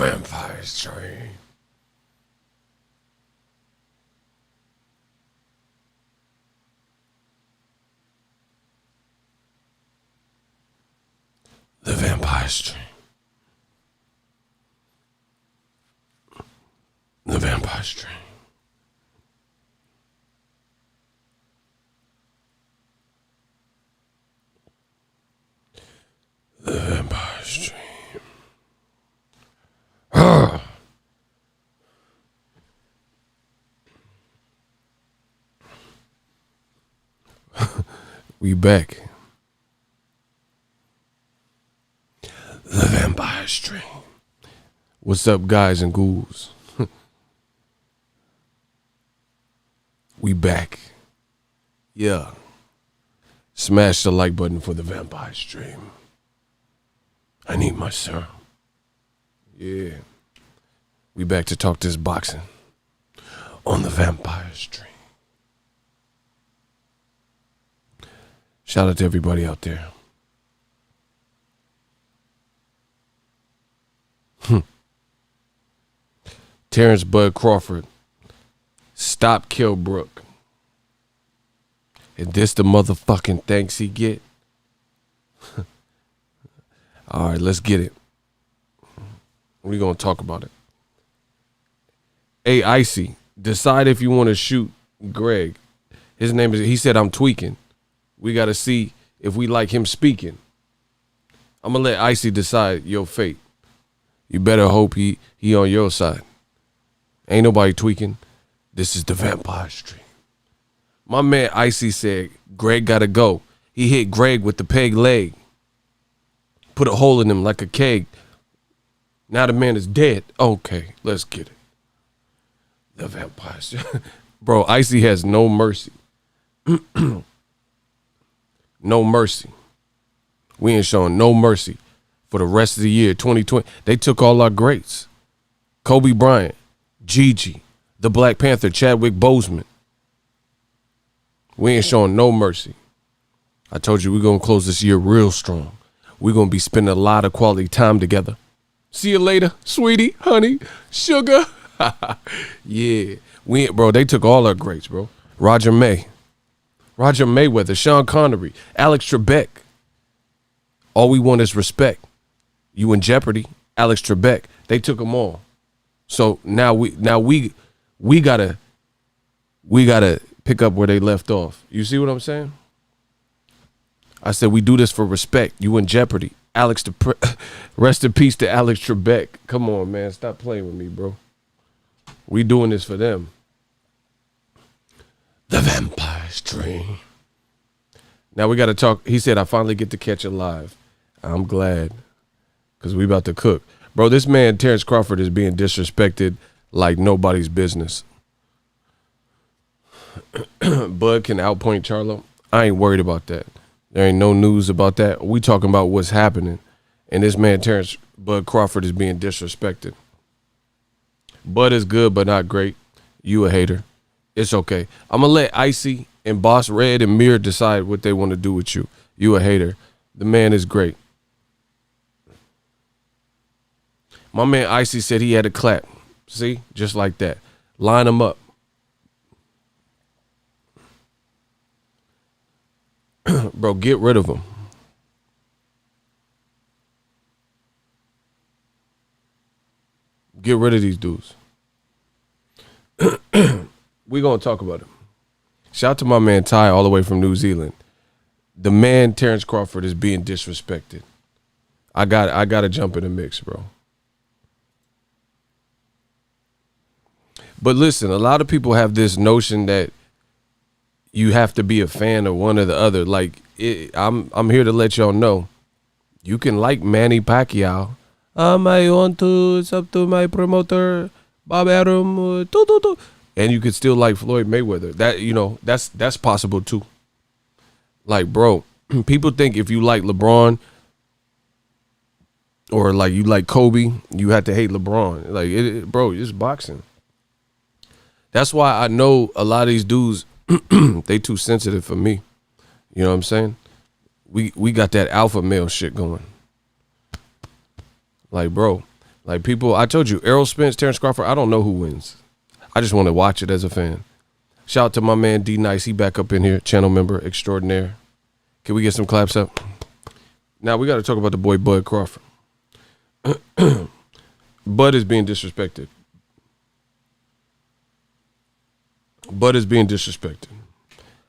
vampire strain. The vampire strain. The vampire strain. The vampire strain. We back. The vampire strain. What's up, guys and ghouls? We back. Yeah. Smash the like button for the vampire stream. I need my serum. Yeah. We back to talk this boxing on the vampire stream. Shout out to everybody out there. Terence Bud Crawford. Stop Kill Brook. And this the motherfucking thanks he get? All right, let's get it. We're going to talk about it. Hey, Icy, decide if you want to shoot Greg. His name is, he said, I'm tweaking. We got to see if we like him speaking. I'm going to let Icy decide your fate. You better hope he on your side. Ain't nobody tweaking. This is the vampire stream. My man Icy said Greg got to go. He hit Greg with the peg leg. Put a hole in him like a keg. Now the man is dead. Okay, let's get it. The vampire stream. Bro, Icy has no mercy. No mercy. We ain't showing no mercy for the rest of the year, 2020. They took all our greats. Kobe Bryant, Gigi, the Black Panther, Chadwick Boseman. We ain't showing no mercy. I told you we're going to close this year real strong. We're going to be spending a lot of quality time together. See you later, sweetie, honey, sugar. Yeah. Bro, they took all our greats, bro. Roger Mayweather, Sean Connery, Alex Trebek. All we want is respect. You in jeopardy, Alex Trebek. They took them all. So now we gotta pick up where they left off. You see what I'm saying? I said we do this for respect. You in jeopardy, rest in peace to Alex Trebek. Come on, man, stop playing with me, bro. We doing this for them. The vampire stream. Now we got to talk. He said, I finally get to catch it live. I'm glad because we about to cook. Bro, this man, Terence Crawford, is being disrespected like nobody's business. Bud can outpoint Charlo. I ain't worried about that. There ain't no news about that. We talking about what's happening. And this man, Terence Bud Crawford, is being disrespected. Bud is good, but not great. You a hater. It's okay. I'm going to let Icy and Boss Red and Mir decide what they want to do with you. You a hater. The man is great. My man Icy said he had a clap. See? Just like that. Line them up. Bro, get rid of them. Get rid of these dudes. We're going to talk about him. Shout out to my man Ty all the way from New Zealand. The man Terence Crawford is being disrespected. I got to jump in the mix, bro. But listen, a lot of people have this notion that you have to be a fan of one or the other. Like, I'm here to let y'all know, you can like Manny Pacquiao. I want to, it's up to my promoter, Bob Arum, and you could still like Floyd Mayweather. That, you know, that's possible too. Like, bro, people think if you like LeBron or like you like Kobe, you have to hate LeBron. Like, bro, it's boxing. That's why I know a lot of these dudes, they too sensitive for me. You know what I'm saying? We got that alpha male shit going. Like, bro, Like people, I told you, Errol Spence, Terence Crawford, I don't know who wins. I just want to watch it as a fan. Shout out to my man D Nice. He back up in here, channel member extraordinaire. Can we get some claps up? Now we got to talk about the boy Bud Crawford. Bud is being disrespected. Bud is being disrespected.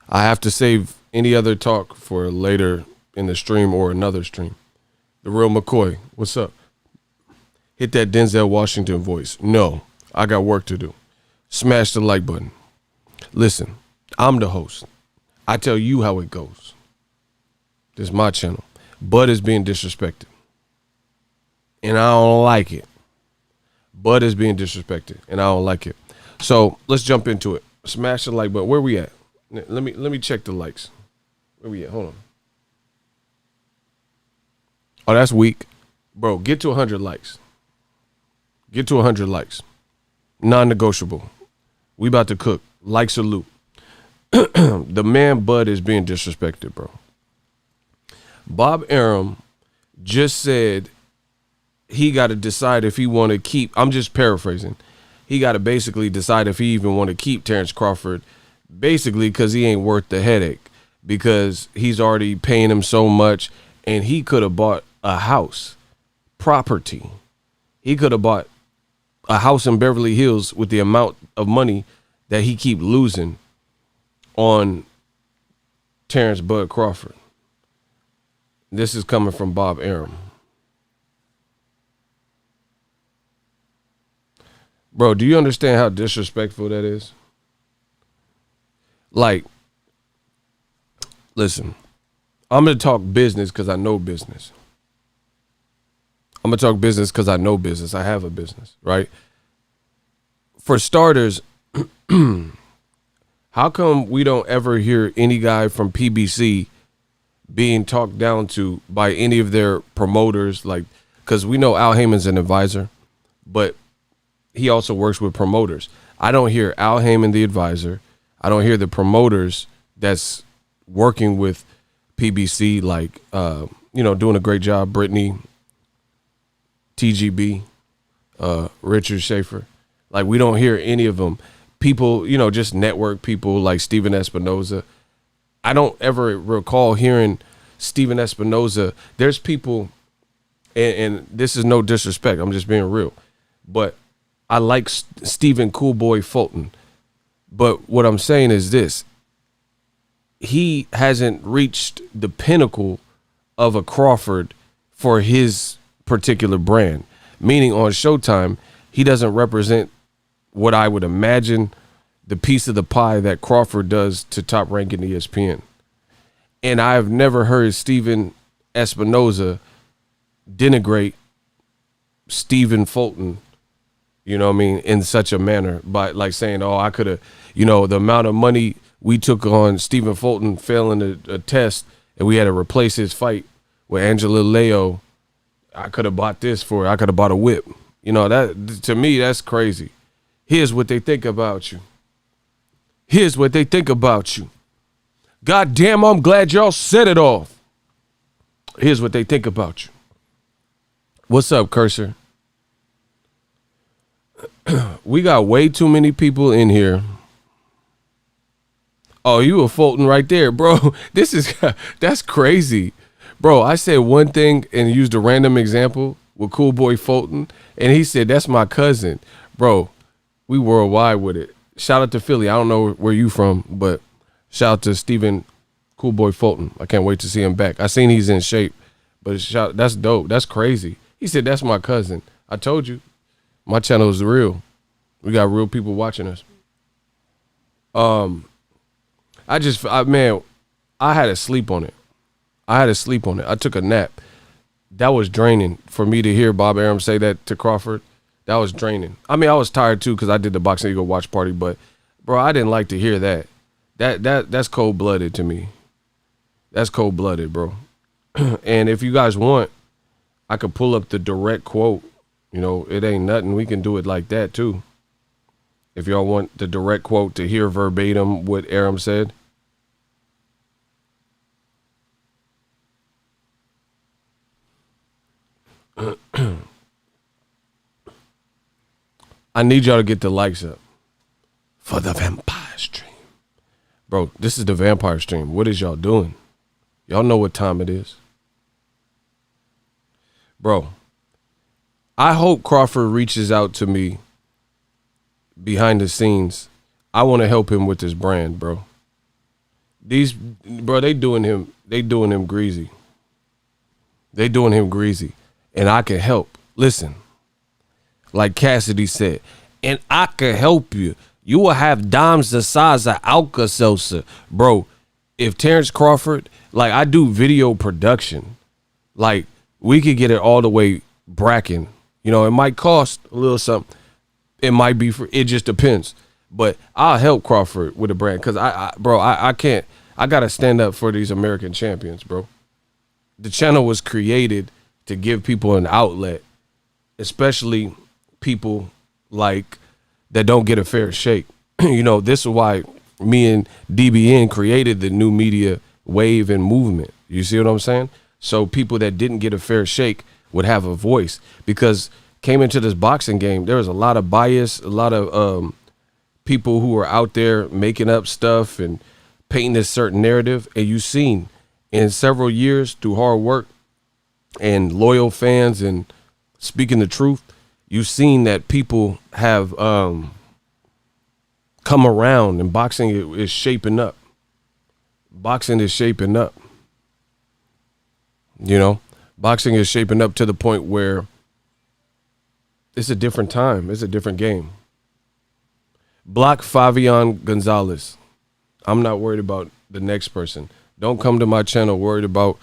I have to save any other talk for later in the stream or another stream. The real McCoy, what's up? Hit that Denzel Washington voice. No, I got work to do. Smash the like button. Listen, I'm the host. I tell you how it goes. This is my channel. Bud is being disrespected. And I don't like it. Bud is being disrespected. And I don't like it. So let's jump into it. Smash the like button. Where we at? Let me check the likes. Where we at? Hold on. Oh, that's weak. Bro, get to 100 likes. Get to 100 likes. Non-negotiable. We about to cook. Like salute. The man Bud is being disrespected, bro. Bob Arum just said he got to decide if he want to keep, I'm just paraphrasing, he got to basically decide if he even want to keep Terence Crawford, basically because he ain't worth the headache, because he's already paying him so much, and he could have bought a house, property. He could have bought a house in Beverly Hills with the amount of money that he keep losing on Terence Bud Crawford. This is coming from Bob Arum. Bro, do you understand how disrespectful that is? Like, listen, I'm going to talk business because I know business. I'm going to talk business because I know business. I have a business, right? For starters, how come we don't ever hear any guy from PBC being talked down to by any of their promoters? Like, because we know Al Heyman's an advisor, but he also works with promoters. I don't hear Al Heyman, the advisor. I don't hear the promoters that's working with PBC, like, doing a great job. Brittany, TGB, Richard Schaefer. Like, we don't hear any of them. People, just network people like Steven Espinoza. I don't ever recall hearing Steven Espinoza. There's people, and this is no disrespect, I'm just being real, but I like Stephen Coolboy Fulton. But what I'm saying is this: he hasn't reached the pinnacle of a Crawford for his particular brand. Meaning on Showtime, he doesn't represent what I would imagine the piece of the pie that Crawford does to Top Rank in ESPN. And I've never heard Stephen Espinoza denigrate Stephen Fulton, you know what I mean, in such a manner, by like saying, oh, I could have, the amount of money we took on Stephen Fulton failing a test and we had to replace his fight with Angela Leo. I could have bought this for it. I could have bought a whip. That to me, that's crazy. Here's what they think about you. Here's what they think about you. God damn, I'm glad y'all set it off. Here's what they think about you. What's up, Cursor? We got way too many people in here. Oh, you a Fulton right there, bro. That's crazy. Bro, I said one thing and used a random example with Cool Boy Fulton, and he said, that's my cousin. Bro, we worldwide with it. Shout out to Philly. I don't know where you from, but shout out to Stephen Cool Boy Fulton. I can't wait to see him back. I seen he's in shape, but that's dope. That's crazy. He said, that's my cousin. I told you, my channel is real. We got real people watching us. I had to sleep on it. I took a nap. That was draining for me to hear Bob Arum say that to Crawford. That was draining. I mean, I was tired too because I did the Boxing Ego watch party, but bro, I didn't like to hear that. That's cold-blooded to me. That's cold-blooded, bro. And if you guys want, I could pull up the direct quote. It ain't nothing. We can do it like that too. If y'all want the direct quote to hear verbatim what Arum said. I need y'all to get the likes up for the vampire stream. Bro, this is the vampire stream. What is y'all doing? Y'all know what time it is. Bro, I hope Crawford reaches out to me behind the scenes. I want to help him with his brand, bro. They doing him greasy. They doing him greasy. And I can help. Listen, like Cassidy said, and I can help you. You will have dimes the size of Alka-Seltzer. Bro, if Terence Crawford, like I do video production, like we could get it all the way bracking. You know, it might cost a little something. It might be it just depends. But I'll help Crawford with a brand because I can't. I got to stand up for these American champions, bro. The channel was created to give people an outlet, especially people like that don't get a fair shake. You know, this is why me and DBN created the new media wave and movement. You see what I'm saying? So people that didn't get a fair shake would have a voice, because came into this boxing game, there was a lot of bias, a lot of people who were out there making up stuff and painting this certain narrative. And you've seen in several years through hard work and loyal fans and speaking the truth, you've seen that people have come around, and boxing is shaping up. Boxing is shaping up. You know, boxing is shaping up to the point where it's a different time. It's a different game. Block Fabian Gonzalez. I'm not worried about the next person. Don't come to my channel worried about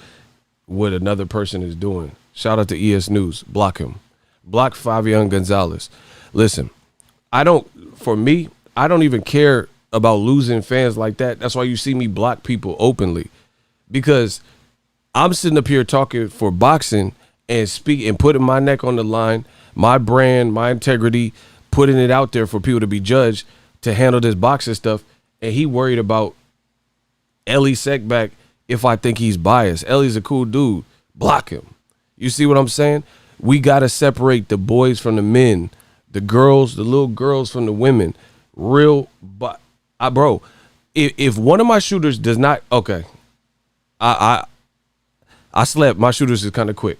what another person is doing. Shout out to ES News. Block him. Block Fabian Gonzalez. Listen, for me, I don't even care about losing fans like that. That's why you see me block people openly, because I'm sitting up here talking for boxing and speaking and putting my neck on the line, my brand, my integrity, putting it out there for people to be judged to handle this boxing stuff. And he worried about Ellie Sekback if I think he's biased. Ellie's a cool dude. Block him. You see what I'm saying? We got to separate the boys from the men, the girls, the little girls from the women. Bro, if one of my shooters does not, okay, I slept. My shooters is kind of quick.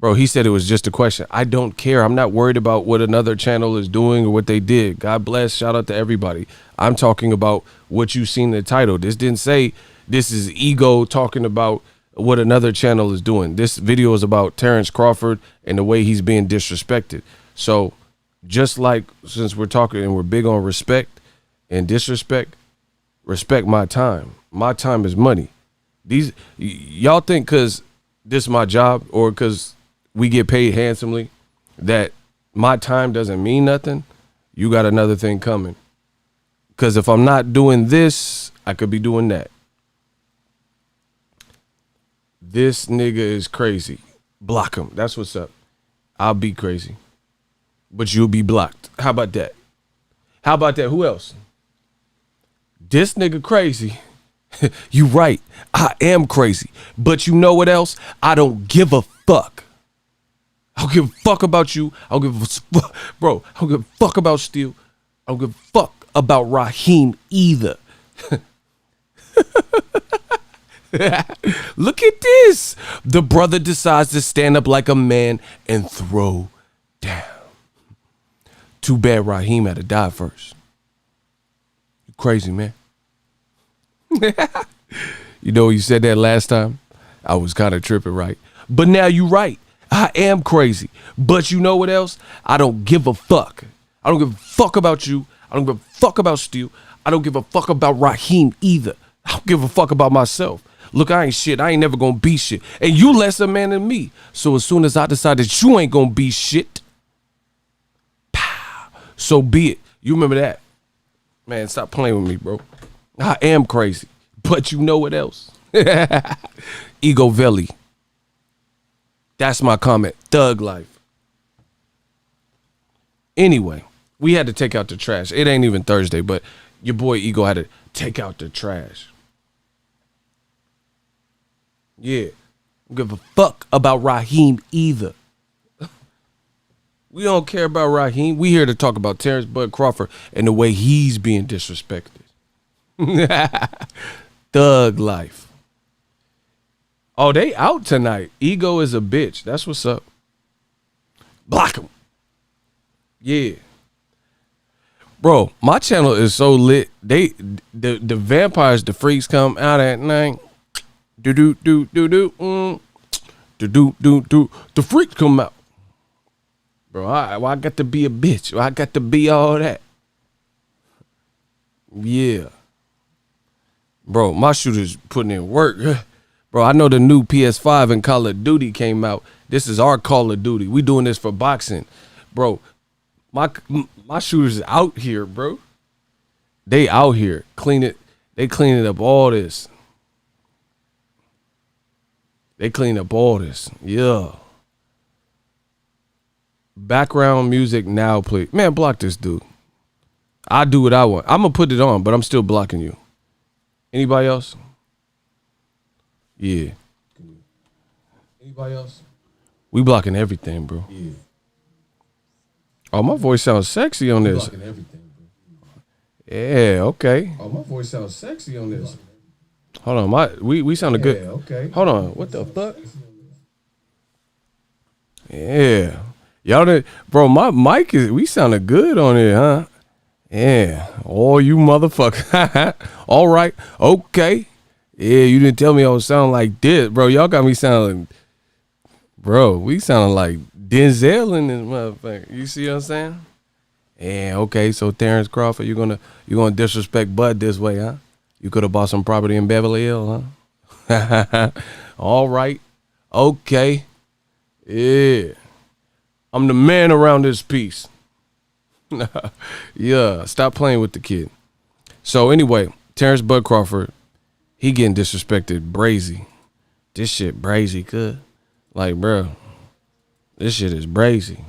Bro, he said it was just a question. I don't care. I'm not worried about what another channel is doing or what they did. God bless. Shout out to everybody. I'm talking about what you seen in the title. This didn't say this is ego talking about what another channel is doing. This video is about Terence Crawford and the way he's being disrespected. So just like, since we're talking and we're big on respect and disrespect, respect my time. My time is money. Y'all think because this is my job or because we get paid handsomely that my time doesn't mean nothing? You got another thing coming. Because if I'm not doing this, I could be doing that. This nigga is crazy. Block him. That's what's up. I'll be crazy, but you'll be blocked. How about that? How about that? Who else? This nigga crazy. You right. I am crazy. But you know what else? I don't give a fuck. I don't give a fuck about you. I don't give a fuck. Bro, I don't give a fuck about Steel. I don't give a fuck about Raheem either. Look at this. The brother decides to stand up like a man and throw down. Too bad Raheem had to die first. You crazy, man. You know, you said that last time. I was kind of tripping, right? But now you right. I am crazy. But you know what else? I don't give a fuck. I don't give a fuck about you. I don't give a fuck about Steel. I don't give a fuck about Raheem either. I don't give a fuck about myself. Look, I ain't shit. I ain't never gonna be shit. And you less a man than me. So as soon as I decide that you ain't gonna be shit, pow, so be it. You remember that? Man, stop playing with me, bro. I am crazy. But you know what else? Ego Valley. That's my comment. Thug life. Anyway, we had to take out the trash. It ain't even Thursday, but your boy Ego had to take out the trash. Yeah. Don't give a fuck about Raheem either. We don't care about Raheem. We here to talk about Terence Bud Crawford and the way he's being disrespected. Thug life. Oh, they out tonight. Ego is a bitch. That's what's up. Block him. Yeah. Bro, my channel is so lit. The vampires, the freaks come out at night. Do. The freaks come out. Bro, I got to be a bitch. I got to be all that. Yeah. Bro, my shooter's putting in work. Bro, I know the new PS5 and Call of Duty came out. This is our Call of Duty. We doing this for boxing. Bro, my shooters out here, bro. They out here. They cleaning up all this. They clean up all this. Yeah. Background music now, please. Man, block this dude. I do what I want. I'm going to put it on, but I'm still blocking you. Anybody else? Yeah. Anybody else? We blocking everything, bro. Yeah. Oh, my voice sounds sexy on this. Blocking everything, bro. Yeah, okay. Oh, my voice sounds sexy on this. Hold on, we sounded good. Okay. Hold on, what the fuck? Yeah. Y'all did, bro, my mic we sounded good on it, huh? Yeah. Oh, you motherfucker. All right. Okay. Yeah, you didn't tell me I was sounding like this, bro. Y'all got me sounding, bro, we sounding like Denzel in this motherfucker. You see what I'm saying? Yeah, okay. So Terence Crawford, you're gonna disrespect Bud this way, huh? You could have bought some property in Beverly Hills, huh? All right. Okay. Yeah. I'm the man around this piece. Yeah, stop playing with the kid. So anyway, Terence Bud Crawford, he getting disrespected brazy. This shit brazy, cuz. Like, bro, this shit is brazy.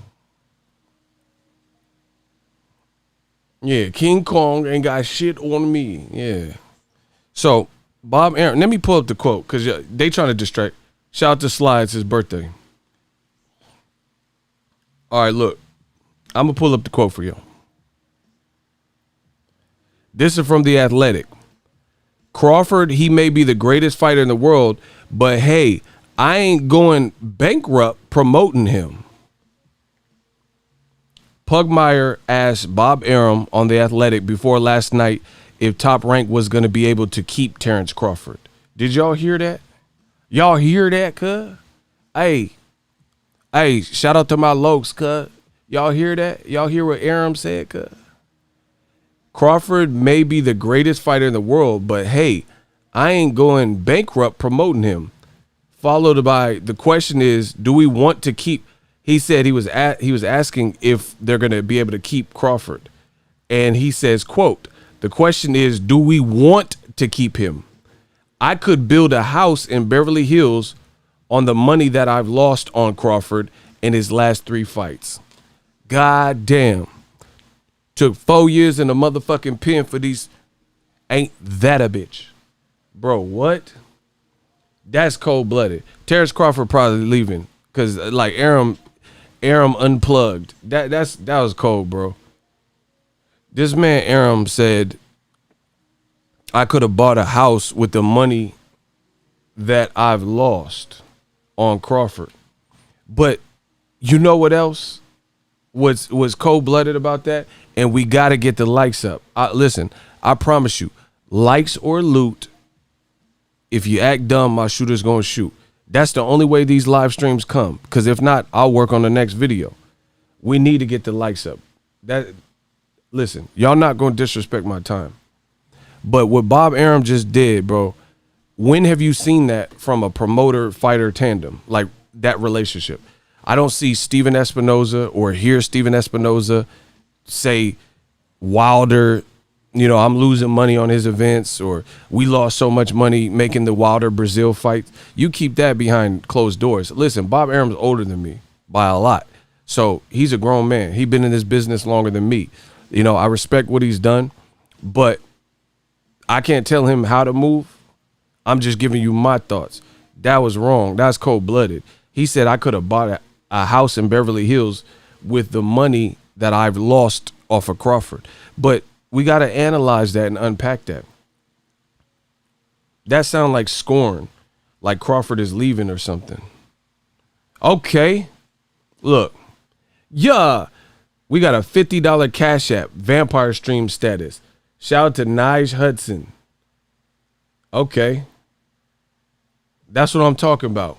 Yeah, King Kong ain't got shit on me. Yeah. So, Bob Arum, let me pull up the quote, because they trying to distract. Shout out to Sly, it's his birthday. All right, look. I'm going to pull up the quote for you. This is from The Athletic. Crawford, he may be the greatest fighter in the world, but hey, I ain't going bankrupt promoting him. Pugmire asked Bob Arum on The Athletic before last night if Top Rank was going to be able to keep Terence Crawford. Did y'all hear that? Y'all hear that, cuz? Hey, shout out to my lokes, cuz. Y'all hear that? Y'all hear what Arum said, cuz? Crawford may be the greatest fighter in the world, but hey, I ain't going bankrupt promoting him. Followed by the question is, do we want to keep? He said he was asking if they're going to be able to keep Crawford, and he says, "quote The question is, do we want to keep him? I could build a house in Beverly Hills on the money that I've lost on Crawford in his last 3 fights. God damn." Took 4 years in a motherfucking pen for these. Ain't that a bitch? Bro, what? That's cold-blooded. Terence Crawford probably leaving because, like, Arum unplugged. That was cold, bro. This man, Arum, said, I could have bought a house with the money that I've lost on Crawford. But you know what else was cold-blooded about that? And we got to get the likes up. Listen, I promise you, likes or loot, if you act dumb, my shooter's going to shoot. That's the only way these live streams come. Because if not, I'll work on the next video. We need to get the likes up. Listen, y'all not going to disrespect my time. But what Bob Arum just did, bro, when have you seen that from a promoter-fighter tandem? Like that relationship. I don't see Steven Espinoza or hear Steven Espinoza say Wilder, I'm losing money on his events, or we lost so much money making the Wilder Brazil fight. You keep that behind closed doors. Listen, Bob Arum's older than me by a lot. So he's a grown man. He's been in this business longer than me. I respect what he's done, but I can't tell him how to move. I'm just giving you my thoughts. That was wrong. That's cold-blooded. He said I could have bought a house in Beverly Hills with the money that I've lost off of Crawford. But we got to analyze that and unpack that. That sounds like scorn, like Crawford is leaving or something. Okay, look, yeah, we got a $50 Cash App, Vampire Stream status. Shout out to Nige Hudson. Okay, that's what I'm talking about.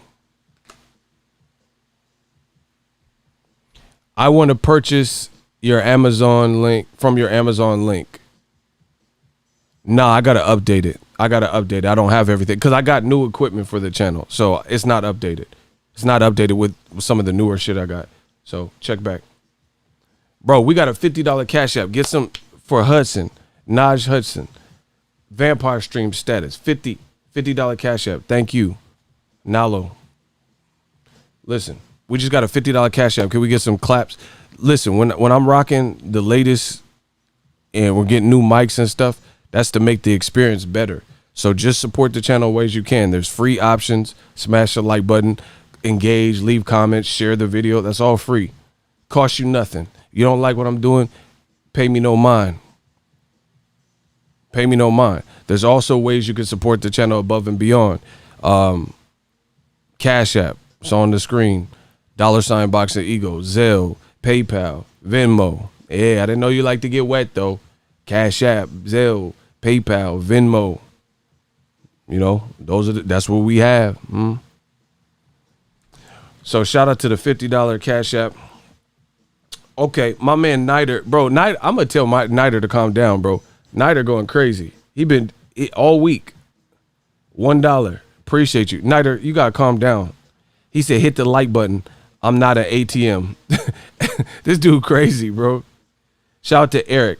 I want to purchase your Amazon link from your Amazon link. Nah, I got to update it. I don't have everything because I got new equipment for the channel. So it's not updated. It's not updated with some of the newer shit I got. So check back. Bro, we got a $50 Cash App. Get some for Hudson. Naj Hudson. Vampire Stream status. $50 Cash App. Thank you. Nalo. Listen, we just got a $50 Cash App. Can we get some claps? Listen, when I'm rocking the latest and we're getting new mics and stuff, that's to make the experience better. So just support the channel ways you can. There's free options. Smash the like button, engage, leave comments, share the video. That's all free. Cost you nothing. You don't like what I'm doing? Pay me no mind. Pay me no mind. There's also ways you can support the channel above and beyond. Cash App. It's on the screen. $BOXINGEGO. Zelle. PayPal. Venmo. Yeah, I didn't know you like to get wet though. Cash App. Zelle. PayPal. Venmo. You know, that's what we have. So shout out to the $50 Cash App. Okay, my man Nider, bro. I'm gonna tell my Nider to calm down, bro. Nider going crazy. He been all week. $1. Appreciate you, Nider. You gotta calm down. He said, "Hit the like button. I'm not an ATM." This dude crazy, bro. Shout out to Eric.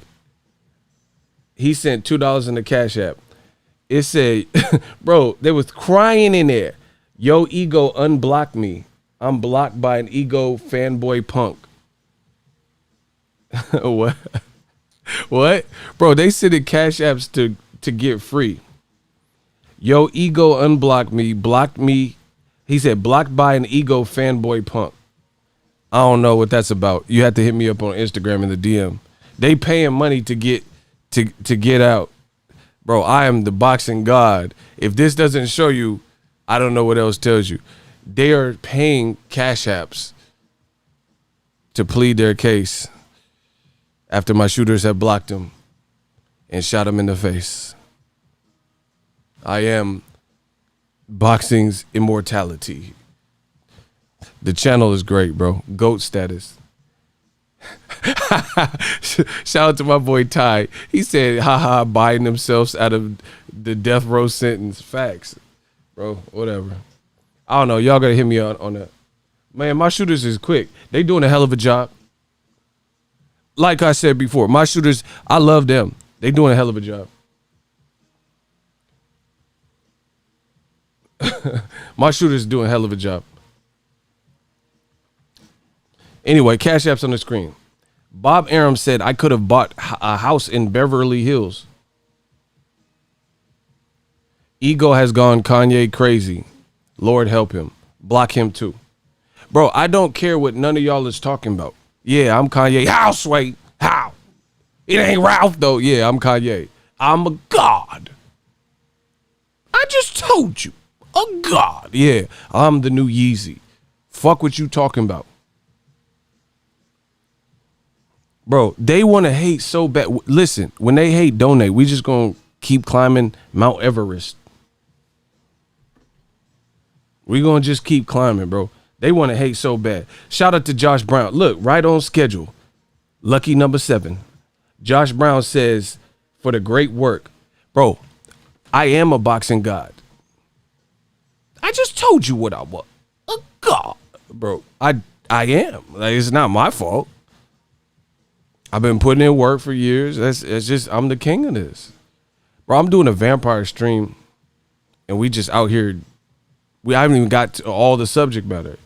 He sent $2 in the Cash App. It said, bro, they was crying in there. Yo, ego unblocked me. I'm blocked by an ego fanboy punk. What? What? Bro, they sent in Cash Apps to get free. Yo, ego unblocked me, blocked me. He said, blocked by an ego fanboy punk. I don't know what that's about. You have to hit me up on Instagram in the DM. They paying money to get out. Bro, I am the boxing god. If this doesn't show you, I don't know what else tells you. They are paying Cash Apps to plead their case after my shooters have blocked them and shot him in the face. I am boxing's immortality. The channel is great, bro. GOAT status. Shout out to my boy Ty. He said, haha, buying themselves out of the death row sentence. Facts, bro. Whatever. I don't know. Y'all gotta hit me on that. Man, my shooters is quick. They doing a hell of a job. Like I said before, my shooters, I love them. They doing a hell of a job. My shooters doing a hell of a job. Anyway, Cash App's on the screen. Bob Arum said, I could have bought a house in Beverly Hills. Ego has gone Kanye crazy. Lord help him. Block him too. Bro, I don't care what none of y'all is talking about. Yeah, I'm Kanye. How, Sway? How? It ain't Ralph, though. Yeah, I'm Kanye. I'm a god. I just told you. A god. Yeah, I'm the new Yeezy. Fuck what you talking about. Bro, they want to hate so bad. Listen, when they hate, donate. We just going to keep climbing Mount Everest. We going to just keep climbing, bro. They want to hate so bad. Shout out to Josh Brown. Look, right on schedule. Lucky number 7. Josh Brown says, for the great work. Bro, I am a boxing god. I just told you what I was. A god. Bro, I am. Like, it's not my fault. I've been putting in work for years. It's just, I'm the king of this. Bro, I'm doing a vampire stream, and we just out here. I haven't even got to all the subject matter.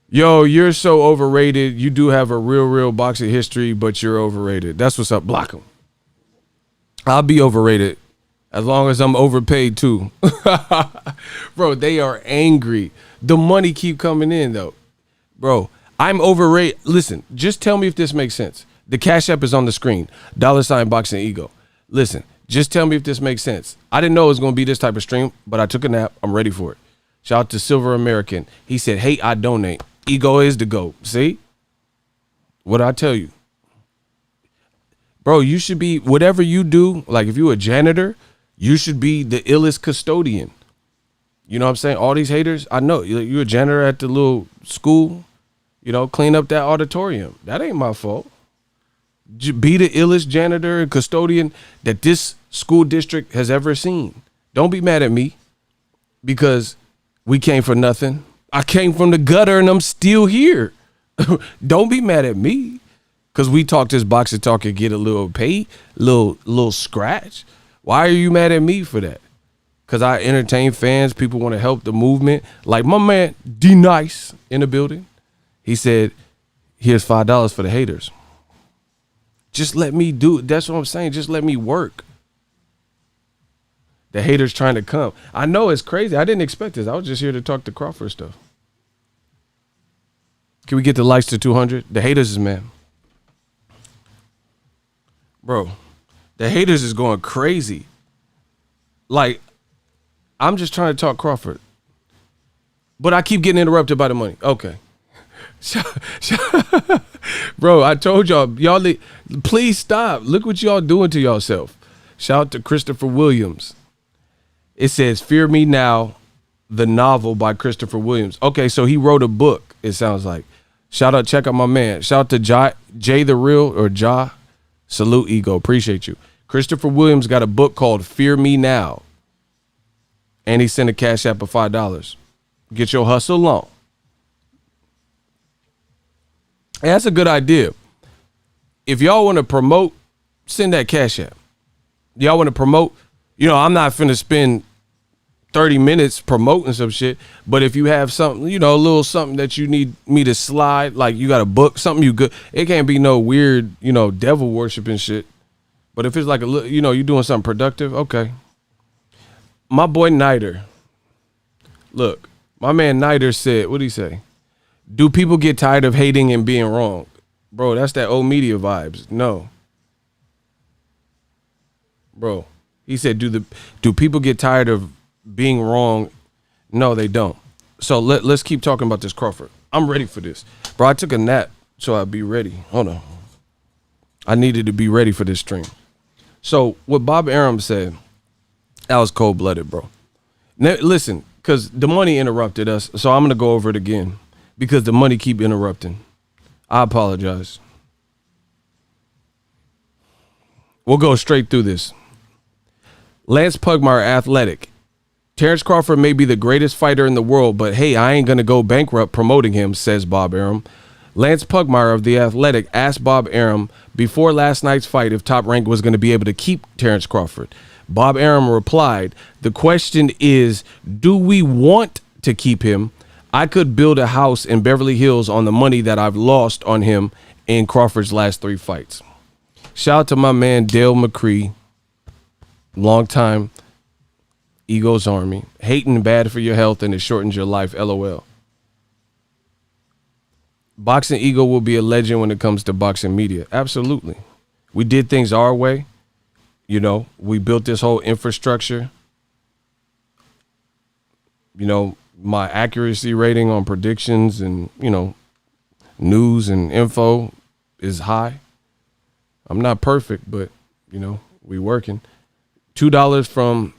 Yo, you're so overrated. You do have a real boxing history, but you're overrated. That's what's up. Block him. I'll be overrated as long as I'm overpaid too. Bro, they are angry. The money keep coming in though. Bro, I'm overrated. Listen, just tell me if this makes sense. The Cash App is on the screen. $ Boxing Ego. Listen, just tell me if this makes sense. I didn't know it was going to be this type of stream, but I took a nap. I'm ready for it. Shout out to Silver American. He said, "Hey, I donate. Ego is the GOAT." See? What I tell you? Bro, you should be, whatever you do, like if you're a janitor, you should be the illest custodian. You know what I'm saying? All these haters, I know. You're a janitor at the little school, you know, clean up that auditorium. That ain't my fault. Be the illest janitor and custodian that this school district has ever seen. Don't be mad at me because we came for nothing. I came from the gutter and I'm still here. Don't be mad at me because we talk this boxing talk and get a little pay, little scratch. Why are you mad at me for that? Because I entertain fans. People want to help the movement. Like my man D Nice in the building. He said, "Here's $5 for the haters." Just let me do it. That's what I'm saying. Just let me work. The haters trying to come. I know it's crazy. I didn't expect this. I was just here to talk to Crawford stuff. Can we get the likes to 200? The haters is mad. Bro, the haters is going crazy. Like, I'm just trying to talk Crawford. But I keep getting interrupted by the money. Okay. Bro, I told y'all, please stop. Look what y'all doing to yourself. Shout out to Christopher Williams. It says, "Fear Me Now," the novel by Christopher Williams. Okay, so he wrote a book, it sounds like. Shout out, check out my man. Shout out to Jay the Real, or Ja. Salute, Ego. Appreciate you. Christopher Williams got a book called Fear Me Now. And he sent a Cash App of $5. Get your hustle on. Hey, that's a good idea. If y'all want to promote, send that Cash App. Y'all want to promote? You know, I'm not finna spend 30 minutes promoting some shit, but if you have something, you know, a little something that you need me to slide, like you got a book, something you good, it can't be no weird, you know, devil worshiping shit. But if it's like a little, you know, you're doing something productive, okay. My boy Nider, look, my man Nider said, what'd he say? Do people get tired of hating and being wrong? Bro, that's that old media vibes. No. Bro, he said, do people get tired of being wrong? No, they don't. So let's keep talking about this Crawford. I'm ready for this. Bro, I took a nap so I'd be ready. Hold on. I needed to be ready for this stream. So what Bob Arum said, that was cold-blooded, bro. Now, listen, because the money interrupted us, so I'm going to go over it again because the money keep interrupting. I apologize. We'll go straight through this. Lance Pugmire, athletic. Terence Crawford may be the greatest fighter in the world, but hey, I ain't going to go bankrupt promoting him, says Bob Arum. Lance Pugmire of The Athletic asked Bob Arum before last night's fight if Top Rank was going to be able to keep Terence Crawford. Bob Arum replied, "The question is, do we want to keep him? I could build a house in Beverly Hills on the money that I've lost on him in Crawford's last 3 fights." Shout out to my man Dale McCree, long time Ego's Army. Hating bad for your health and it shortens your life, LOL. Boxing Ego will be a legend when it comes to boxing media. Absolutely. We did things our way. You know, we built this whole infrastructure. You know, my accuracy rating on predictions and, you know, news and info is high. I'm not perfect, but, you know, we working. $2 from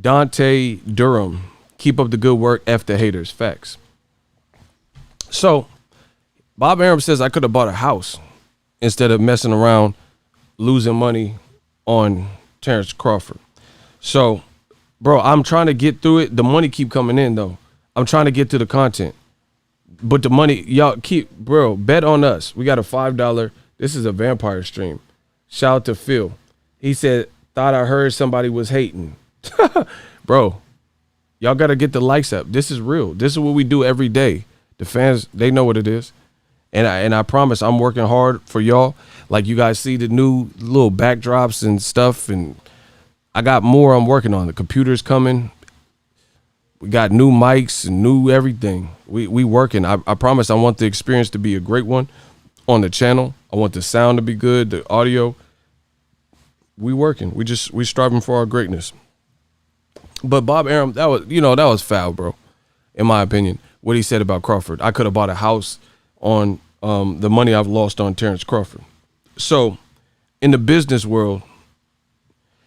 Dante Durham. Keep up the good work. F the haters. Facts. So, Bob Arum says I could have bought a house instead of messing around losing money on Terence Crawford. So, bro, I'm trying to get through it. The money keep coming in, though. I'm trying to get to the content. But the money, y'all keep, bro, bet on us. We got a $5. This is a vampire stream. Shout out to Phil. He said, thought I heard somebody was hating. Bro, y'all got to get the likes up. This is real. This is what we do every day. The fans, they know what it is. And I promise I'm working hard for y'all. Like you guys see the new little backdrops and stuff. And I got more I'm working on. The computer's coming. We got new mics and new everything. We working. I promise I want the experience to be a great one on the channel. I want the sound to be good, the audio. We working. We striving for our greatness. But Bob Arum, that was foul, bro. In my opinion, what he said about Crawford. I could have bought a house on the money I've lost on Terence Crawford. So in the business world,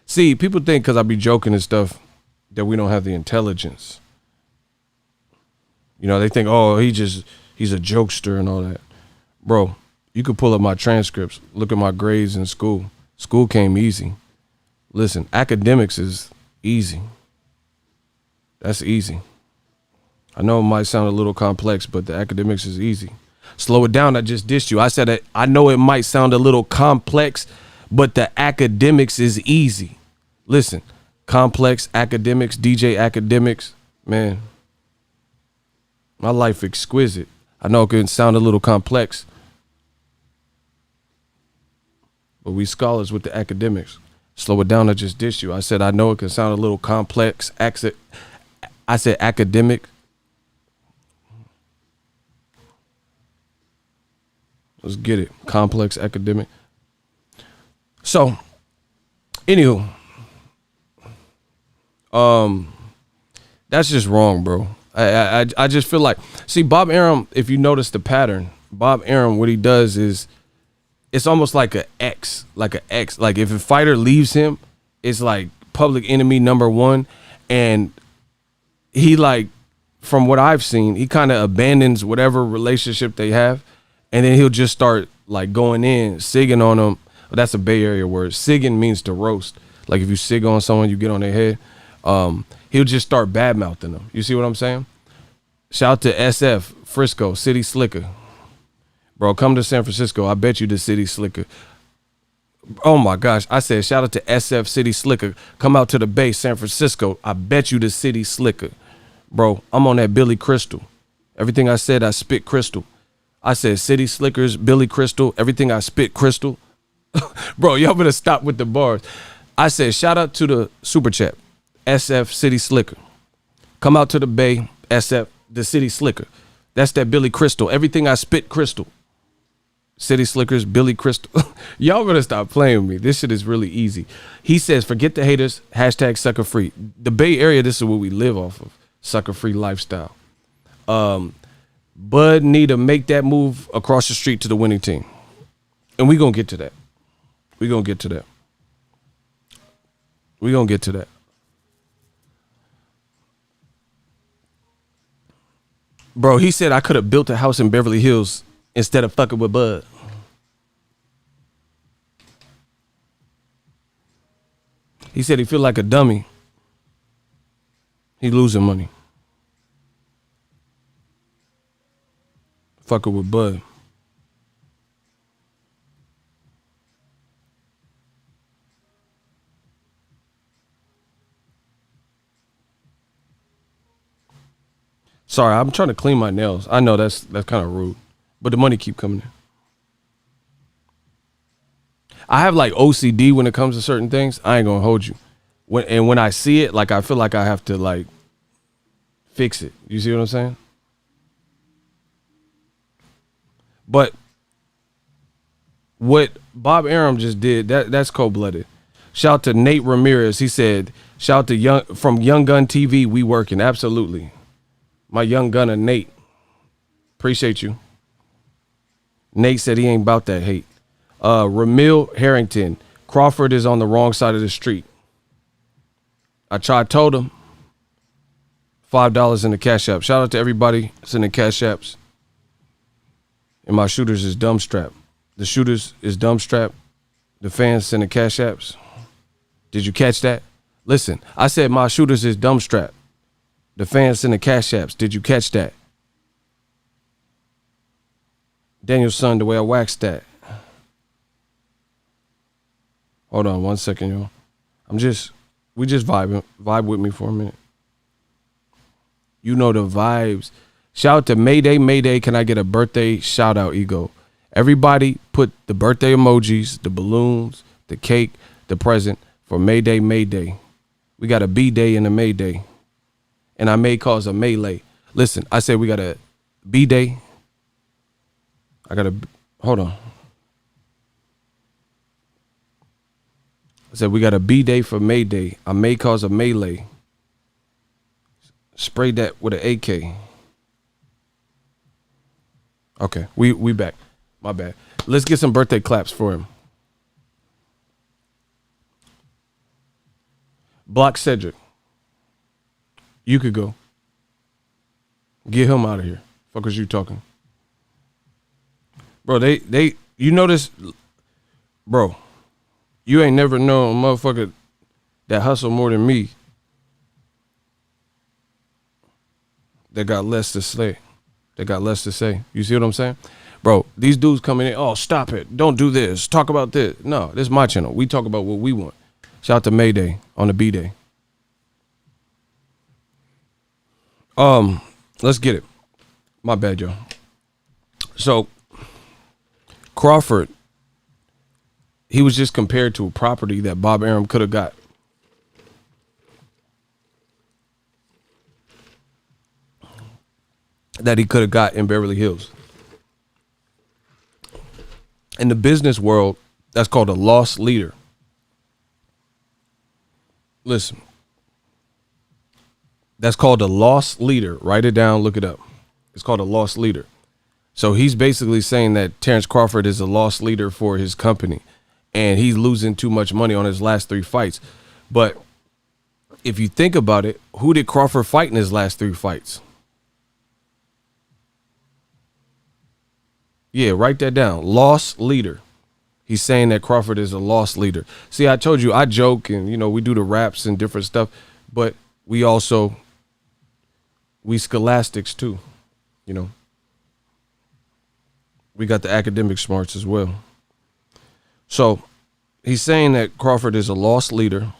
see, people think because I be joking and stuff that we don't have the intelligence. You know, they think, oh, he's a jokester and all that. Bro, you could pull up my transcripts, look at my grades in school. School came easy. Listen, academics is easy. That's easy. I know it might sound a little complex, but the academics is easy. Slow it down, I just dissed you. I said that I know it might sound a little complex, but the academics is easy. Listen, complex academics, DJ academics, man, my life exquisite. I know it can sound a little complex, but we scholars with the academics. Slow it down, I just dissed you. I said I know it can sound a little complex. I said academic. Let's get it. Complex academic. So, anywho, that's just wrong, bro. I just feel like, see, Bob Arum, if you notice the pattern, Bob Arum, what he does is, it's almost like an X. Like if a fighter leaves him, it's like public enemy number one. And he, like, from what I've seen, he kind of abandons whatever relationship they have. And then he'll just start, like, going in, sigging on them. That's a Bay Area word. Sigging means to roast. Like, if you sig on someone, you get on their head. He'll just start bad-mouthing them. You see what I'm saying? Shout out to SF, Frisco, City Slicker. Bro, come to San Francisco. I bet you the City Slicker. Oh, my gosh. I said shout out to SF, City Slicker. Come out to the Bay, San Francisco. I bet you the City Slicker. Bro, I'm on that Billy Crystal. Everything I said, I spit crystal. I said City Slickers, Billy Crystal. Everything I spit crystal. Bro, y'all better stop with the bars. I said shout out to the Super Chat. SF City Slicker. Come out to the Bay, SF, the City Slicker. That's that Billy Crystal. Everything I spit crystal. City Slickers, Billy Crystal. Y'all better stop playing with me. This shit is really easy. He says, forget the haters, hashtag sucker free. The Bay Area, this is what we live off of. Sucker free lifestyle. Bud need to make that move across the street to the winning team. And we gonna get to that. We gonna get to that. We gonna get to that. Bro, he said I could have built a house in Beverly Hills instead of fucking with Bud. He said he feel like a dummy. He losing money. Fucking with Bud. Sorry, I'm trying to clean my nails. I know that's kind of rude, but the money keep coming in. I have like OCD when it comes to certain things. I ain't gonna hold you. When I see it, like I feel like I have to like fix it. You see what I'm saying? But what Bob Arum just did, that's cold-blooded. Shout out to Nate Ramirez. He said, shout out to from Young Gun TV, we working. Absolutely. My young gunner, Nate. Appreciate you. Nate said he ain't about that hate. Ramil Harrington. Crawford is on the wrong side of the street. told him. $5 in the Cash App. Shout out to everybody that's in the Cash Apps. And my shooters is dumbstrapped. The shooters is dumbstrapped. The fans in the Cash Apps. Did you catch that? Listen, I said my shooters is dumbstrapped. The fans in the Cash Apps. Did you catch that? Daniel's son, the way I waxed that. Hold on 1 second, y'all. We just vibing. Vibe with me for a minute. You know the vibes. Shout out to Mayday, Mayday. Can I get a birthday shout out, Ego? Everybody put the birthday emojis, the balloons, the cake, the present for Mayday, Mayday. We got a B-Day and a Mayday. and I may cause a melee. Listen, I said we got a B-Day. Hold on. I said we got a B-Day for May Day. I may cause a melee. Spray that with an AK. Okay, we back. My bad. Let's get some birthday claps for him. Block Cedric. You could go. Get him out of here. Fuck was you talking? Bro, they you notice, bro, you ain't never known a motherfucker that hustle more than me that got less to say. You see what I'm saying? Bro, these dudes coming in, oh, stop it. Don't do this. Talk about this. No, this is my channel. We talk about what we want. Shout out to Mayday on the B-Day. Let's get it. My bad, y'all. So, Crawford, he was just compared to a property that Bob Arum could have got. That he could have got in Beverly Hills. In the business world, that's called a loss leader. Listen. That's called a loss leader. Write it down, look it up. It's called a loss leader. So he's basically saying that Terence Crawford is a loss leader for his company. And he's losing too much money on his last 3 fights. But if you think about it, who did Crawford fight in his last 3 fights? Yeah, write that down. Loss leader. He's saying that Crawford is a loss leader. See, I told you, I joke and, we do the raps and different stuff. But we scholastics too, We got the academic smarts as well. So he's saying that Crawford is a lost leader.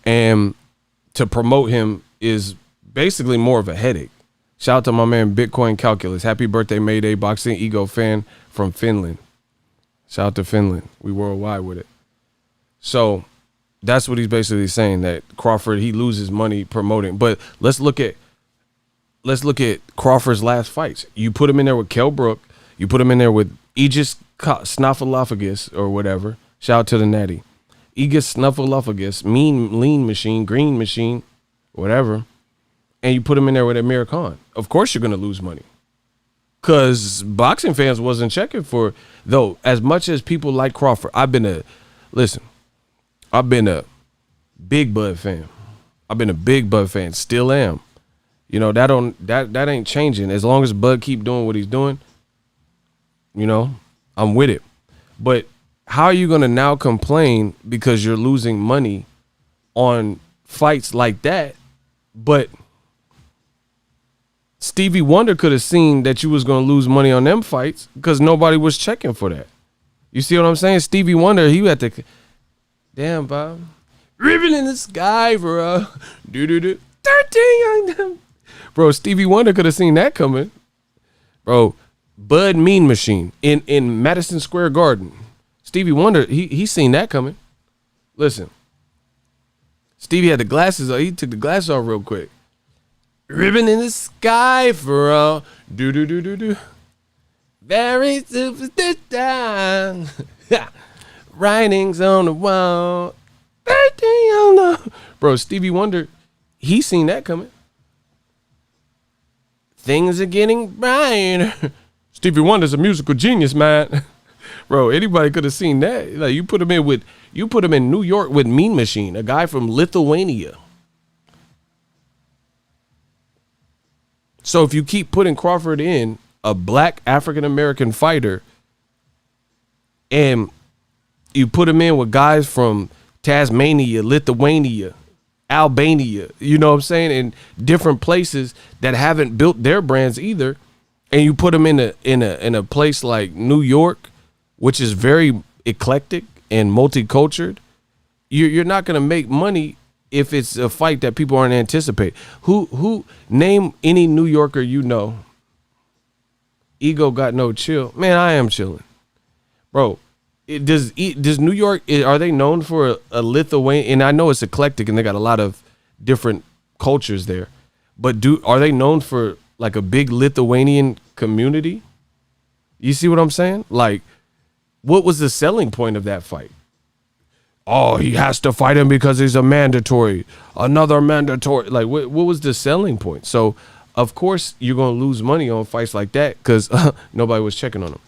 And to promote him is basically more of a headache. Shout out to my man Bitcoin Calculus. Happy birthday, Mayday, Boxing Ego fan from Finland. Shout out to Finland. We worldwide with it. So that's what he's basically saying, that Crawford, he loses money promoting. But let's look at Crawford's last fights. You put him in there with Kell Brook. You put him in there with Aegis Snuffleupagus or whatever. Shout out to the Natty. Aegis Snuffleupagus, Mean Lean Machine, Green Machine, whatever. And you put him in there with Amir Khan. Of course you're going to lose money. Because boxing fans wasn't checking for, though, as much as people like Crawford, I've been a Big Bud fan. I've been a Big Bud fan. Still am. That ain't changing. As long as Bud keep doing what he's doing, I'm with it. But how are you going to now complain because you're losing money on fights like that? But Stevie Wonder could have seen that you was going to lose money on them fights because nobody was checking for that. You see what I'm saying? Stevie Wonder, he had to... Damn, Bob. Ribbon in the sky, bro. 13 on them. Bro, Stevie Wonder could have seen that coming. Bro, Bud Mean Machine in Madison Square Garden. Stevie Wonder, he seen that coming. Listen. Stevie had the glasses on. He took the glasses off real quick. Ribbon in the sky, bro. Do. Very superstition. Writings on the wall. 13 on the... Bro, Stevie Wonder, he seen that coming. Things are getting brighter. Stevie Wonder's a musical genius, man. Bro, anybody could have seen that. Like, you put him in New York with Mean Machine, a guy from Lithuania. So if you keep putting Crawford in, a black African-American fighter, and you put him in with guys from Tasmania, Lithuania, Albania, you know what I'm saying, in different places that haven't built their brands either, and you put them in a place like New York, which is very eclectic and multicultural, you're not going to make money if it's a fight that people aren't anticipating. Who name any New Yorker you know? Ego got no chill. Man, I am chilling. Bro, Does New York, are they known for a Lithuanian? And I know it's eclectic and they got a lot of different cultures there, but are they known for like a big Lithuanian community? You see what I'm saying? Like, what was the selling point of that fight? Oh, he has to fight him because he's a mandatory, another mandatory. Like, what was the selling point? So, of course, you're going to lose money on fights like that because nobody was checking on him.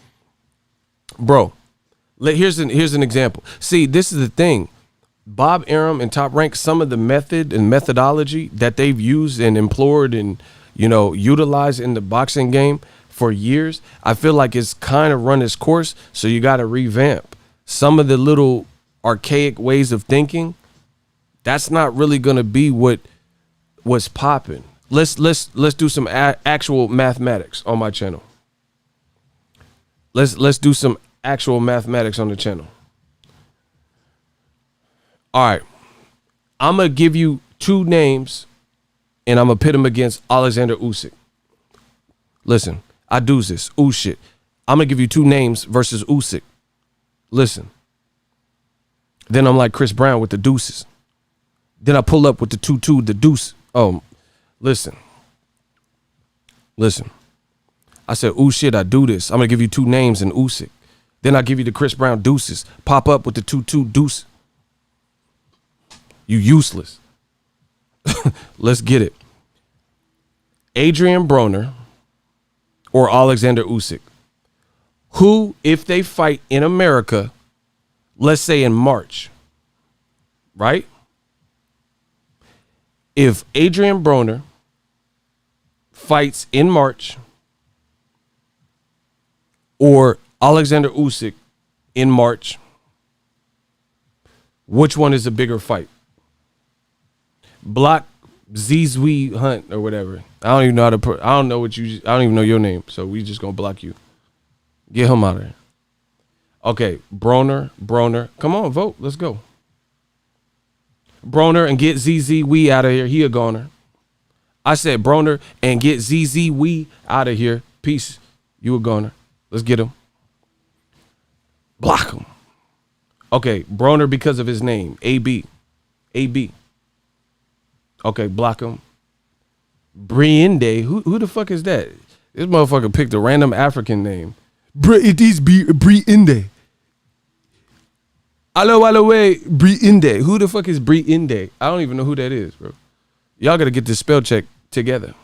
Bro, here's an example. See, this is the thing. Bob Arum and Top Rank, some of the method and methodology that they've used and implored and, utilized in the boxing game for years, I feel like it's kind of run its course. So you got to revamp some of the little archaic ways of thinking. That's not really going to be what's popping. Let's do some actual mathematics on my channel. Let's do some actual mathematics on the channel. All right. I'm going to give you two names and I'm going to pit them against Alexander Usyk. Listen, I do this. Ooh, shit. I'm going to give you two names versus Usyk. Listen. Then I'm like Chris Brown with the deuces. Then I pull up with the 2-2, the deuce. Oh, listen. I said, ooh, shit, I do this. I'm going to give you two names in Usyk. Then I give you the Chris Brown deuces. Pop up with the 2-2 deuce. You useless. Let's get it. Adrian Broner or Alexander Usyk. Who, if they fight in America, let's say in March, right? If Adrian Broner fights in March or Alexander Usyk in March, which one is a bigger fight? Block Zizwe Hunt or whatever. I don't even know I don't even know your name, so we just gonna block you. Get him out of here. Okay, Broner. Come on, vote. Let's go. Broner and get ZZ out of here. He a goner. I said Broner and get ZZ out of here. Peace. You a goner. Let's get him. Block him. Okay, Broner because of his name. AB. Okay, block him. Briende. Who the fuck is that? This motherfucker picked a random African name. It is Briende. Alo, Briende. Who the fuck is Briende? I don't even know who that is, bro. Y'all gotta get this spell check together.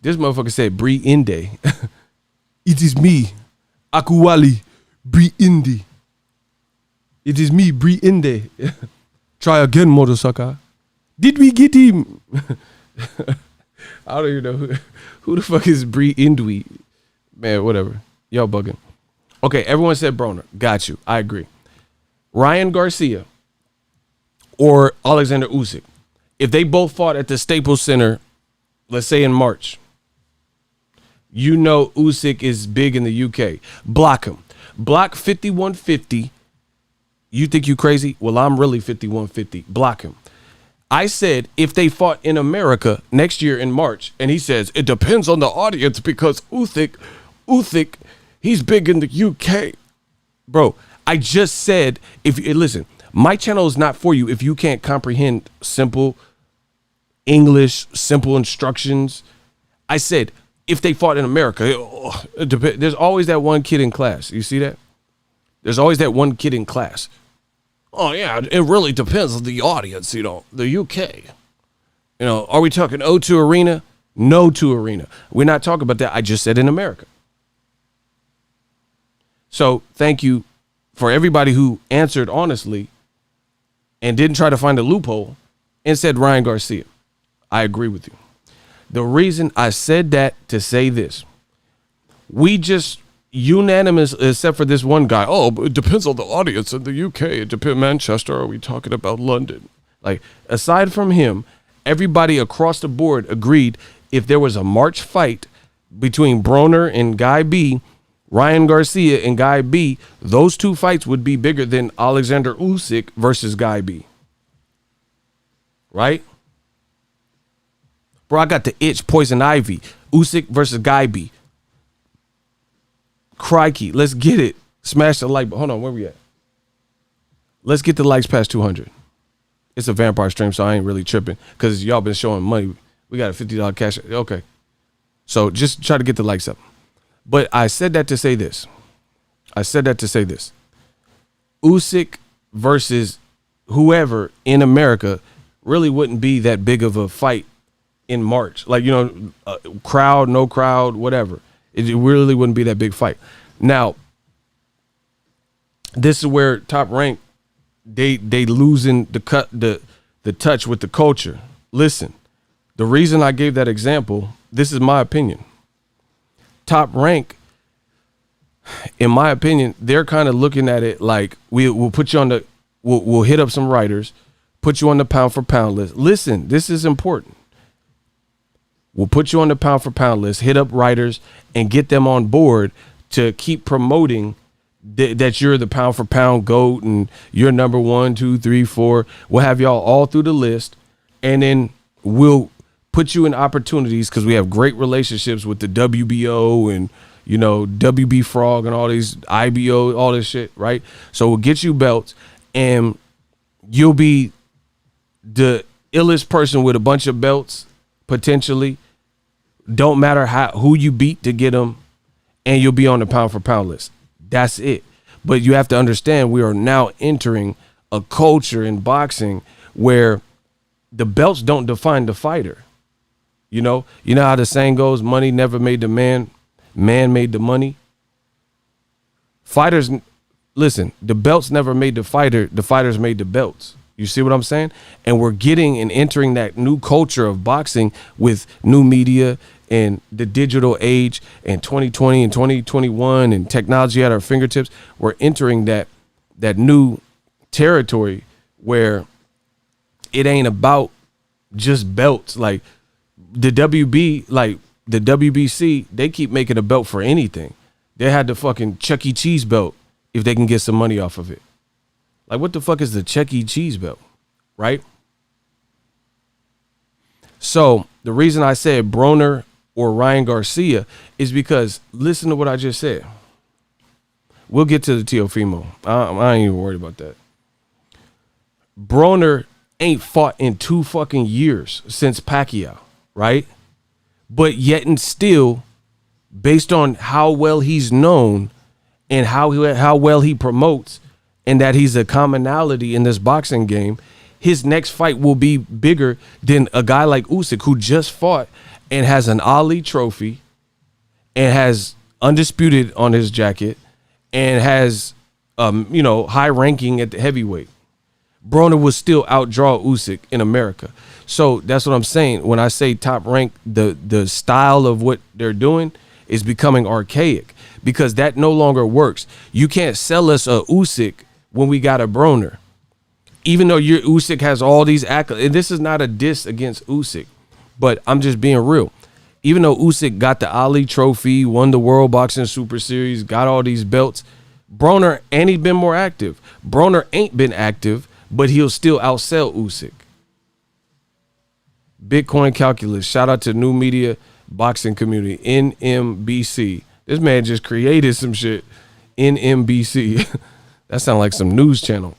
This motherfucker said Briende. It is me, Akuwali Briende. It is me, Briende. Try again, motherfucker. Did we get him? I don't even know who the fuck is Briende. Man, whatever. Y'all bugging. Okay, everyone said Broner. Got you. I agree. Ryan Garcia or Alexander Usyk. If they both fought at the Staples Center, let's say in March, Usyk is big in the UK. Block him. Block 5150. You think you crazy? Well, I'm really 5150. Block him. I said if they fought in America next year in March, and he says it depends on the audience because Usyk, he's big in the UK. Bro, I just said, listen, my channel is not for you if you can't comprehend simple English, simple instructions. I said if they fought in America, there's always that one kid in class. You see that? There's always that one kid in class. Oh, yeah, it really depends on the audience, the UK. Are we talking O2 Arena? No to Arena. We're not talking about that. I just said in America. So thank you for everybody who answered honestly and didn't try to find a loophole and said Ryan Garcia. I agree with you. The reason I said that to say this, we just unanimous, except for this one guy. Oh, it depends on the audience in the UK. It depends. Manchester. Are we talking about London? Like, aside from him, everybody across the board agreed if there was a March fight between Broner and Guy B, Ryan Garcia and Guy B, those two fights would be bigger than Alexander Usyk versus Guy B. Right? Bro, I got the itch, Poison Ivy. Usyk versus Guy B. Crikey, let's get it. Smash the like button. Hold on, where we at? Let's get the likes past 200. It's a vampire stream, so I ain't really tripping because y'all been showing money. We got a $50 cash. Okay. So just try to get the likes up. But I said that to say this. Usyk versus whoever in America really wouldn't be that big of a fight in March. Like, crowd, no crowd, whatever. It really wouldn't be that big fight. Now, this is where Top Rank, they losing the touch with the culture. Listen, the reason I gave that example, this is my opinion. Top Rank, in my opinion, they're kind of looking at it like we'll put you on we'll hit up some writers, put you on the pound for pound list. Listen, this is important. We'll put you on the pound for pound list, hit up writers, and get them on board to keep promoting that you're the pound for pound GOAT and you're number 1, 2, 3, 4. We'll have y'all all through the list, and then we'll put you in opportunities because we have great relationships with the WBO and WB Frog and all these IBO, all this shit, right? So we'll get you belts, and you'll be the illest person with a bunch of belts potentially. Don't matter who you beat to get them, and you'll be on the pound for pound list. That's it. But you have to understand, we are now entering a culture in boxing where the belts don't define the fighter. You know how the saying goes, money never made the man, man made the money. Fighters, listen, the belts never made the fighters made the belts. You see what I'm saying? And we're getting and entering that new culture of boxing with new media and the digital age and 2020 and 2021 and technology at our fingertips. We're entering that new territory where it ain't about just belts. Like the WBC, they keep making a belt for anything. They had the fucking Chuck E. Cheese belt if they can get some money off of it. Like, what the fuck is the Chuck E. Cheese belt, right? So the reason I said Broner or Ryan Garcia is because, listen to what I just said. We'll get to the Teofimo. I ain't even worried about that. Broner ain't fought in 2 fucking years since Pacquiao, right? But yet and still, based on how well he's known and how well he promotes, and that he's a commonality in this boxing game, his next fight will be bigger than a guy like Usyk, who just fought and has an Ali trophy and has undisputed on his jacket and has high ranking at the heavyweight. Broner will still outdraw Usyk in America. So that's what I'm saying. When I say Top Rank, the style of what they're doing is becoming archaic because that no longer works. You can't sell us a Usyk when we got a Broner. Even though your Usyk has all these accolades, and this is not a diss against Usyk, but I'm just being real. Even though Usyk got the Ali trophy, won the World Boxing Super Series, got all these belts, Broner, and he's been more active. Broner ain't been active, but he'll still outsell Usyk. Bitcoin Calculus, shout out to New Media Boxing Community, NMBC. This man just created some shit, NMBC. That sounds like some news channel.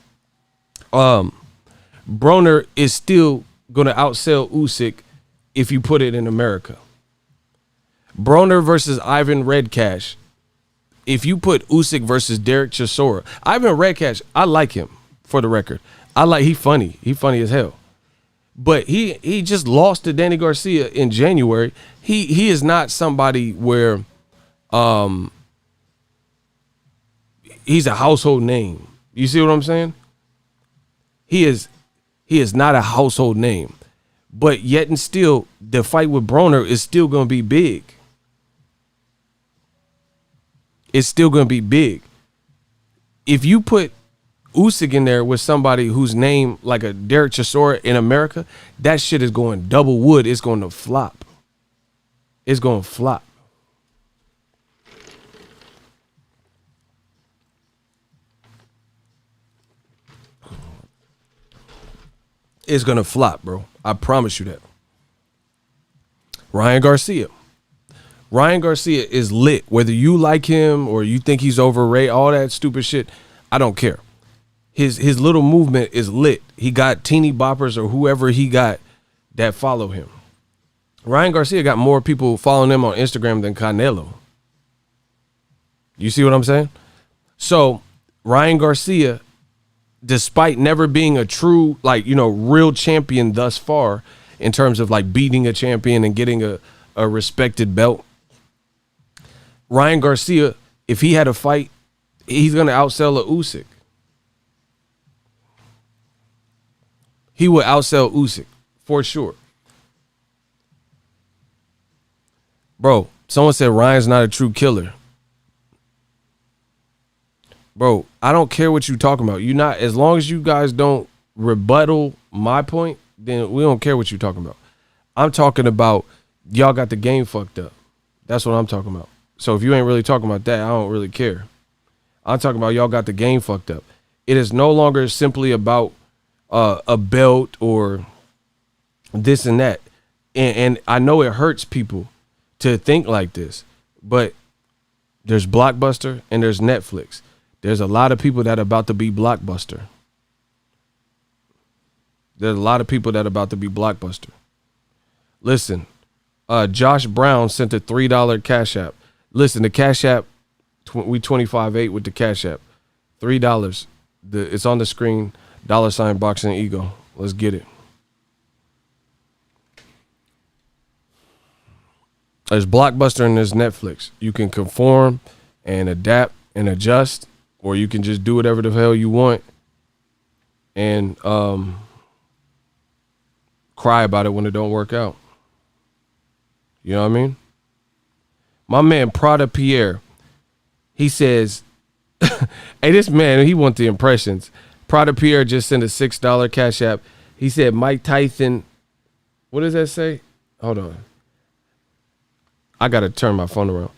Broner is still going to outsell Usyk if you put it in America. Broner versus Ivan Redcash. If you put Usyk versus Derek Chisora, Ivan Redcash, I like him, for the record. He funny. He funny as hell. But he just lost to Danny Garcia in January. He is not somebody where he's a household name. You see what I'm saying? He is not a household name. But yet and still, the fight with Broner is still going to be big. It's still going to be big. If you put Usyk in there with somebody whose name like a Derek Chisora in America, that shit is going double wood. It's going to flop. It's going to flop. It's going to flop, bro. I promise you that. Ryan Garcia. Ryan Garcia is lit. Whether you like him or you think he's overrated, all that stupid shit, I don't care. his little movement is lit. He got teeny boppers or whoever he got that follow him. Ryan Garcia got more people following him on Instagram than Canelo. You see what I'm saying? So Ryan Garcia, despite never being a true, like, you know, real champion thus far in terms of like beating a champion and getting a respected belt, Ryan Garcia, if he had a fight, he's going to outsell a Usyk. He would outsell Usyk for sure. Bro, someone said Ryan's not a true killer. Bro, I don't care what you talking about. You not, as long as you guys don't rebuttal my point, then we don't care what you talking about. I'm talking about y'all got the game fucked up. That's what I'm talking about. So if you ain't really talking about that, I don't really care. I'm talking about y'all got the game fucked up. It is no longer simply about a belt or this and that. And I know it hurts people to think like this, but there's Blockbuster and there's Netflix. There's a lot of people that are about to be Blockbuster. There's a lot of people that are about to be Blockbuster. Listen, Josh Brown sent a $3 Cash App. Listen, the Cash App, we 25.8 with the Cash App. $3. It's on the screen. $ Boxing Ego. Let's get it. There's Blockbuster and there's Netflix. You can conform and adapt and adjust, or you can just do whatever the hell you want and cry about it when it don't work out. You know what I mean? My man Prada Pierre, he says, hey, this man, he want the impressions. Prada Pierre just sent a $6 Cash App. He said Mike Tyson, what does that say? Hold on. I got to turn my phone around.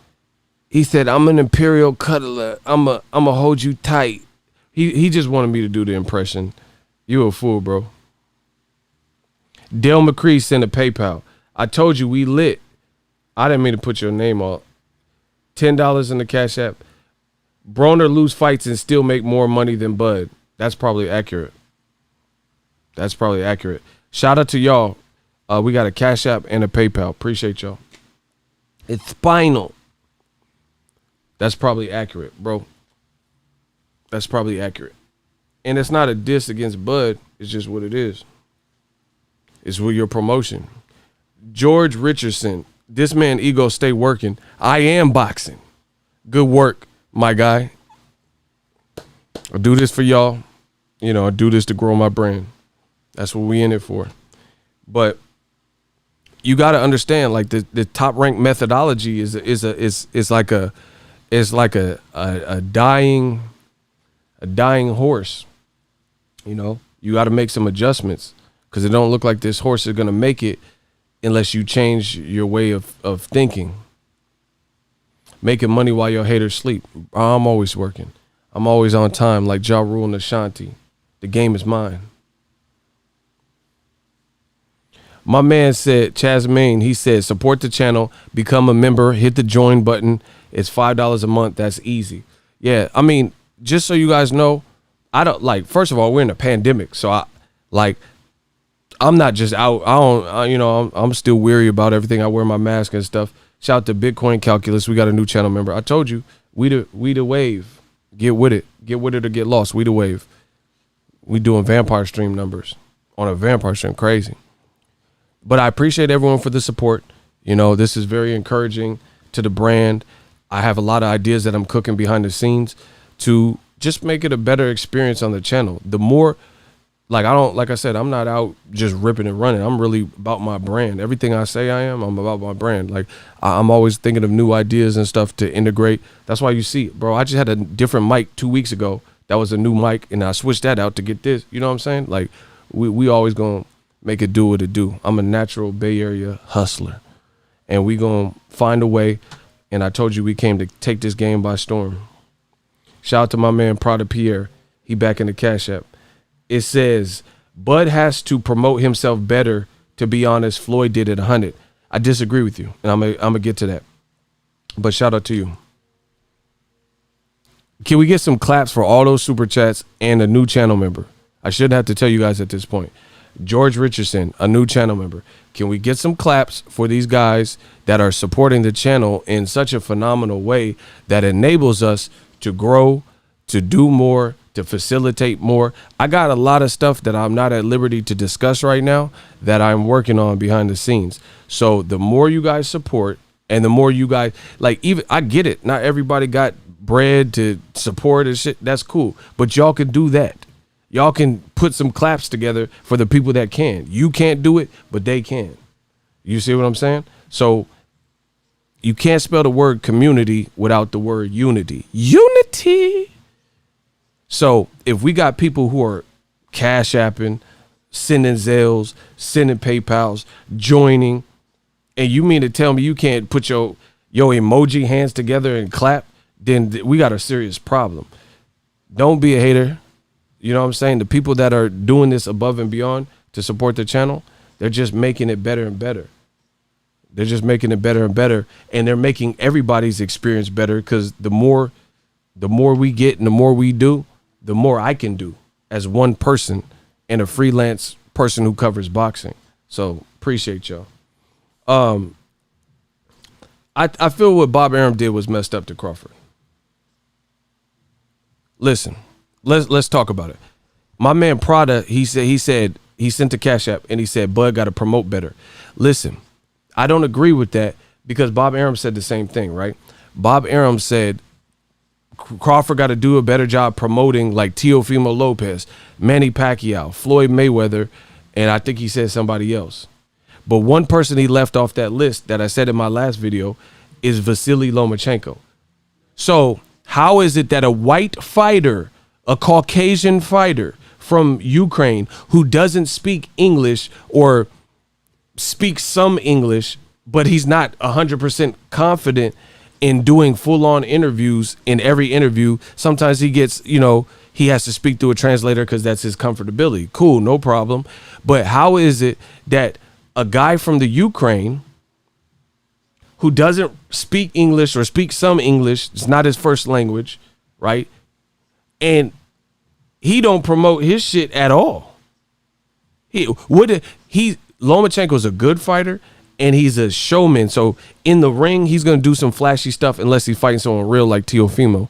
He said, I'm an imperial cuddler. I'm a hold you tight. He just wanted me to do the impression. You a fool, bro. Dale McCree sent a PayPal. I told you we lit. I didn't mean to put your name on. $10 in the Cash App. Broner lose fights and still make more money than Bud. That's probably accurate. That's probably accurate. Shout out to y'all. We got a Cash App and a PayPal. Appreciate y'all. It's spinal. That's probably accurate, bro. That's probably accurate. And it's not a diss against Bud. It's just what it is. It's with your promotion. George Richardson. This man ego stay working. I am boxing. Good work, my guy. I do this for y'all. You know, I do this to grow my brand. That's what we in it for. But you got to understand, like the top ranked methodology is like a dying horse. You know, you got to make some adjustments because it don't look like this horse is gonna make it unless you change your way of thinking. Making money while your haters sleep. I'm always working. I'm always on time, like Ja Rule and Ashanti. The game is mine. My man said, Chaz Main, he said, support the channel, become a member, hit the join button. It's $5 a month. That's easy. Yeah, I mean, just so you guys know, I don't like, first of all, we're in a pandemic. So I'm not just out. I'm still weary about everything. I wear my mask and stuff. Shout out to Bitcoin Calculus. We got a new channel member. I told you, we the wave. Get with it. Get with it or get lost. We the wave. We doing vampire stream numbers on a vampire stream. Crazy. But I appreciate everyone for the support. You know, this is very encouraging to the brand. I have a lot of ideas that I'm cooking behind the scenes to just make it a better experience on the channel. The more, like I said, I'm not out just ripping and running. I'm really about my brand. Everything I say I'm about my brand. Like I'm always thinking of new ideas and stuff to integrate. That's why you see, bro, I just had a different mic 2 weeks ago. That was a new mic and I switched that out to get this. You know what I'm saying? Like we always gonna make it do what it do. I'm a natural Bay Area hustler and we gonna find a way. And I told you we came to take this game by storm. Shout out to my man Prada Pierre. He back in the Cash App. It says, Bud has to promote himself better. To be honest, Floyd did it 100. I disagree with you, and I'm gonna get to that. But shout out to you. Can we get some claps for all those super chats and a new channel member? I shouldn't have to tell you guys at this point. George Richardson, a new channel member. Can we get some claps for these guys that are supporting the channel in such a phenomenal way that enables us to grow, to do more, to facilitate more? I got a lot of stuff that I'm not at liberty to discuss right now that I'm working on behind the scenes. So the more you guys support and the more you guys, like, even, I get it. Not everybody got bread to support and shit. That's cool. But y'all can do that. Y'all can put some claps together for the people that can. You can't do it, but they can. You see what I'm saying? So you can't spell the word community without the word unity. Unity. So if we got people who are cash apping, sending Zelles, sending PayPals, joining, and you mean to tell me you can't put your emoji hands together and clap, then we got a serious problem. Don't be a hater. You know what I'm saying? The people that are doing this above and beyond to support the channel, they're just making it better and better. They're just making it better and better. And they're making everybody's experience better, because the more we get and the more we do, the more I can do as one person and a freelance person who covers boxing. So appreciate y'all. I feel what Bob Arum did was messed up to Crawford. Listen, let's talk about it. My man Prada, he said he sent to Cash App and he said Bud got to promote better. Listen, I don't agree with that, because Bob Arum said the same thing, right? Bob Arum said Crawford got to do a better job promoting, like Teofimo Lopez, Manny Pacquiao, Floyd Mayweather, and I think he said somebody else. But one person he left off that list that I said in my last video is Vasily Lomachenko. So how is it that a white fighter, a Caucasian fighter from Ukraine who doesn't speak English or speaks some English, but he's not 100% confident in doing full-on interviews in every interview? Sometimes he gets, he has to speak through a translator because that's his comfortability. Cool, no problem. But how is it that a guy from the Ukraine who doesn't speak English or speak some English, it's not his first language, right? And he don't promote his shit at all. Lomachenko's a good fighter and he's a showman. So in the ring, he's going to do some flashy stuff unless he's fighting someone real like Teofimo.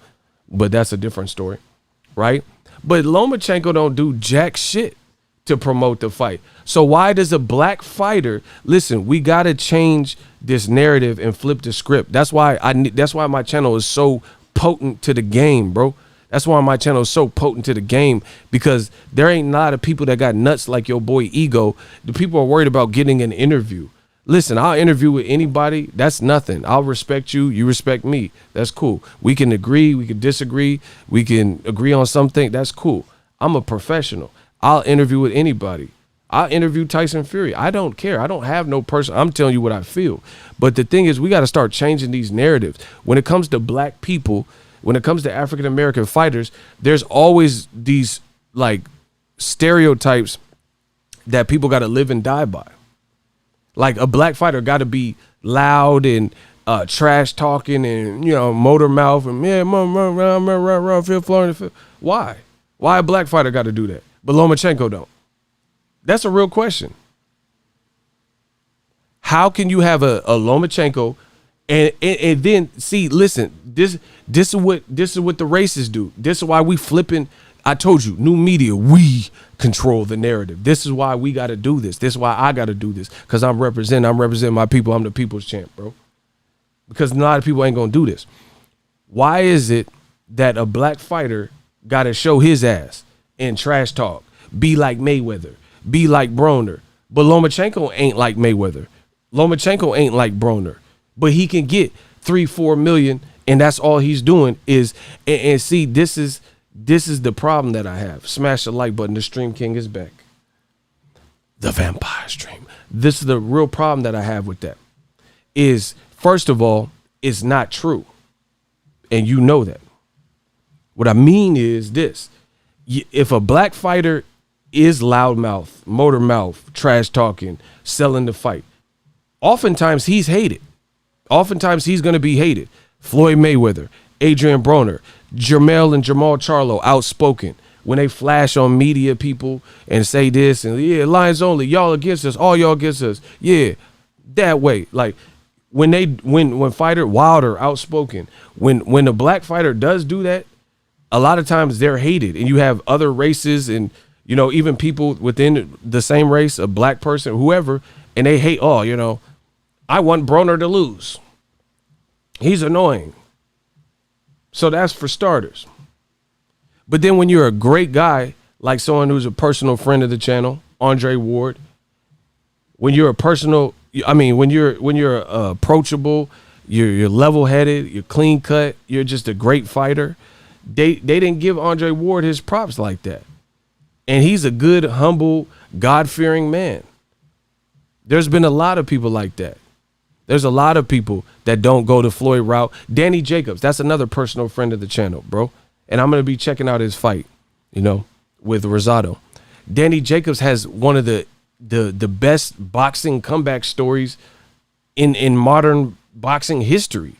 But that's a different story, right? But Lomachenko don't do jack shit to promote the fight. So why does a black fighter, listen, we got to change this narrative and flip the script. That's why my channel is so potent to the game, bro. That's why my channel is so potent to the game, because there ain't a lot of people that got nuts like your boy Ego. The people are worried about getting an interview. Listen, I'll interview with anybody. That's nothing. I'll respect you. You respect me. That's cool. We can agree. We can disagree. We can agree on something. That's cool. I'm a professional. I'll interview with anybody. I'll interview Tyson Fury. I don't care. I don't have no person. I'm telling you what I feel. But the thing is, we got to start changing these narratives. When it comes to black people, when it comes to African-American fighters, there's always these like stereotypes that people got to live and die by. Like a black fighter got to be loud and trash talking and, motor mouth and run, feel flowing. Why? Why a black fighter got to do that, but Lomachenko don't? That's a real question. How can you have a Lomachenko and then see? Listen, this is what the racists do. This is why we flipping. I told you, new media, we control the narrative. This is why we got to do this. This is why I got to do this, because I'm representing my people. I'm the people's champ, bro. Because a lot of people ain't gonna do this. Why is it that a black fighter got to show his ass and trash talk, be like Mayweather, be like Broner, but Lomachenko ain't like Mayweather. Lomachenko ain't like Broner, but he can get 3-4 million, and that's all he's doing is. And see, this is the problem that I have. Smash the like button. The Stream King is back. The vampire stream. This is the real problem that I have with that. Is, first of all, it's not true, and you know that. What I mean is this: if a black fighter is loudmouth, motor mouth, trash talking, selling the fight, oftentimes he's hated. Oftentimes he's going to be hated. Floyd Mayweather, Adrian Broner, Jermel and Jamal Charlo, outspoken. When they flash on media people and say this and yeah, Lions only, y'all against us, all y'all against us. Yeah, that way. Like when fighter Wilder outspoken, when a black fighter does do that, a lot of times they're hated, and you have other races and even people within the same race, a black person, whoever, and they hate. Oh, I want Broner to lose. He's annoying. So that's for starters. But then when you're a great guy, like someone who's a personal friend of the channel, Andre Ward, when you're approachable, you're level-headed, you're clean-cut, you're just a great fighter, they didn't give Andre Ward his props like that. And he's a good, humble, God-fearing man. There's been a lot of people like that. There's a lot of people that don't go the Floyd route. Danny Jacobs, that's another personal friend of the channel, bro. And I'm going to be checking out his fight, with Rosado. Danny Jacobs has one of the best boxing comeback stories in modern boxing history.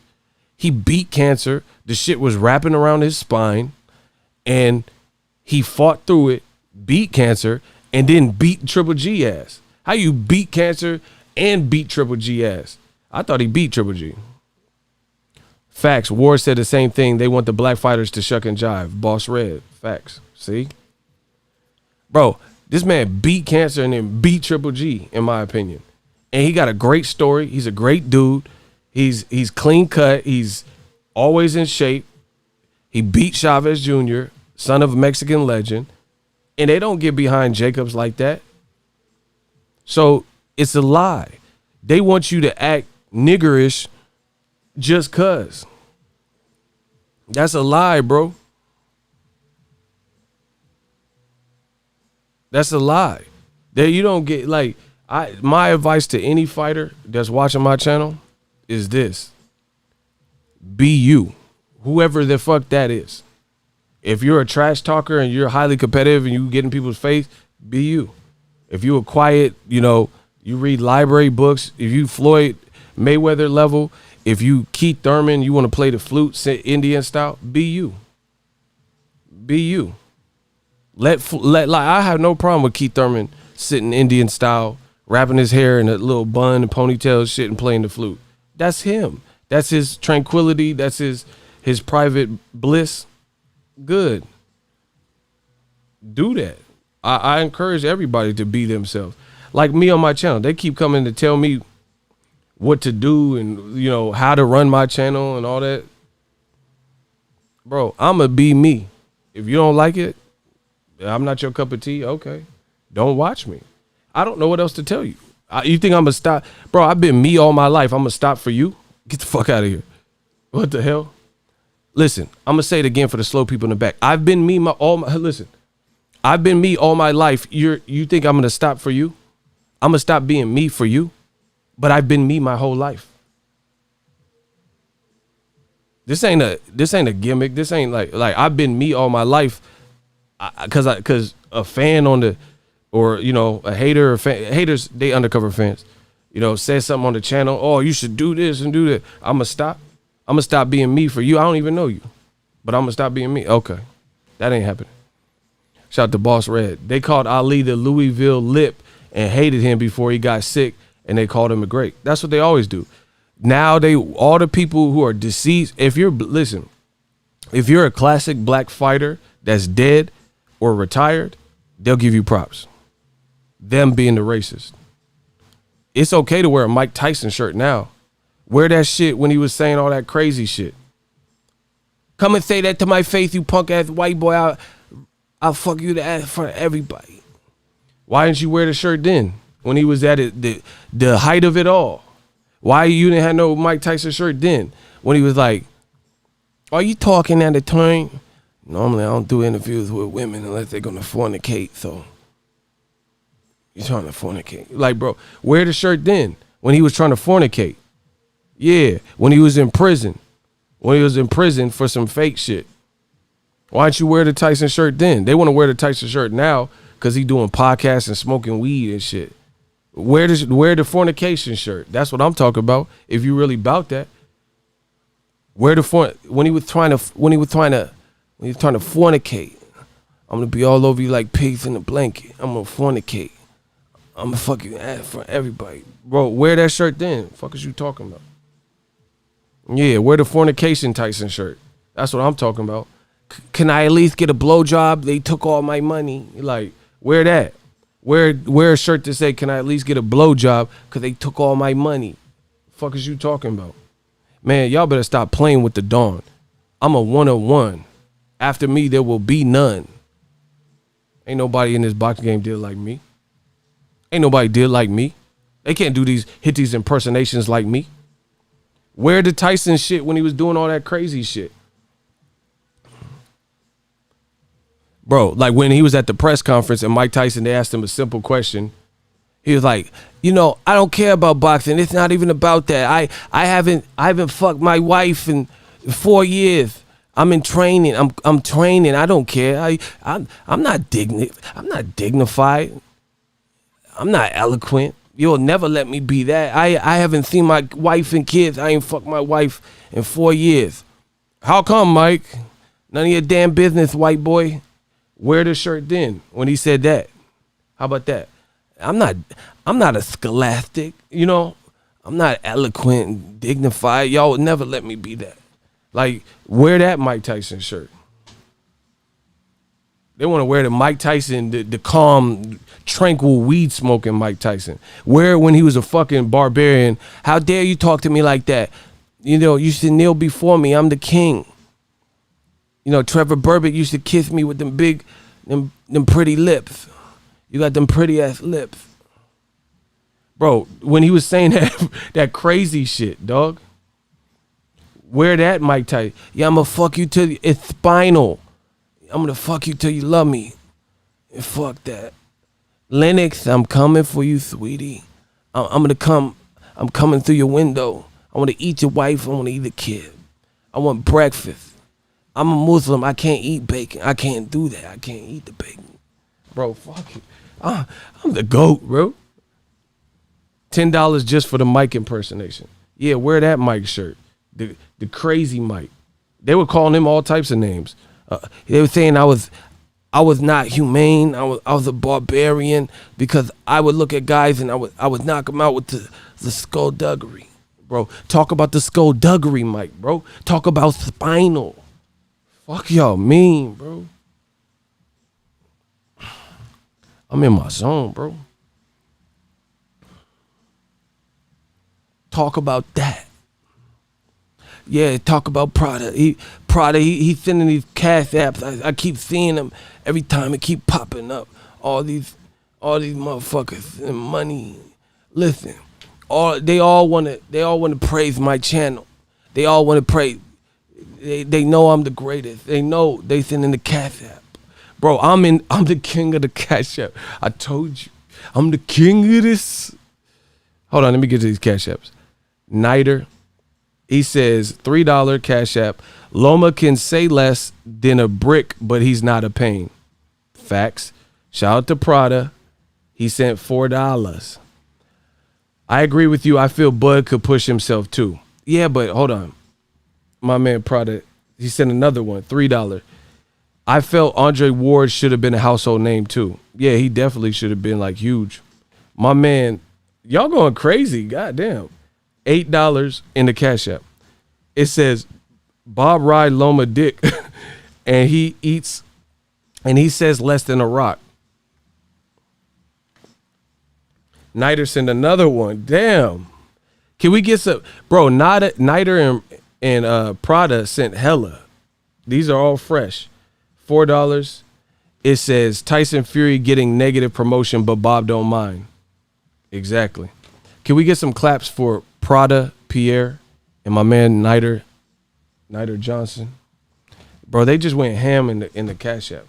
He beat cancer. The shit was wrapping around his spine, and he fought through it, beat cancer, and then beat Triple G ass. How you beat cancer and beat Triple G ass? I thought he beat Triple G. Facts. Ward said the same thing. They want the black fighters to shuck and jive. Boss Red. Facts. See? Bro, this man beat cancer and then beat Triple G, in my opinion. And he got a great story. He's a great dude. He's clean cut. He's always in shape. He beat Chavez Jr., son of a Mexican legend. And they don't get behind Jacobs like that. So it's a lie. They want you to act niggerish just cuz. That's a lie, bro. That's a lie. That you don't get, like, my advice to any fighter that's watching my channel is this. Be you. Whoever the fuck that is. If you're a trash talker and you're highly competitive and you get in people's face, be you. If you're quiet, you read library books, if you Floyd Mayweather level, if you Keith Thurman, you want to play the flute Indian style, be you. Be you. I have no problem with Keith Thurman sitting Indian style, wrapping his hair in a little bun and ponytail shit and playing the flute. That's him. That's his tranquility. That's his private bliss. Good. Do that. I encourage everybody to be themselves. Like me on my channel, they keep coming to tell me what to do and how to run my channel and all that. Bro, I'ma be me. If you don't like it, I'm not your cup of tea. Okay, don't watch me. I don't know what else to tell you. You think I'm gonna stop, bro? I've been me all my life. I'm gonna stop for you? Get the fuck out of here. What the hell? Listen, I'm gonna say it again for the slow people in the back. I've been me I've been me all my life. You think I'm gonna stop for you? I'm gonna stop being me for you? But I've been me my whole life. This ain't a gimmick. This ain't like I've been me all my life. Cause a fan or a hater or haters, they undercover fans, says something on the channel. Oh, you should do this and do that. I'm gonna stop being me for you. I don't even know you, but I'm gonna stop being me. Okay, that ain't happening. Shout out to Boss Red. They called Ali the Louisville Lip and hated him before he got sick, and they called him a great. That's what they always do. Now all the people who are deceased. If you're a classic black fighter that's dead or retired, they'll give you props. Them being the racist. It's okay to wear a Mike Tyson shirt now. Wear that shit when he was saying all that crazy shit. Come and say that to my face, you punk ass white boy. I'll fuck you to ass in front of everybody. Why didn't you wear the shirt then? When he was at it, the height of it all. Why you didn't have no Mike Tyson shirt then? When he was like, are you talking at a time? Normally I don't do interviews with women unless they're gonna fornicate, so you're trying to fornicate. Like, bro, wear the shirt then when he was trying to fornicate. Yeah, when he was in prison. When he was in prison for some fake shit. Why don't you wear the Tyson shirt then? They want to wear the Tyson shirt now because he doing podcasts and smoking weed and shit. Wear the fornication shirt. That's what I'm talking about. If you really about that. Where the when he was trying to fornicate, I'm gonna be all over you like pigs in a blanket. I'm gonna fornicate. I'm gonna fuck you for everybody, bro. Wear that shirt then. Fuck is you talking about? Yeah, wear the fornication Tyson shirt. That's what I'm talking about. Can I at least get a blowjob? They took all my money. Like, wear that. Wear a shirt to say, can I at least get a blowjob? Because they took all my money. Fuck is you talking about? Man, y'all better stop playing with the dawn. I'm a one-on-one. After me, there will be none. Ain't nobody in this boxing game did like me. Ain't nobody did like me. They can't hit these impersonations like me. Wear the Tyson shit when he was doing all that crazy shit. Bro, like when he was at the press conference and Mike Tyson, they asked him a simple question. He was like, I don't care about boxing. It's not even about that. I haven't fucked my wife in 4 years. I'm in training. I'm training. I don't care. I'm not dignified. I'm not eloquent. You'll never let me be that. I haven't seen my wife and kids. I ain't fucked my wife in 4 years. How come, Mike? None of your damn business, white boy. Wear the shirt then when he said that. How about that? I'm not a scholastic, I'm not eloquent and dignified. Y'all would never let me be that. Like, wear that Mike Tyson shirt. They want to wear the Mike Tyson, the calm, tranquil, weed-smoking Mike Tyson. Wear it when he was a fucking barbarian. How dare you talk to me like that? You should kneel before me. I'm the king. Trevor Burbick used to kiss me with them big, them pretty lips. You got them pretty ass lips. Bro, when he was saying that crazy shit, dog. Wear that Mike Tyson. Yeah, I'm gonna fuck you till it's spinal. I'm gonna fuck you till you love me. And fuck that. Lennox, I'm coming for you, sweetie. I'm coming through your window. I wanna eat your wife, I wanna eat a kid. I want breakfast. I'm a Muslim. I can't eat bacon. I can't do that. I can't eat the bacon. Bro, fuck it. I'm the GOAT, bro. $10 just for the Mike impersonation. Yeah, wear that Mike shirt. The crazy Mike. They were calling him all types of names. They were saying I was not humane. I was a barbarian because I would look at guys and I would knock them out with the skullduggery. Bro, talk about the skullduggery, Mike, bro. Talk about spinal. Fuck y'all mean, bro. I'm in my zone, bro. Talk about that. Yeah, talk about Prada. He's sending these cash apps. I keep seeing them every time. It keep popping up. All these motherfuckers and money. Listen, they all want to praise my channel. They all want to praise. They know I'm the greatest. They know they sending the cash app. Bro, I'm the king of the cash app. I told you. I'm the king of this. Hold on, let me get to these cash apps. Niter, he says $3 cash app. Loma can say less than a brick, but he's not a pain. Facts. Shout out to Prada. He sent $4. I agree with you. I feel Bud could push himself too. Yeah, but hold on. My man Prada, he sent another one, $3. I felt Andre Ward should have been a household name too. Yeah, he definitely should have been like huge. My man, y'all going crazy. Goddamn. $8 in the cash app. It says Bob ride Loma dick and he eats and he says less than a rock. Niter sent another one. Damn. Can we get some, bro? Niter and Prada sent hella. These are all fresh. $4. It says Tyson Fury getting negative promotion, but Bob don't mind. Exactly. Can we get some claps for Prada Pierre and my man Niter Johnson? Bro, they just went ham in the cash app.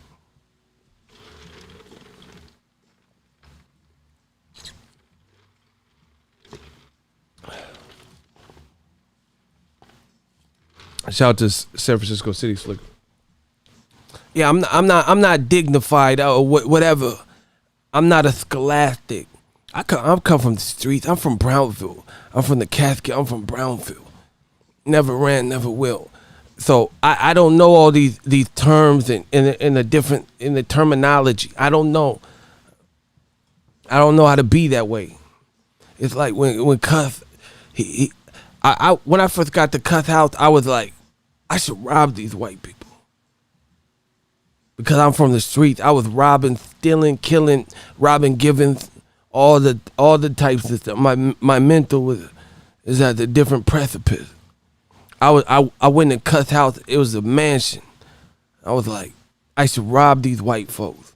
Shout out to San Francisco City Slicker. Yeah, I'm not dignified or whatever. I'm not a scholastic. I come from the streets. I'm from Brownville. I'm from the Casket. I'm from Brownville. never ran, never will. So I don't know all these terms and in the different in the terminology. I don't know how to be that way. It's like when Cuff, when I first got to Cuff House, I was like, I should rob these white people because I'm from the streets. I was robbing, stealing, killing, robbing, giving, all the types of stuff. My mental is at a different precipice. I went in Cuss house. It was a mansion. I was like, I should rob these white folks.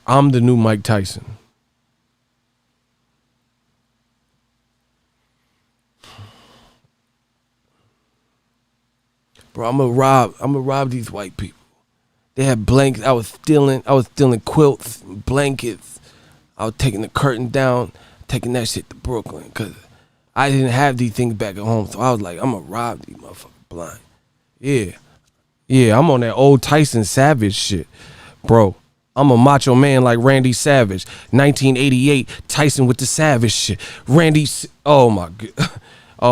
I'm the new Mike Tyson. Bro, I'm gonna rob these white people. They had blankets. I was stealing quilts, blankets. I was taking the curtain down, taking that shit to Brooklyn because I didn't have these things back at home. So I was like, I'm gonna rob these motherfuckers blind. Yeah, I'm on that old Tyson Savage shit, bro. I'm a macho man like Randy Savage. 1988, Tyson with the Savage shit. Oh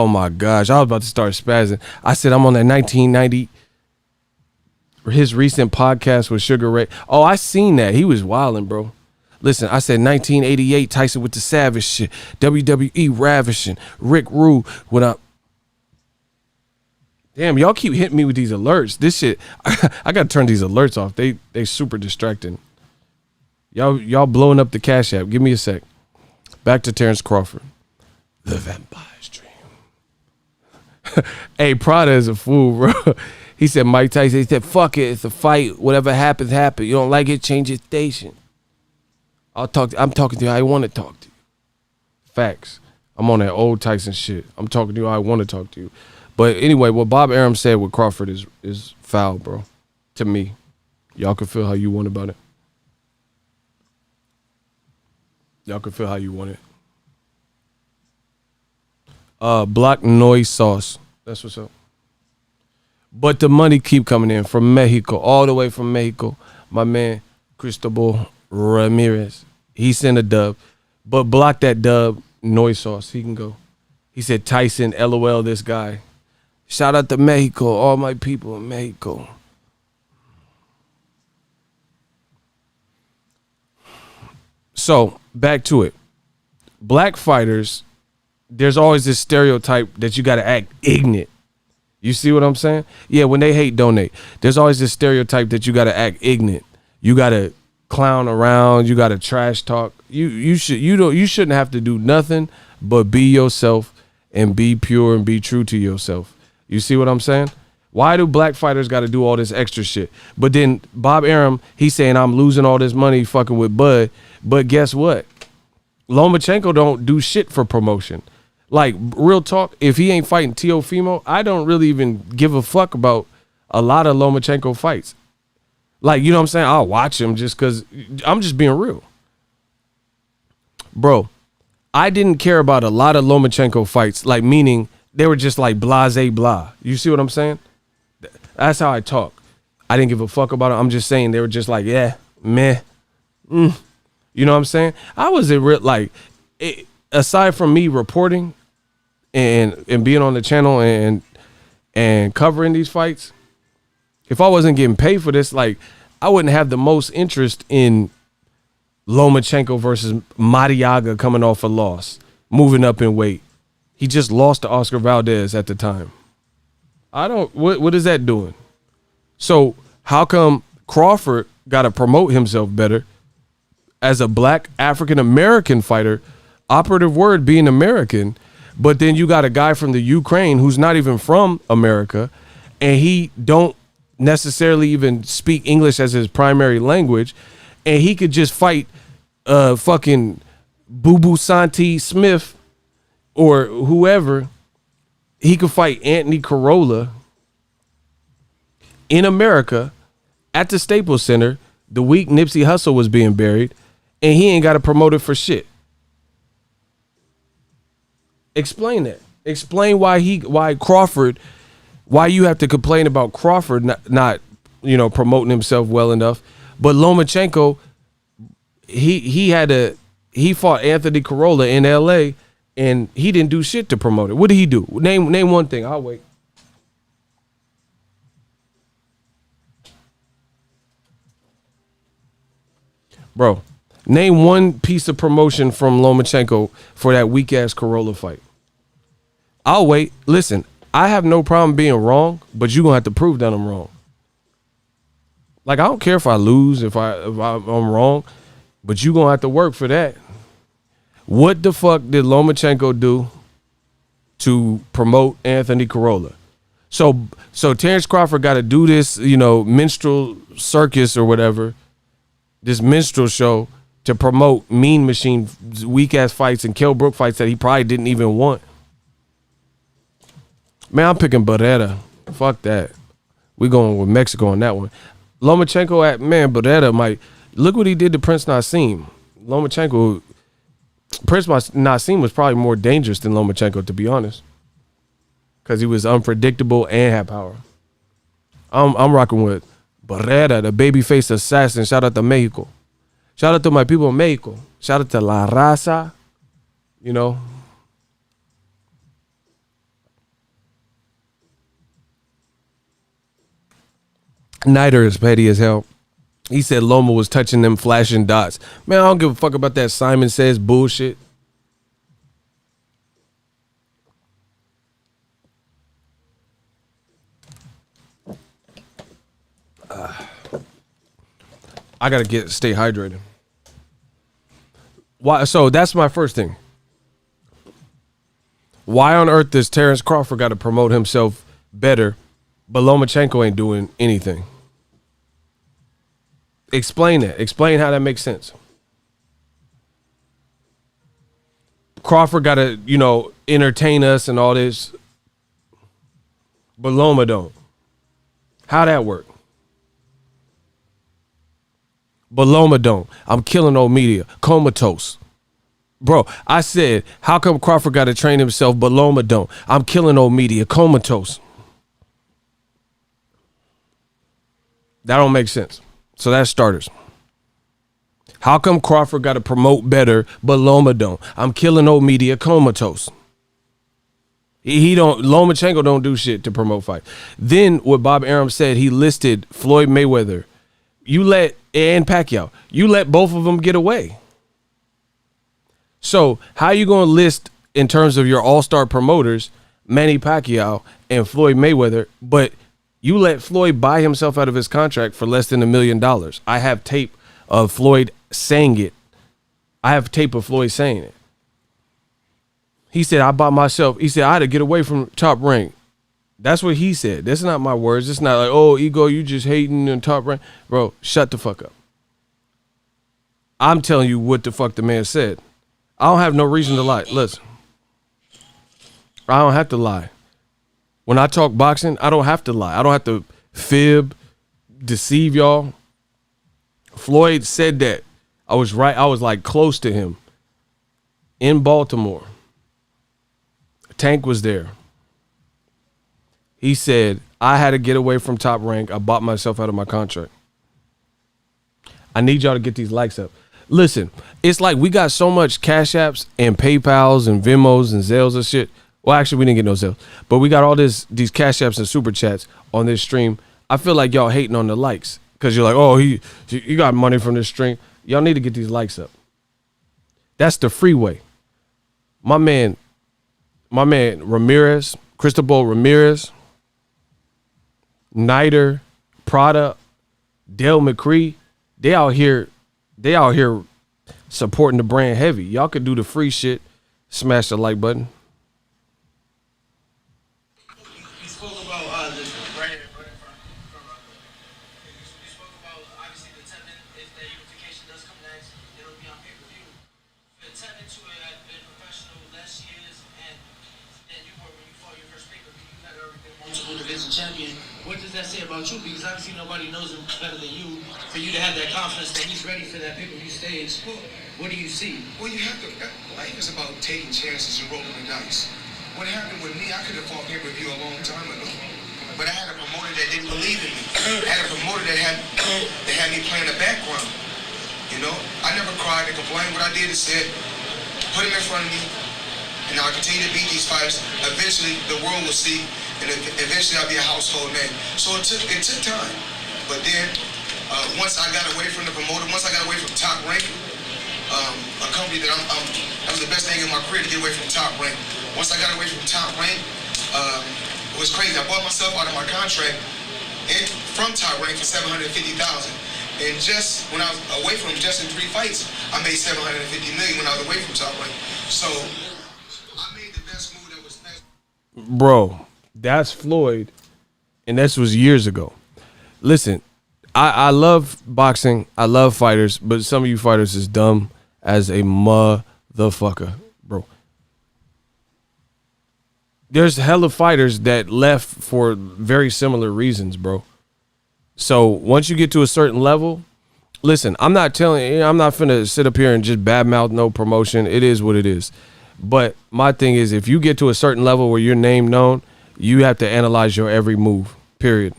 my gosh, I was about to start spazzing. I said I'm on that 1990. His recent podcast with Sugar Ray. Oh, I seen that. He was wilding, bro. Listen, I said 1988, Tyson with the Savage shit. WWE ravishing. Rick Rude when I... Damn, y'all keep hitting me with these alerts. This shit, I gotta turn these alerts off. They super distracting. Y'all blowing up the Cash App. Give me a sec. Back to Terence Crawford. The Vampire's Dream. Hey, Prada is a fool, bro. He said, Mike Tyson, he said, fuck it, it's a fight. Whatever happens, happens. You don't like it, change your station. I'm talking to you how I want to talk to you. Facts. I'm on that old Tyson shit. I'm talking to you how I want to talk to you. But anyway, what Bob Arum said with Crawford is foul, bro. To me. Y'all can feel how you want about it. Y'all can feel how you want it. Black Noise Sauce. That's what's up. But the money keep coming in from Mexico, all the way from Mexico. My man, Cristobal Ramirez, he sent a dub. But block that dub, Noise Sauce. He can go. He said, Tyson, LOL, this guy. Shout out to Mexico, all my people in Mexico. So, back to it. Black fighters, there's always this stereotype that you got to act ignorant. You see what I'm saying? Yeah, when they hate, donate. There's always this stereotype that you got to act ignorant. You got to clown around. You got to trash talk. You shouldn't have to do nothing but be yourself and be pure and be true to yourself. You see what I'm saying? Why do black fighters got to do all this extra shit? But then Bob Arum, he's saying I'm losing all this money fucking with Bud. But guess what? Lomachenko don't do shit for promotion. Like, real talk, if he ain't fighting Teofimo, I don't really even give a fuck about a lot of Lomachenko fights. Like, you know what I'm saying? I'll watch him just because I'm just being real. Bro, I didn't care about a lot of Lomachenko fights, like, meaning they were just like blase blah. You see what I'm saying? That's how I talk. I didn't give a fuck about it. I'm just saying they were just like, yeah, meh. You know what I'm saying? I wasn't real, like, aside from me reporting and being on the channel and covering these fights, if I wasn't getting paid for this, like, I wouldn't have the most interest in Lomachenko versus Mariaga coming off a loss, moving up in weight. He just lost to Oscar Valdez at the time. What is that doing? So how come Crawford got to promote himself better as a black African-American fighter, operative word being American, but then you got a guy from the Ukraine who's not even from America, and he don't necessarily even speak English as his primary language, and he could just fight fucking Boo Santi Smith or whoever. He could fight Anthony Corolla in America at the Staples Center the week Nipsey Hussle was being buried, and he ain't got to promote it for shit. Explain that. Explain why Crawford, why you have to complain about Crawford not promoting himself well enough, but Lomachenko, he fought Anthony Corolla in LA and he didn't do shit to promote it. What did he do? Name one thing. I'll wait. Bro, name one piece of promotion from Lomachenko for that weak ass Corolla fight. I'll wait. Listen, I have no problem being wrong, but you're gonna have to prove that I'm wrong. Like, I don't care if I lose, if I'm wrong, but you're gonna have to work for that. What the fuck did Lomachenko do to promote Anthony Corolla? So Terence Crawford got to do this, minstrel circus or whatever, this minstrel show to promote Mean Machine weak ass fights and Kell Brook fights that he probably didn't even want. Man, I'm picking Barrera. Fuck that. We going with Mexico on that one. Lomachenko Barrera might look what he did to Prince Nassim. Prince Nassim was probably more dangerous than Lomachenko, to be honest, because he was unpredictable and had power. I'm rocking with Barrera, the babyface assassin. Shout out to Mexico. Shout out to my people in Mexico. Shout out to La Raza. Nider is petty as hell. He said Loma was touching them flashing dots. Man, I don't give a fuck about that Simon Says bullshit. I gotta stay hydrated. Why? So that's my first thing. Why on earth does Terence Crawford got to promote himself better, but Lomachenko ain't doing anything? Explain that. Explain how that makes sense. Crawford got to, entertain us and all this, but Loma don't. How that work? But Loma don't. I'm killing old media. Comatose. Bro, I said, how come Crawford got to train himself, but Loma don't? I'm killing old media. Comatose. That don't make sense. So that's starters. How come Crawford got to promote better, but Loma don't? I'm killing old media. Comatose. Lomachenko don't do shit to promote fight. Then what Bob Arum said, he listed Floyd Mayweather. And Pacquiao. You let both of them get away. So how you going to list in terms of your all-star promoters, Manny Pacquiao and Floyd Mayweather, but you let Floyd buy himself out of his contract for less than $1 million? I have tape of Floyd saying it. I have tape of Floyd saying it. He said, I bought myself. He said, I had to get away from Top Rank. That's what he said. That's not my words. It's not like, oh, Ego, you just hating in Top Rank. Bro, shut the fuck up. I'm telling you what the fuck the man said. I don't have no reason to lie. Listen, I don't have to lie. When I talk boxing, I don't have to lie. I don't have to fib, deceive y'all. Floyd said that. I was right. I was like close to him in Baltimore. Tank was there. He said, I had to get away from Top Rank. I bought myself out of my contract. I need y'all to get these likes up. Listen, it's like we got so much Cash Apps and PayPals and Venmos and Zelles and shit. Well, actually, we didn't get no Zelle. But we got all these Cash Apps and Super Chats on this stream. I feel like y'all hating on the likes because you're like, oh, you got money from this stream. Y'all need to get these likes up. That's the freeway. My man Ramirez, Cristobal Ramirez, Nider, Prada, Dale McCree, they out here supporting the brand heavy. Y'all could do the free shit. Smash the like button. You spoke about the brand. You spoke about obviously the 10 minute. If the unification does come next, it'll be on pay-per-view. The 10 into it had been professional less years, and then you were when you fought your first pay-per-view, you had already been multiple division champion. What does that say about you? Because obviously nobody knows him better than you. For you to have that confidence that he's ready for that pay-per-view stage, what do you see? Well, you have to. Life is about taking chances and rolling the dice. What happened with me, I could have fought pay-per-view a long time ago, but I had a promoter that didn't believe in me. I had a promoter that had me playing the background. I never cried and complained. What I did is said, put him in front of me, and I'll continue to beat these fighters. Eventually, the world will see, and eventually I'll be a household name. So it took time. But then, once I got away from the promoter, once I got away from Top Rank, a company that that was the best thing in my career to get away from Top Rank. Once I got away from Top Rank, it was crazy. I bought myself out of my contract from Top Rank for $750,000. And just when I was away from him, just in 3 fights, I made $750 million when I was away from Top Rank. So I made the best move that was best. Bro, that's Floyd, and this was years ago. Listen, I love boxing. I love fighters, but some of you fighters is dumb as a motherfucker, bro. There's hella fighters that left for very similar reasons, bro. So once you get to a certain level, listen, I'm not finna sit up here and just badmouth no promotion. It is what it is. But my thing is, if you get to a certain level where your name known, you have to analyze your every move, period.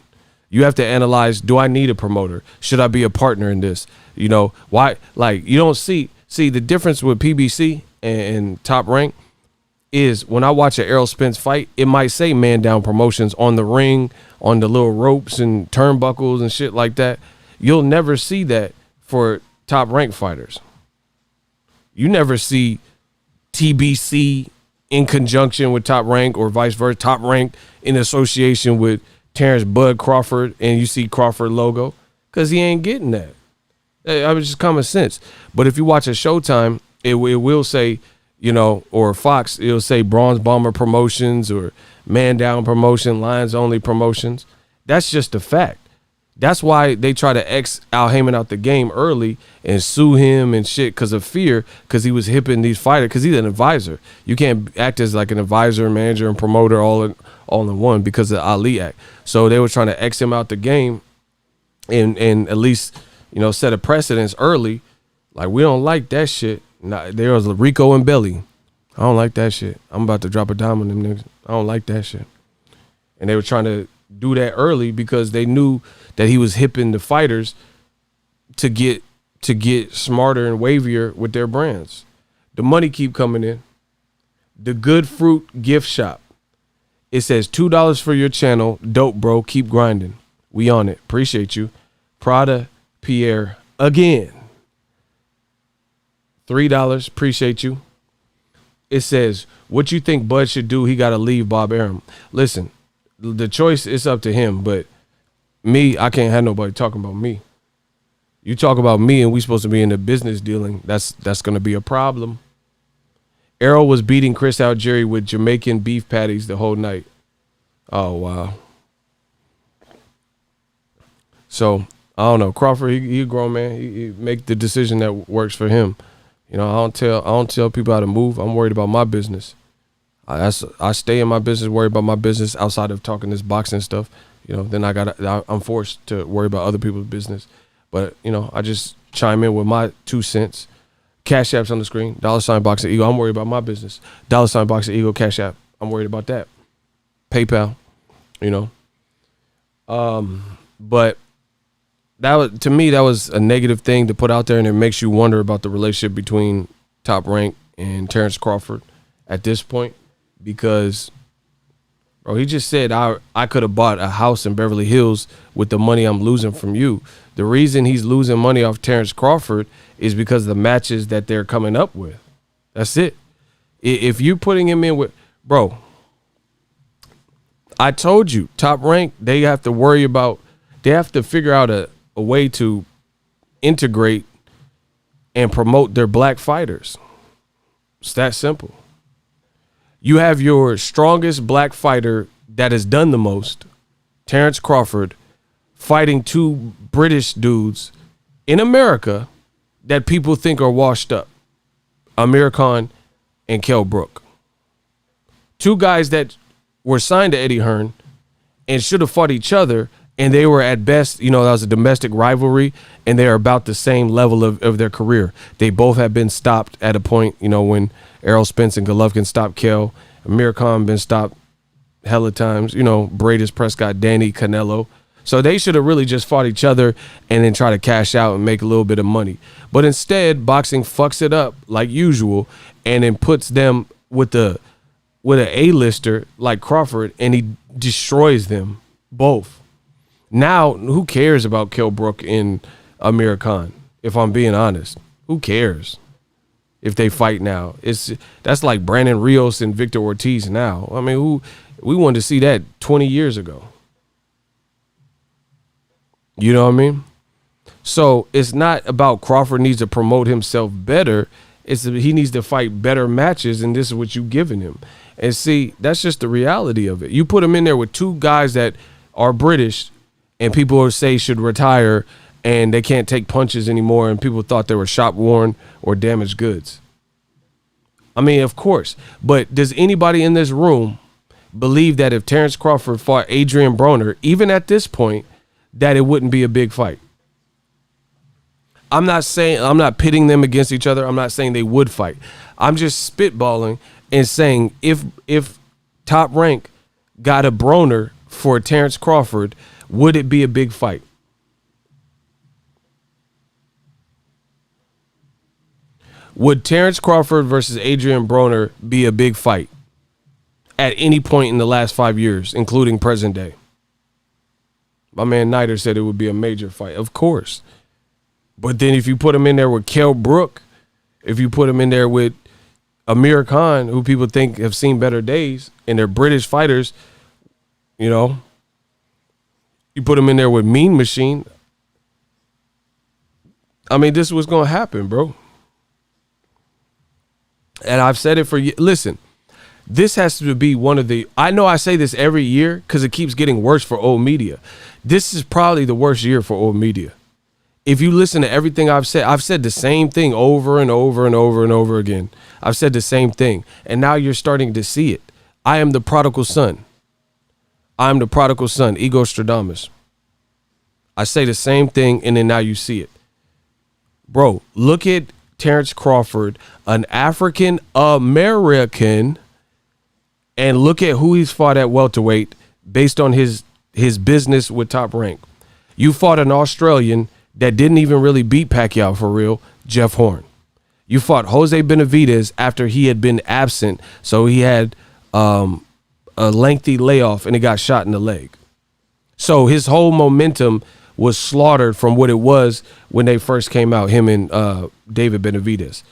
You have to analyze, do I need a promoter? Should I be a partner in this? You know, why? Like, you don't see the difference with PBC and Top Rank is when I watch an Errol Spence fight, it might say Man Down Promotions on the ring, on the little ropes and turnbuckles and shit like that. You'll never see that for Top Rank fighters. You never see TBC in conjunction with Top Rank or vice versa, Top Rank in association with Terence Bud Crawford, and you see Crawford logo, because he ain't getting that. I mean, just common sense. But if you watch a Showtime, it will say, you know, or Fox, it'll say Bronze Bomber Promotions or Man Down Promotion, Lions Only Promotions. That's just a fact. That's why they try to X Al Heyman out the game early and sue him and shit because of fear, because he was hipping these fighters, because he's an advisor. You can't act as like an advisor, manager, and promoter all in one because of the Ali Act. So they were trying to X him out the game and at least, you know, set a precedence early. Like, we don't like that shit. Nah, there was Rico and Belly. I don't like that shit. I'm about to drop a dime on them niggas. I don't like that shit. And they were trying to do that early because they knew that he was hipping the fighters to get smarter and wavier with their brands. The money keep coming in. The Good Fruit gift shop. It says $2 for your channel. Dope, bro. Keep grinding. We on it. Appreciate you. Prada Pierre again. $3. Appreciate you. It says, what you think Bud should do? He got to leave Bob Arum. Listen, the choice is up to him, but me, I can't have nobody talking about me. You talk about me and we supposed to be in the business dealing. That's going to be a problem. Errol was beating Chris Algieri with Jamaican beef patties the whole night. Oh, wow. So, I don't know. Crawford, he a grown man. He make the decision that works for him. You know, I don't tell people how to move. I'm worried about my business. I stay in my business, worry about my business outside of talking this boxing stuff. You know, then I'm forced to worry about other people's business. But, you know, I just chime in with my 2 cents. Cash App's on the screen. $ Boxing Ego. I'm worried about my business. $ Boxing Ego. Cash App. I'm worried about that. PayPal. You know. But that was, to me, that was a negative thing to put out there, and it makes you wonder about the relationship between Top Rank and Terence Crawford at this point, because, bro, he just said I could have bought a house in Beverly Hills with the money I'm losing from you. The reason he's losing money off Terence Crawford is because of the matches that they're coming up with. That's it. If you're putting him in with, bro, I told you, Top Rank, they have to figure out a way to integrate and promote their black fighters. It's that simple. You have your strongest black fighter that has done the most, Terence Crawford, fighting 2 British dudes in America that people think are washed up, Amir Khan and Kell Brook. 2 guys that were signed to Eddie Hearn and should have fought each other, and they were at best, you know, that was a domestic rivalry, and they're about the same level of their career. They both have been stopped at a point, you know, when Errol Spence and Golovkin stopped Kell. Amir Khan been stopped hella times, you know, Bradis Prescott, Danny, Canelo. So they should have really just fought each other and then try to cash out and make a little bit of money. But instead, boxing fucks it up like usual and then puts them with an A-lister like Crawford, and he destroys them both. Now, who cares about Kell Brook and Amir Khan? If I'm being honest, who cares if they fight now? That's like Brandon Rios and Victor Ortiz now. I mean, we wanted to see that 20 years ago. You know what I mean? So it's not about Crawford needs to promote himself better. It's he needs to fight better matches, and this is what you've given him. And see, that's just the reality of it. You put him in there with two guys that are British, and people say should retire, and they can't take punches anymore, and people thought they were shop worn or damaged goods. I mean, of course. But does anybody in this room believe that if Terence Crawford fought Adrian Broner, even at this point, that it wouldn't be a big fight? I'm not pitting them against each other. I'm not saying they would fight. I'm just spitballing and saying if Top Rank got a Broner for Terence Crawford, would it be a big fight? Would Terence Crawford versus Adrian Broner be a big fight at any point in the last 5 years, including present day? My man Nider said it would be a major fight. Of course. But then if you put him in there with Kell Brook, if you put him in there with Amir Khan, who people think have seen better days, and they're British fighters, you know, you put him in there with Mean Machine. I mean, this is what's going to happen, bro. And I've said it for you. Listen, this has to be one of the, I know I say this every year because it keeps getting worse for old media. This is probably the worst year for old media. If you listen to everything I've said the same thing over and over and over and over again. I've said the same thing. And now you're starting to see it. I am the prodigal son. I'm the prodigal son, Ego Stradamus. I say the same thing, and then now you see it. Bro, look at Terence Crawford, an African American, and look at who he's fought at welterweight based on his business with Top Rank. You fought an Australian that didn't even really beat Pacquiao for real, Jeff Horn. You fought Jose Benavidez after he had been absent, so he had a lengthy layoff and he got shot in the leg. So his whole momentum was slaughtered from what it was when they first came out, him and David Benavidez.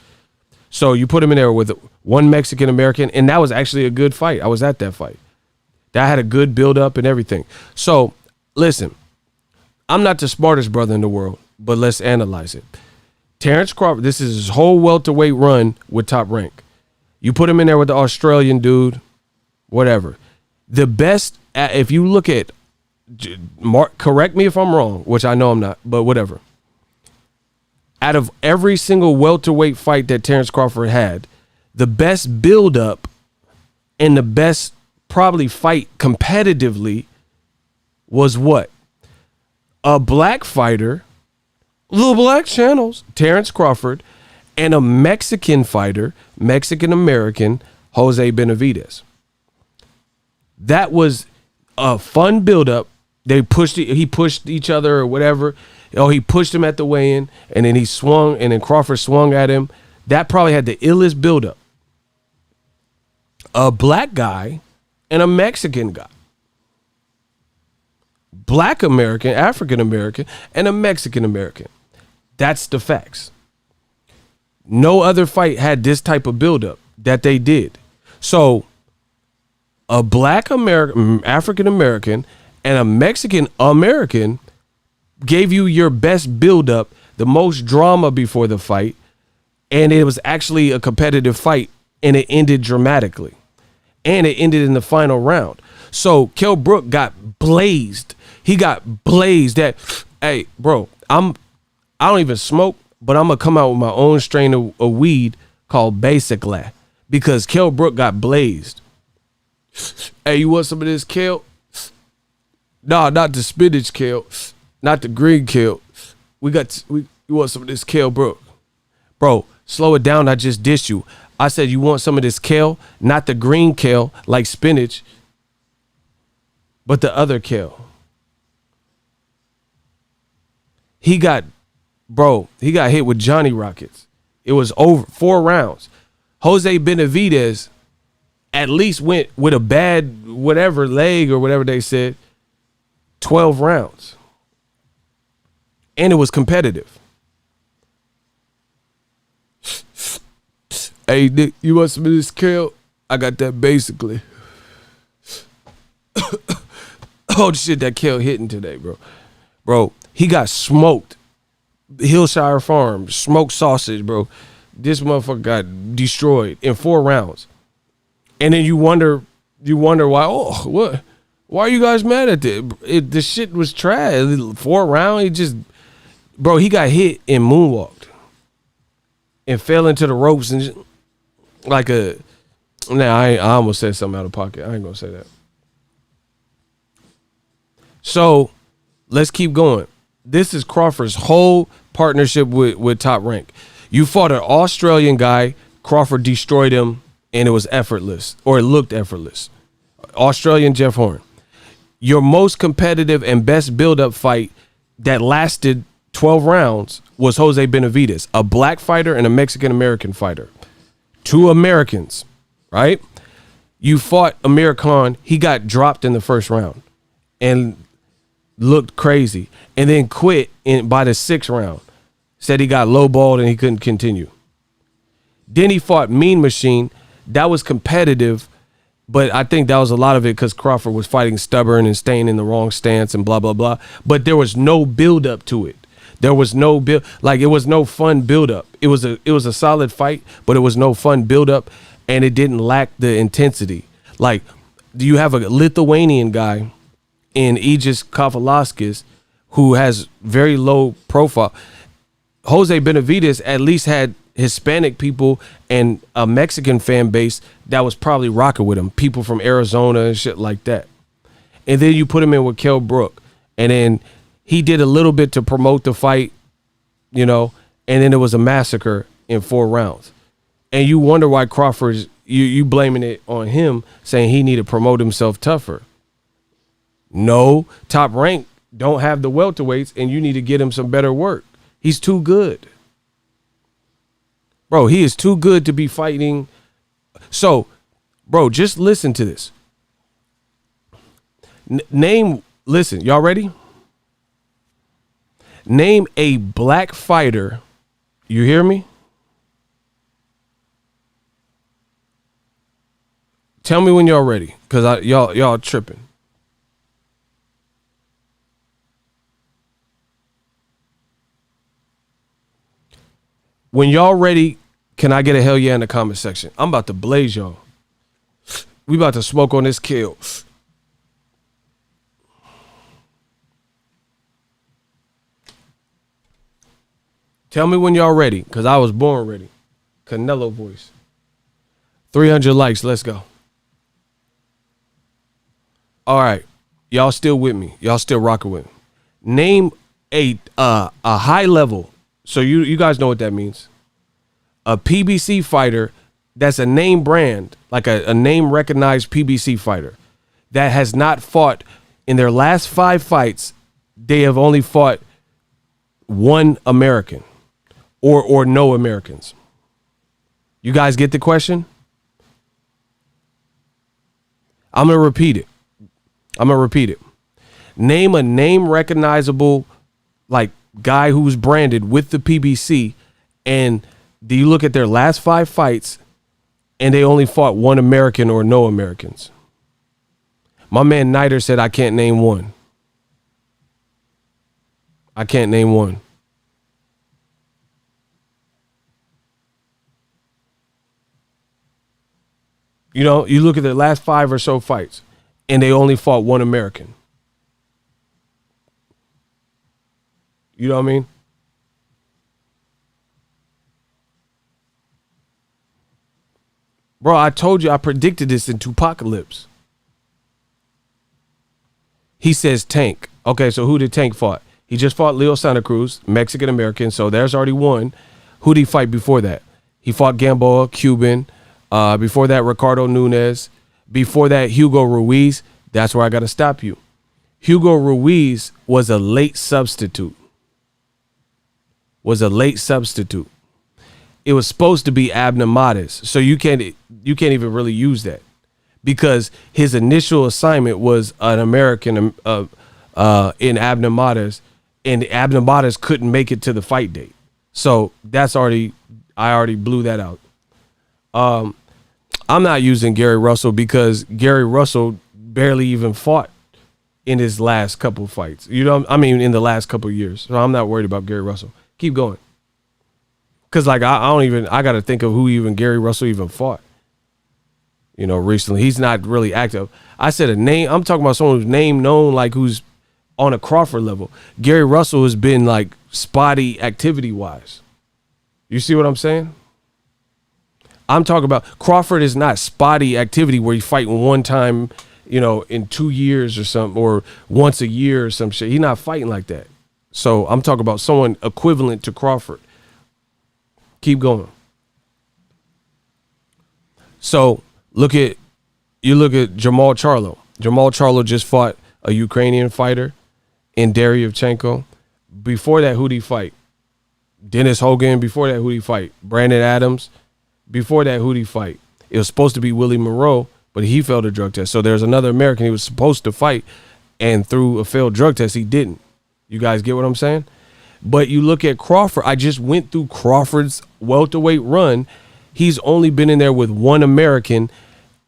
So you put him in there with one Mexican American, and that was actually a good fight. I was at that fight. That had a good build up and everything. So listen, I'm not the smartest brother in the world, but let's analyze it. Terence Crawford, this is his whole welterweight run with Top Rank. You put him in there with the Australian dude, whatever. The best, if you look at, correct me if I'm wrong, which I know I'm not, but whatever. Out of every single welterweight fight that Terence Crawford had, the best build-up and the best probably fight competitively was what? A black fighter, the black channels, Terence Crawford, and a Mexican fighter, Mexican-American, Jose Benavidez. That was a fun build-up. He pushed each other or whatever. Oh, he pushed him at the weigh-in, and then he swung, and then Crawford swung at him. That probably had the illest build-up. A black guy and a Mexican guy. Black American, African American, and a Mexican American. That's the facts. No other fight had this type of buildup that they did. So a black American, African American, and a Mexican American gave you your best buildup, the most drama before the fight, and it was actually a competitive fight, and it ended dramatically, and it ended in the final round. So Kell Brook got blazed. He got blazed. That, hey, bro, I don't even smoke, but I'm gonna come out with my own strain of weed called Basically, because Kell Brook got blazed. Hey, you want some of this Kell? Nah, not the spinach Kell, not the green Kell. You want some of this Kell Brook? Bro, slow it down. I just dissed you. I said you want some of this Kell, not the green Kell like spinach, but the other Kell. He got hit with Johnny Rockets. It was over 4 rounds. Jose Benavidez at least went with a bad whatever leg or whatever they said, 12 rounds. And it was competitive. Hey, Nick, you want some of this kale? I got that basically. Oh, shit, that kale hitting today, bro. Bro, he got smoked. Hillshire Farm, smoked sausage, bro. This motherfucker got destroyed in 4 rounds. And then you wonder why, oh, what? Why are you guys mad at this? The shit was trash. 4 rounds, he just, bro, he got hit and moonwalked. And fell into the ropes and just, like a, nah, I almost said something out of pocket. I ain't gonna say that. So, let's keep going. This is Crawford's whole partnership with Top Rank. You fought an Australian guy. Crawford destroyed him, and it was effortless, or it looked effortless. Australian Jeff Horn. Your most competitive and best build-up fight that lasted 12 rounds was Jose Benavidez, a black fighter and a Mexican-American fighter. 2 Americans, right? You fought Amir Khan. He got dropped in the first round and looked crazy, and then quit by the 6th round. Said he got lowballed and he couldn't continue. Then he fought Mean Machine. That was competitive, but I think that was a lot of it because Crawford was fighting stubborn and staying in the wrong stance and blah, blah, blah. But there was no build up to it. There was no build, like it was no fun build up. It was a solid fight, but it was no fun build up, and it didn't lack the intensity. Like, do you have a Lithuanian guy in Aegis Kavalaskis who has very low profile? Jose Benavidez at least had Hispanic people and a Mexican fan base that was probably rocking with him, people from Arizona and shit like that. And then you put him in with Kell Brook, and then he did a little bit to promote the fight, you know, and then it was a massacre in 4 rounds. And you wonder why Crawford's, you blaming it on him, saying he needed to promote himself tougher. No, Top Rank don't have the welterweights, and you need to get him some better work. He's too good. Bro, he is too good to be fighting. So, bro, just listen to this. Listen, y'all ready? Name a black fighter. You hear me? Tell me when y'all ready, because y'all tripping. When y'all ready, can I get a hell yeah in the comment section? I'm about to blaze y'all. We about to smoke on this kill. Tell me when y'all ready, because I was born ready. Canelo voice. 300 likes, let's go. All right, y'all still with me. Y'all still rocking with me. Name a high level. So you guys know what that means. A PBC fighter that's a name brand, like a name recognized PBC fighter that has not fought in their last 5 fights. They have only fought 1 American or no Americans. You guys get the question? I'm going to repeat it. Name a name recognizable, like, guy who's branded with the PBC, and do you look at their last 5 fights and they only fought 1 American or no Americans? My man Nider said I can't name one. I can't name one. You know, you look at their last 5 or so fights and they only fought 1 American. You know what I mean? Bro, I told you I predicted this in Tupacalypse. He says Tank. Okay, so who did Tank fight? He just fought Leo Santa Cruz, Mexican-American, so there's already 1. Who did he fight before that? He fought Gamboa, Cuban. Before that, Ricardo Nunes. Before that, Hugo Ruiz. That's where I got to stop you. Hugo Ruiz was a late substitute. It was supposed to be Abner Matis, so you can't even really use that. because his initial assignment was an American in Abnamadas, and Abnamadas couldn't make it to the fight date. So I already blew that out. I'm not using Gary Russell because Gary Russell barely even fought in his last couple fights. In the last couple years. So I'm not worried about Gary Russell. Keep going. Because I got to think of who even Gary Russell even fought. Recently. He's not really active. I said a name. I'm talking about someone who's name known, like who's on a Crawford level. Gary Russell has been like spotty activity wise. You see what I'm saying? I'm talking about Crawford is not spotty activity where he's fighting one time, in 2 years or something, or once a year or some shit. He's not fighting like that. So I'm talking about someone equivalent to Crawford. Keep going. So look at Jamal Charlo. Jamal Charlo just fought a Ukrainian fighter in Deryevchenko. Before that, who'd he fight? Dennis Hogan. Before that, who'd he fight? Brandon Adams. Before that, who'd he fight? It was supposed to be Willie Monroe, but he failed a drug test. So there's another American he was supposed to fight, and through a failed drug test, he didn't. You guys get what I'm saying? But you look at Crawford. I just went through Crawford's welterweight run. He's only been in there with one American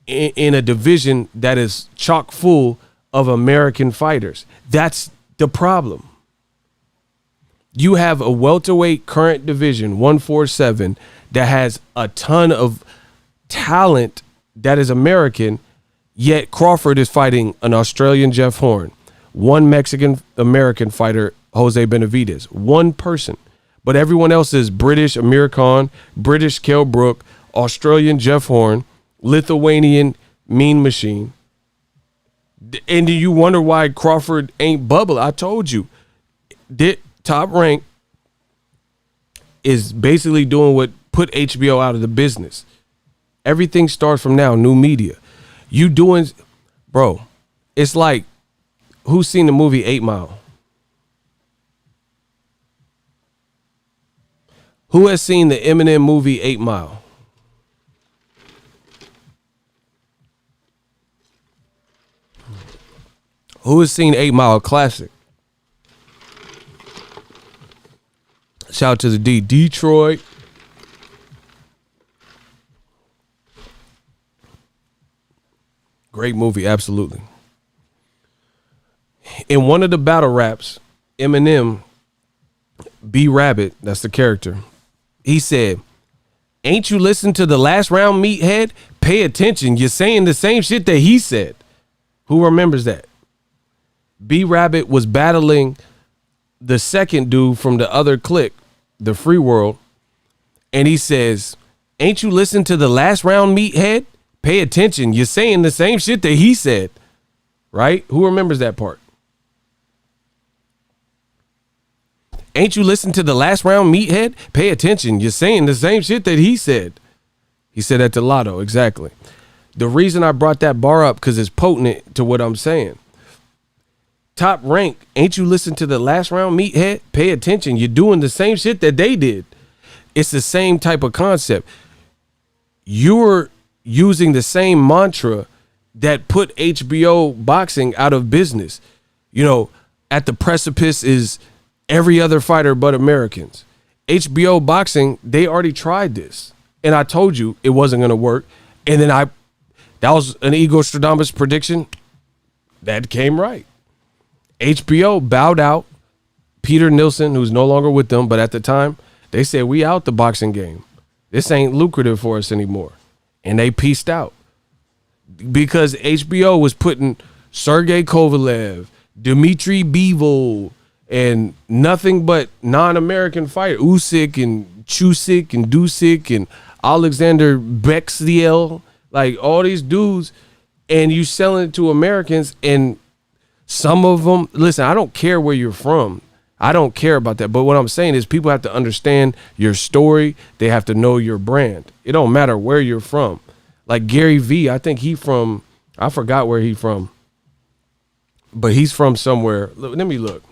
in a division that is chock full of American fighters. That's the problem. You have a welterweight current division, 147, that has a ton of talent that is American, yet Crawford is fighting an Australian Jeff Horn, one Mexican-American fighter, Jose Benavidez, one person. But everyone else is British Amir Khan, British Kell Brook, Australian Jeff Horn, Lithuanian Mean Machine. And do you wonder why Crawford ain't bubble? I told you. Top Rank is basically doing what put HBO out of the business. Everything starts from now, new media. You doing, bro, it's like, who's seen the movie 8 Mile? Who has seen the Eminem movie 8 Mile? Who has seen 8 Mile? Classic. Shout out to the D. Detroit. Great movie, absolutely. In one of the battle raps, Eminem, B Rabbit, that's the character, he said, "Ain't you listened to the last round, meathead? Pay attention. You're saying the same shit that he said." Who remembers that? B Rabbit was battling the second dude from the other clique, the Free World, and he says, "Ain't you listened to the last round, meathead? Pay attention. You're saying the same shit that he said." Right? Who remembers that part? "Ain't you listened to the last round, meathead? Pay attention. You're saying the same shit that he said." He said that to Lotto, exactly. The reason I brought that bar up because it's potent to what I'm saying. Top Rank, ain't you listened to the last round, meathead? Pay attention. You're doing the same shit that they did. It's the same type of concept. You're using the same mantra that put HBO boxing out of business. At the precipice is every other fighter but Americans. HBO boxing, they already tried this. And I told you it wasn't going to work. And then that was an Ego Stradamus prediction. That came right. HBO bowed out. Peter Nilsson, who's no longer with them, but at the time, they said, "We out the boxing game. This ain't lucrative for us anymore." And they pieced out. Because HBO was putting Sergey Kovalev, Dmitry Bivol, and nothing but non-American fighters, Usyk and Chusik and Dusik and Alexander Bexiel, like all these dudes, and you selling it to Americans, and some of them, listen, I don't care where you're from. I don't care about that. But what I'm saying is people have to understand your story. They have to know your brand. It don't matter where you're from. Like Gary V, I think I forgot where he's from, but he's from somewhere. Let me look.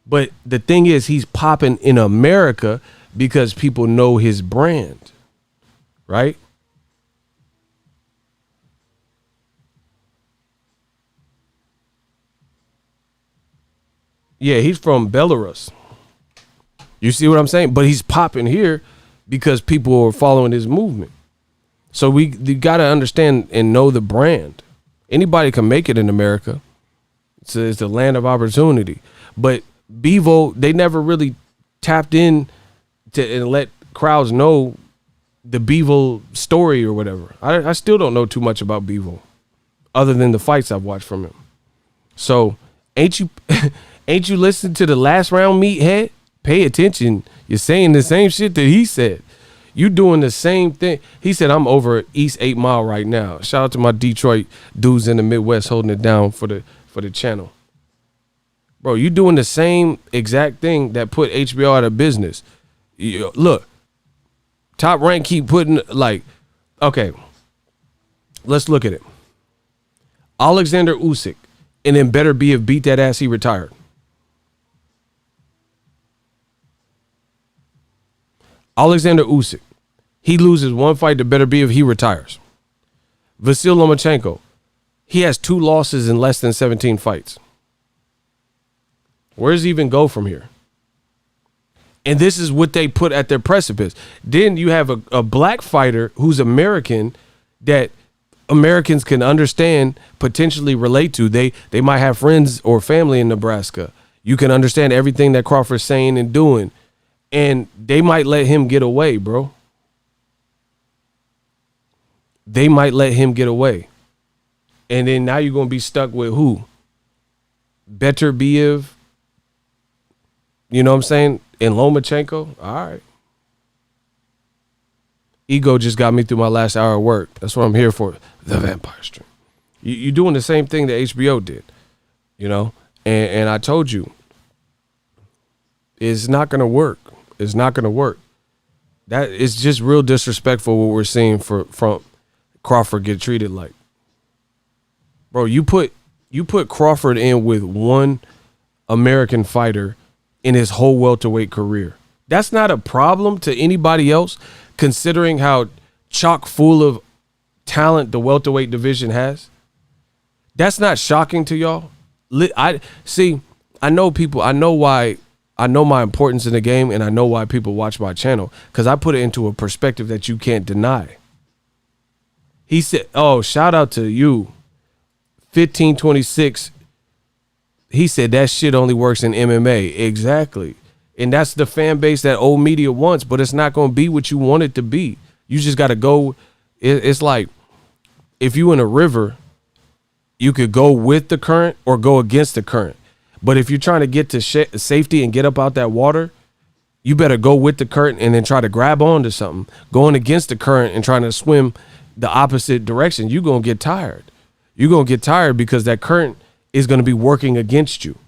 But the thing is, he's popping in America because people know his brand, right? Yeah, he's from Belarus. You see what I'm saying? But he's popping here because people are following his movement. So we got to understand and know the brand. Anybody can make it in America. It's the land of opportunity. But Bevo, they never really tapped in to and let crowds know the Bevo story or whatever. I still don't know too much about Bevo other than the fights I've watched from him. So ain't you listened to the last round meathead? Pay attention. You're saying the same shit that he said. You doing the same thing. He said, I'm over East 8 Mile right now. Shout out to my Detroit dudes in the Midwest holding it down for the channel. Bro, you doing the same exact thing that put HBO out of business. Look, Top Rank keep putting, like, okay, let's look at it. Alexander Usyk, and then better be if beat that ass, he retired. Alexander Usyk, he loses one fight to better be if he retires. Vasyl Lomachenko, he has 2 losses in less than 17 fights. Where does he even go from here? And this is what they put at their precipice. Then you have a black fighter who's American that Americans can understand, potentially relate to. They might have friends or family in Nebraska. You can understand everything that Crawford's saying and doing. And they might let him get away, bro. They might let him get away. And then now you're going to be stuck with who? Better Biev. You know what I'm saying? And Lomachenko. All right. Ego just got me through my last hour of work. That's what I'm here for. The Vampire Stream. You're doing the same thing that HBO did. You know? And I told you, it's not going to work. It's not going to work. That is just real disrespectful what we're seeing from Crawford get treated like. Bro, you put Crawford in with one American fighter in his whole welterweight career. That's not a problem to anybody else, considering how chock full of talent the welterweight division has. That's not shocking to y'all. I know people. I know why. I know my importance in the game, and I know why people watch my channel, because I put it into a perspective that you can't deny. He said, oh, shout out to you, 1526. He said that shit only works in MMA. Exactly. And that's the fan base that old media wants, but it's not going to be what you want it to be. You just got to go. It's like if you in a river, you could go with the current or go against the current. But if you're trying to get to safety and get up out that water, you better go with the current and then try to grab onto something. Going against the current and trying to swim the opposite direction, you're going to get tired. You're going to get tired because that current is going to be working against you.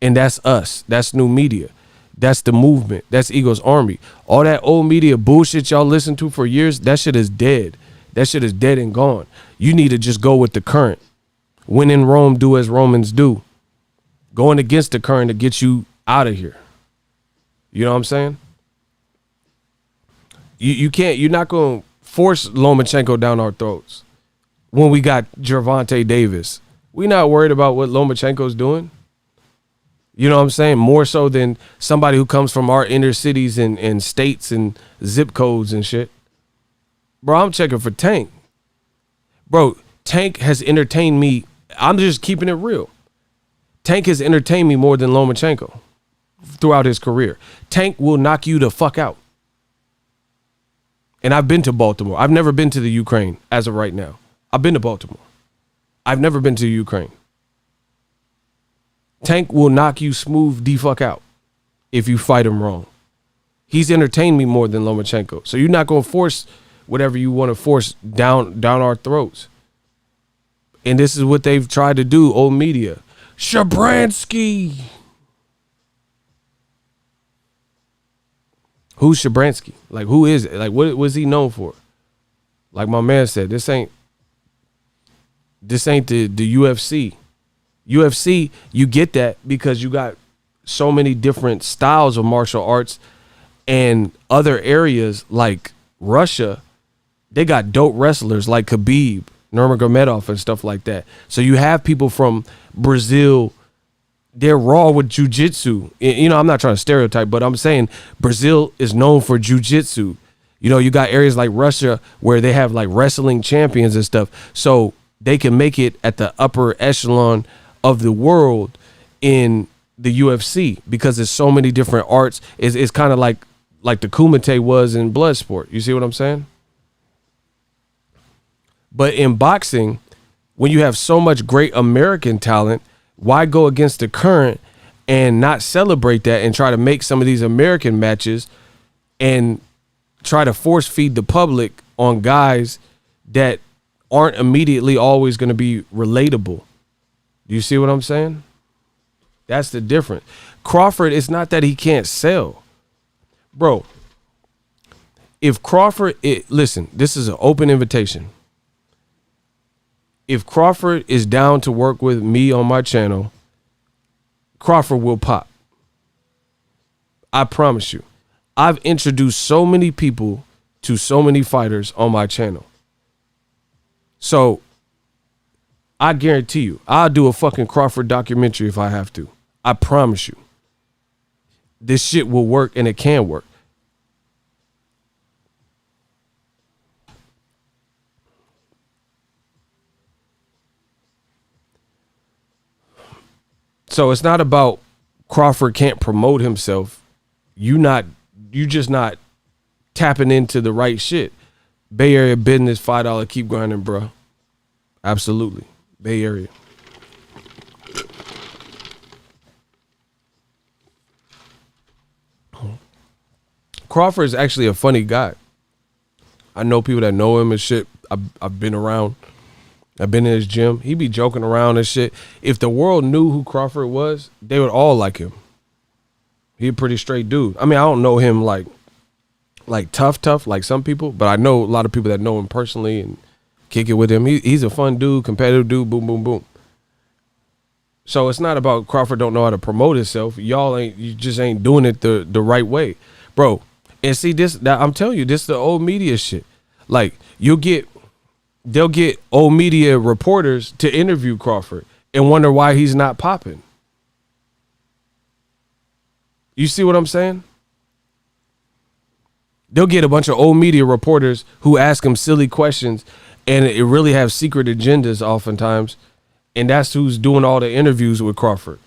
And that's us. That's new media. That's the movement. That's Ego's Army. All that old media bullshit y'all listened to for years, that shit is dead. That shit is dead and gone. You need to just go with the current. When in Rome, do as Romans do. Going against the current to get you out of here. You know what I'm saying? You're not going to force Lomachenko down our throats when we got Gervonta Davis. We're not worried about what Lomachenko's doing. You know what I'm saying? More so than somebody who comes from our inner cities and states and zip codes and shit. Bro, I'm checking for Tank. Bro, Tank has entertained me. I'm just keeping it real. Tank has entertained me more than Lomachenko throughout his career. Tank will knock you the fuck out. And I've been to Baltimore. I've never been to the Ukraine as of right now. I've been to Baltimore. I've never been to Ukraine. Tank will knock you smooth the fuck out if you fight him wrong. He's entertained me more than Lomachenko. So you're not going to force whatever you want to force down our throats. And this is what they've tried to do, old media. Shabransky. Who's Shabransky? Like, who is it? Like, what was he known for? Like my man said, this ain't the UFC. UFC, you get that because you got so many different styles of martial arts, and other areas like Russia, they got dope wrestlers like Khabib, Nurmagomedov and stuff like that. So you have people from Brazil they're raw with jujitsu. You know, I'm not trying to stereotype, but I'm saying Brazil is known for jujitsu. You know, you got areas like Russia where they have like wrestling champions and stuff. So they can make it at the upper echelon of the world in the UFC because there's so many different arts. It's kind of like the Kumite was in Bloodsport. You see what I'm saying? But in boxing, when you have so much great American talent, why go against the current and not celebrate that and try to make some of these American matches and try to force feed the public on guys that aren't immediately always going to be relatable? Do you see what I'm saying? That's the difference. Crawford, it's not that he can't sell. Bro, if Crawford, listen, this is an open invitation. If Crawford is down to work with me on my channel, Crawford will pop. I promise you. I've introduced so many people to so many fighters on my channel. So I guarantee you, I'll do a fucking Crawford documentary if I have to. I promise you. This shit will work and it can work. So it's not about Crawford can't promote himself. You just not tapping into the right shit. Bay Area business, $5, keep grinding, bro. Absolutely. Bay Area. Crawford is actually a funny guy. I know people that know him and shit. I've been around. I've been in his gym. He be joking around and shit. If the world knew who Crawford was, they would all like him. He a pretty straight dude. I mean, I don't know him like tough like some people, but I know a lot of people that know him personally and kick it with him. He's a fun dude, competitive dude, boom, boom, boom. So it's not about Crawford don't know how to promote himself. You just ain't doing it the right way. Bro, and see this, I'm telling you, this is the old media shit. Like, they'll get old media reporters to interview Crawford and wonder why he's not popping. You see what I'm saying? They'll get a bunch of old media reporters who ask him silly questions and it really have secret agendas oftentimes. And that's who's doing all the interviews with Crawford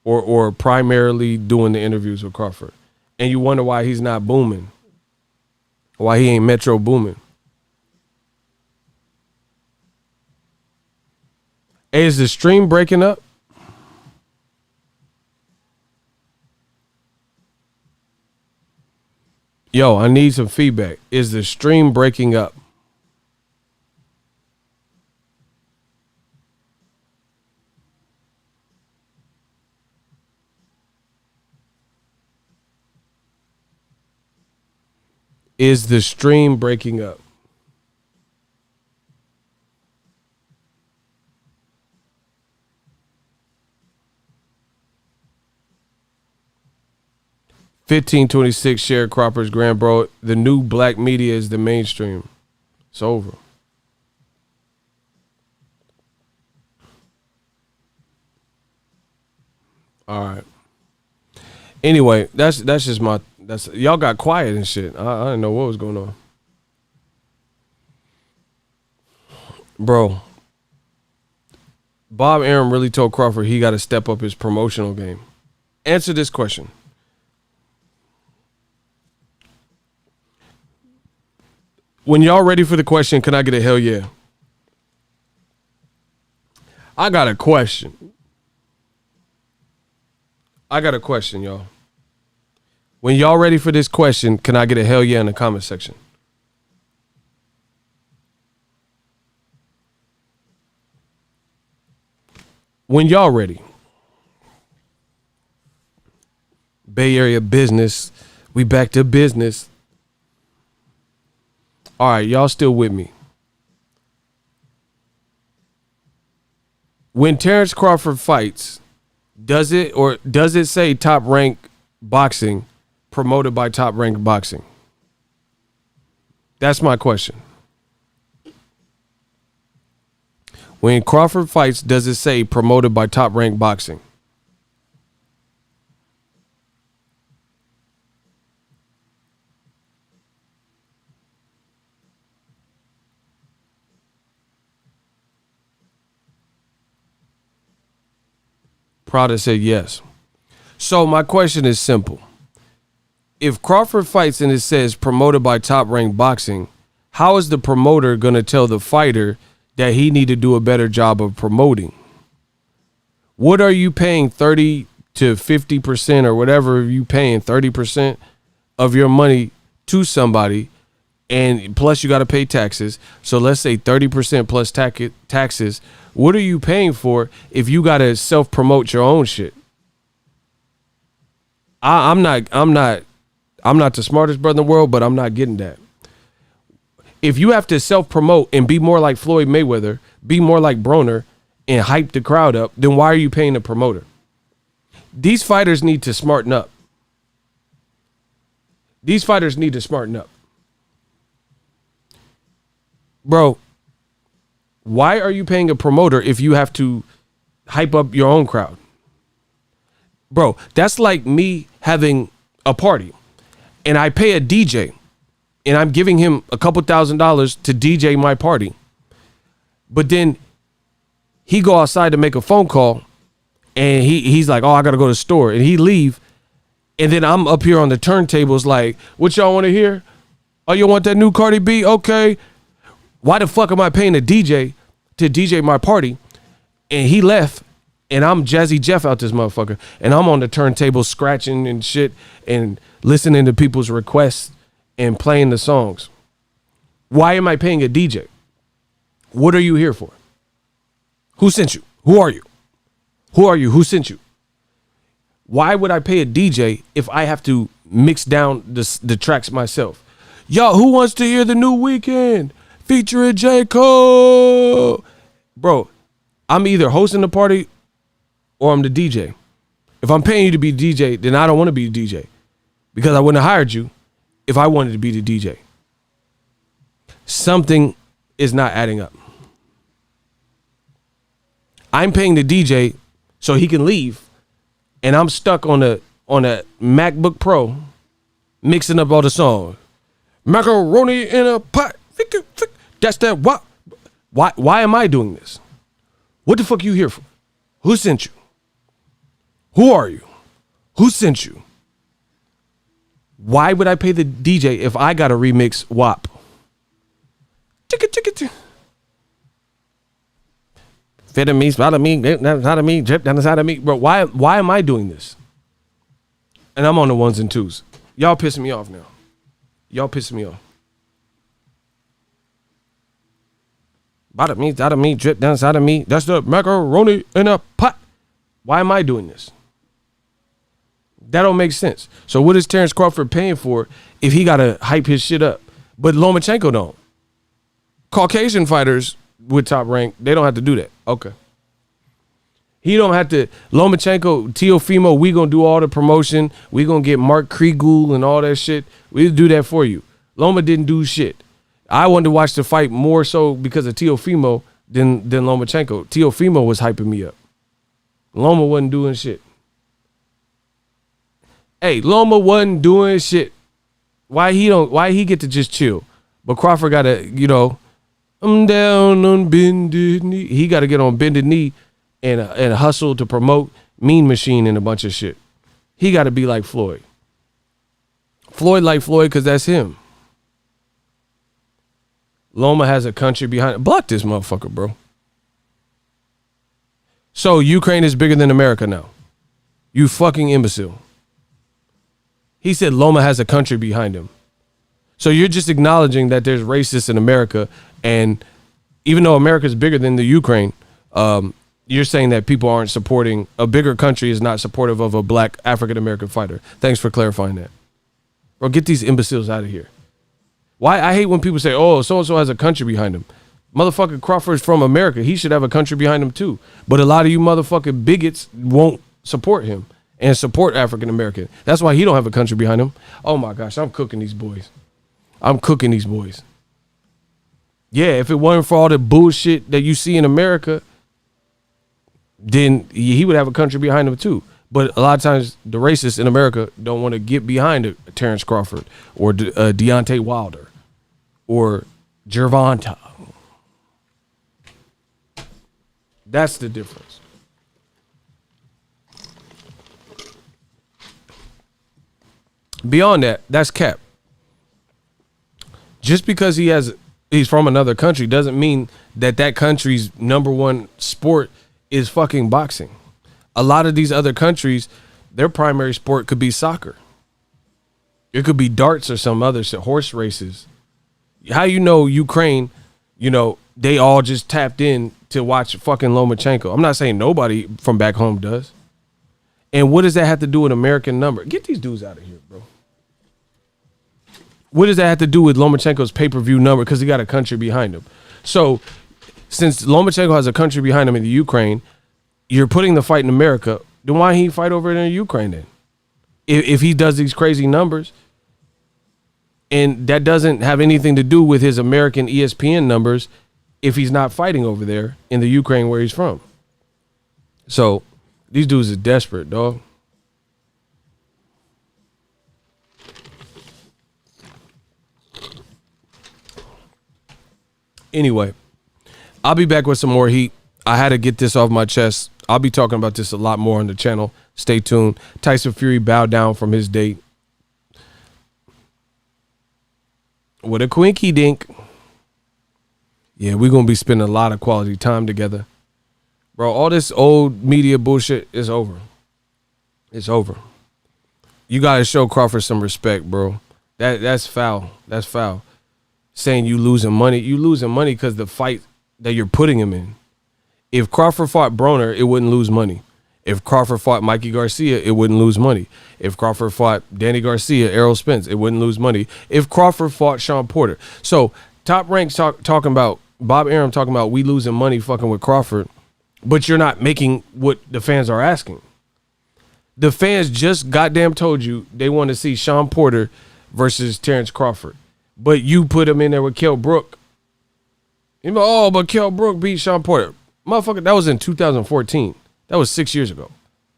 or primarily doing the interviews with Crawford. And you wonder why he's not booming, why he ain't Metro booming. Hey, is the stream breaking up? Yo, I need some feedback. Is the stream breaking up? Is the stream breaking up? $15.26 share Crawford's grand, bro. The new black media is the mainstream. It's over. All right. Anyway, that's just y'all got quiet and shit. I didn't know what was going on. Bro, Bob Arum really told Crawford he got to step up his promotional game. Answer this question. When y'all ready for the question, can I get a hell yeah? I got a question. Y'all. When y'all ready for this question, can I get a hell yeah in the comment section? When y'all ready. Bay Area business. We back to business. All right, y'all still with me. When Terence Crawford fights, does it say Top Rank Boxing, promoted by Top Rank Boxing? That's my question. When Crawford fights, does it say promoted by Top Rank Boxing? Prada said yes. So my question is simple. If Crawford fights and it says promoted by Top Rank Boxing, how is the promoter going to tell the fighter that he need to do a better job of promoting? What are you paying 30 to 50% or whatever you paying 30% of your money to somebody, and plus you got to pay taxes. So let's say 30% plus taxes. What are you paying for if you got to self-promote your own shit? I'm not the smartest brother in the world, but I'm not getting that. If you have to self-promote and be more like Floyd Mayweather, be more like Broner, and hype the crowd up, then why are you paying a promoter? These fighters need to smarten up. These fighters need to smarten up. Bro, why are you paying a promoter if you have to hype up your own crowd? Bro, that's like me having a party and I pay a DJ and I'm giving him a couple $1,000s to DJ my party. But then he go outside to make a phone call and he's like, oh, I got to go to the store. And he leave. And then I'm up here on the turntables like, what y'all want to hear? Oh, you want that new Cardi B? Okay. Why the fuck am I paying a DJ to DJ my party? And he left. And I'm Jazzy Jeff out this motherfucker. And I'm on the turntable scratching and shit and listening to people's requests and playing the songs. Why am I paying a DJ? What are you here for? Who sent you? Who are you? Who are you? Who sent you? Why would I pay a DJ if I have to mix down the tracks myself? Yo, who wants to hear the new Weekend featuring J. Cole? Bro, I'm either hosting the party or I'm the DJ. If I'm paying you to be the DJ, then I don't want to be the DJ because I wouldn't have hired you if I wanted to be the DJ. Something is not adding up. I'm paying the DJ so he can leave, and I'm stuck on a MacBook Pro mixing up all the songs. Macaroni in a pot. That's that. What? Why am I doing this? What the fuck you here for? Who sent you? Who are you? Who sent you? Why would I pay the DJ if I got to remix WAP? Fit of me, spot of me, out of me, drip down the side of me. Bro, why am I doing this? And I'm on the ones and twos. Y'all pissing me off now. Y'all pissing me off. Bottom me, out of me, drip down the side of me. That's the macaroni in a pot. Why am I doing this? That don't make sense. So what is Terence Crawford paying for if he got to hype his shit up? But Lomachenko don't. Caucasian fighters with Top Rank, they don't have to do that. Okay. He don't have to. Lomachenko, Teofimo, we going to do all the promotion. We going to get Mark Kriegel and all that shit. We'll do that for you. Loma didn't do shit. I wanted to watch the fight more so because of Teofimo than Lomachenko. Teofimo was hyping me up. Loma wasn't doing shit. Hey, Loma wasn't doing shit. Why he get to just chill? But Crawford got to, I'm down on bended knee. He got to get on bended knee and hustle to promote Mean Machine and a bunch of shit. He got to be like Floyd. Floyd like Floyd because that's him. Loma has a country behind it. Block this motherfucker, bro. So Ukraine is bigger than America now. You fucking imbecile. He said Loma has a country behind him. So you're just acknowledging that there's racists in America, and even though America is bigger than the Ukraine, you're saying that people aren't supporting, a bigger country is not supportive of a black African-American fighter. Thanks for clarifying that. Bro, get these imbeciles out of here. Why? I hate when people say, oh, so-and-so has a country behind him. Motherfucking Crawford's from America. He should have a country behind him too. But a lot of you motherfucking bigots won't support him and support African-American. That's why he don't have a country behind him. Oh my gosh, I'm cooking these boys. Yeah, if it weren't for all the bullshit that you see in America, then he would have a country behind him too. But a lot of times the racists in America don't want to get behind a Terence Crawford or Deontay Wilder or Gervonta. That's the difference. Beyond that, that's cap. Just because he's from another country doesn't mean that country's number one sport is fucking boxing. A lot of these other countries, their primary sport could be soccer. It could be darts or some other shit, horse races. How you know Ukraine, they all just tapped in to watch fucking Lomachenko. I'm not saying nobody from back home does. And what does that have to do with American number? Get these dudes out of here, bro. What does that have to do with Lomachenko's pay-per-view number? Because he got a country behind him. So since Lomachenko has a country behind him in the Ukraine, you're putting the fight in America. Then why he fight over there in Ukraine then? If he does these crazy numbers, and that doesn't have anything to do with his American ESPN numbers if he's not fighting over there in the Ukraine where he's from. So these dudes are desperate, dog. Anyway, I'll be back with some more heat. I had to get this off my chest. I'll be talking about this a lot more on the channel. Stay tuned. Tyson Fury bowed down from his date with a quinky dink. Yeah, we're going to be spending a lot of quality time together. Bro, all this old media bullshit is over. It's over. You got to show Crawford some respect, bro. That's foul. That's foul. Saying you losing money. You losing money because the fight that you're putting him in. If Crawford fought Broner, it wouldn't lose money. If Crawford fought Mikey Garcia, it wouldn't lose money. If Crawford fought Danny Garcia, Errol Spence, it wouldn't lose money. If Crawford fought Sean Porter. So Top Rank talking about, Bob Arum talking about we losing money fucking with Crawford, but you're not making what the fans are asking. The fans just goddamn told you they want to see Sean Porter versus Terence Crawford. But you put him in there with Kell Brook. You know, but Kell Brook beat Sean Porter. Motherfucker, that was in 2014. That was 6 years ago.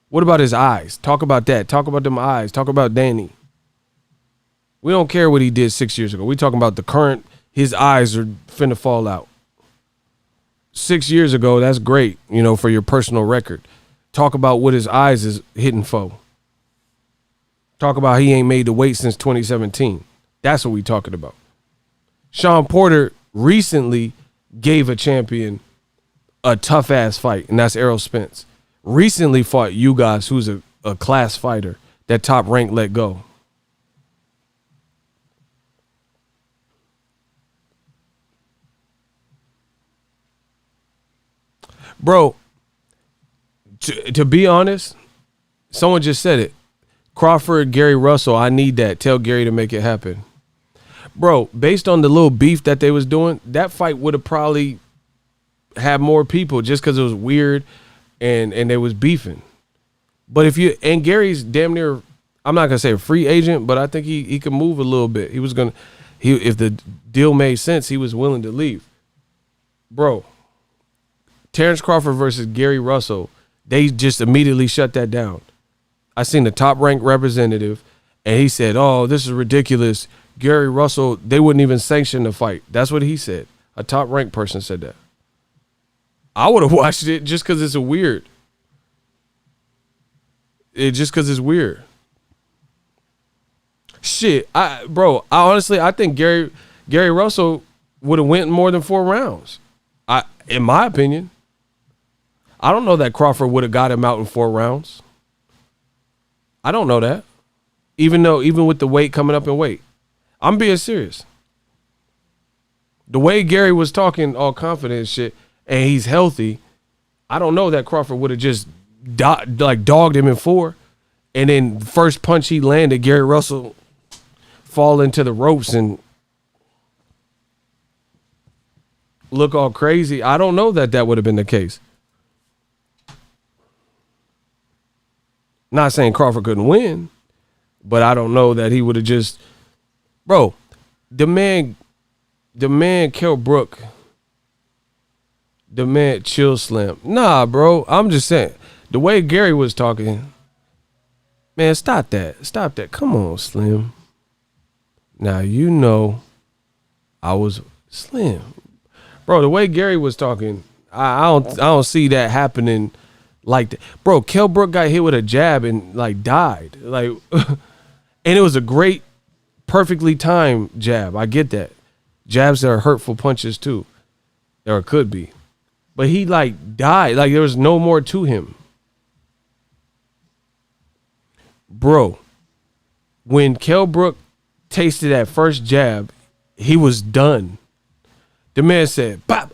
What about his eyes? Talk about that. Talk about them eyes. Talk about Danny. We don't care what he did 6 years ago. We talking about the current, his eyes are finna fall out. 6 years ago, that's great, for your personal record. Talk about what his eyes is hitting for. Talk about he ain't made the weight since 2017. That's what we talking about. Sean Porter recently gave a champion a tough ass fight, and that's Errol Spence. Recently fought you guys, who's a class fighter that Top Rank let go. Bro, to be honest, someone just said it. Crawford, Gary Russell, I need that. Tell Gary to make it happen. Bro, based on the little beef that they was doing, that fight would have probably had more people just because it was weird and they was beefing. But and Gary's damn near, I'm not gonna say a free agent, but I think he could move a little bit. If the deal made sense, he was willing to leave. Bro, Terence Crawford versus Gary Russell, they just immediately shut that down. I seen the Top Rank representative, and he said, "Oh, this is ridiculous. Gary Russell, they wouldn't even sanction the fight." That's what he said. A Top Rank person said that. I would have watched it just because it's weird. Just because it's weird. Shit, I honestly, I think Gary Russell would have went more than 4 rounds. In my opinion. I don't know that Crawford would have got him out in 4 rounds. I don't know that. Even with the weight coming up in weight. I'm being serious. The way Gary was talking all confident and shit, and he's healthy, I don't know that Crawford would have just dogged him in 4. And then first punch he landed, Gary Russell fall into the ropes and look all crazy. I don't know that would have been the case. Not saying Crawford couldn't win, but I don't know that he would have just, bro, the man Kell Brook, the man Chill Slim. Nah, bro, I'm just saying, the way Gary was talking, man, stop that. Come on, Slim. Now, I was Slim. Bro, the way Gary was talking, I don't see that happening like that. Bro, Kell Brook got hit with a jab and died. And it was a great, perfectly timed jab. I get that. Jabs are hurtful punches too. Or it could be. But he like died. Like there was no more to him. Bro, when Kell Brook tasted that first jab, he was done. The man said, "Pop."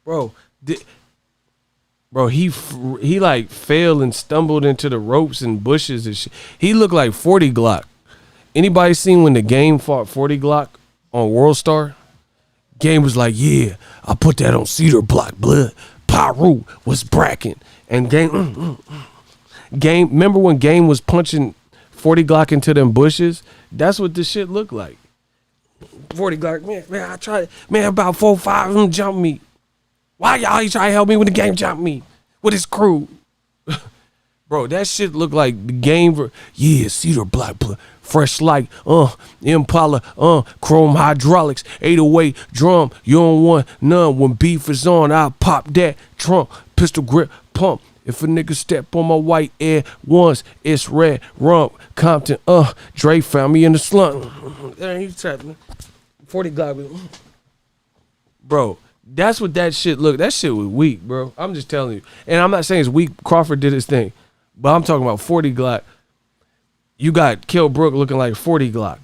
Bro, he like fell and stumbled into the ropes and bushes and shit. He looked like 40 Glock. Anybody seen when the Game fought 40 Glock on World Star? Game was like, yeah, I put that on Cedar Block, blood. Paru was bracking. And Game, remember when Game was punching 40 Glock into them bushes? That's what this shit looked like. 40 Glock, man, I tried, man, about 4 or 5 of them jumped me. Why y'all try to help me when the Game jumped me with his crew? Bro, that shit looked like the Game. Yeah, Cedar Block, fresh like, Impala, chrome hydraulics, 808 drum. You don't want none. When beef is on, I'll pop that trunk, pistol grip, pump. If a nigga step on my white Air once, it's red rump. Compton, Dre found me in the slump. He trapped me. 40 Glock. Bro. That's what that shit looked. That shit was weak, bro. I'm just telling you. And I'm not saying it's weak. Crawford did his thing. But I'm talking about 40 Glock. You got Kell Brook looking like 40 Glock.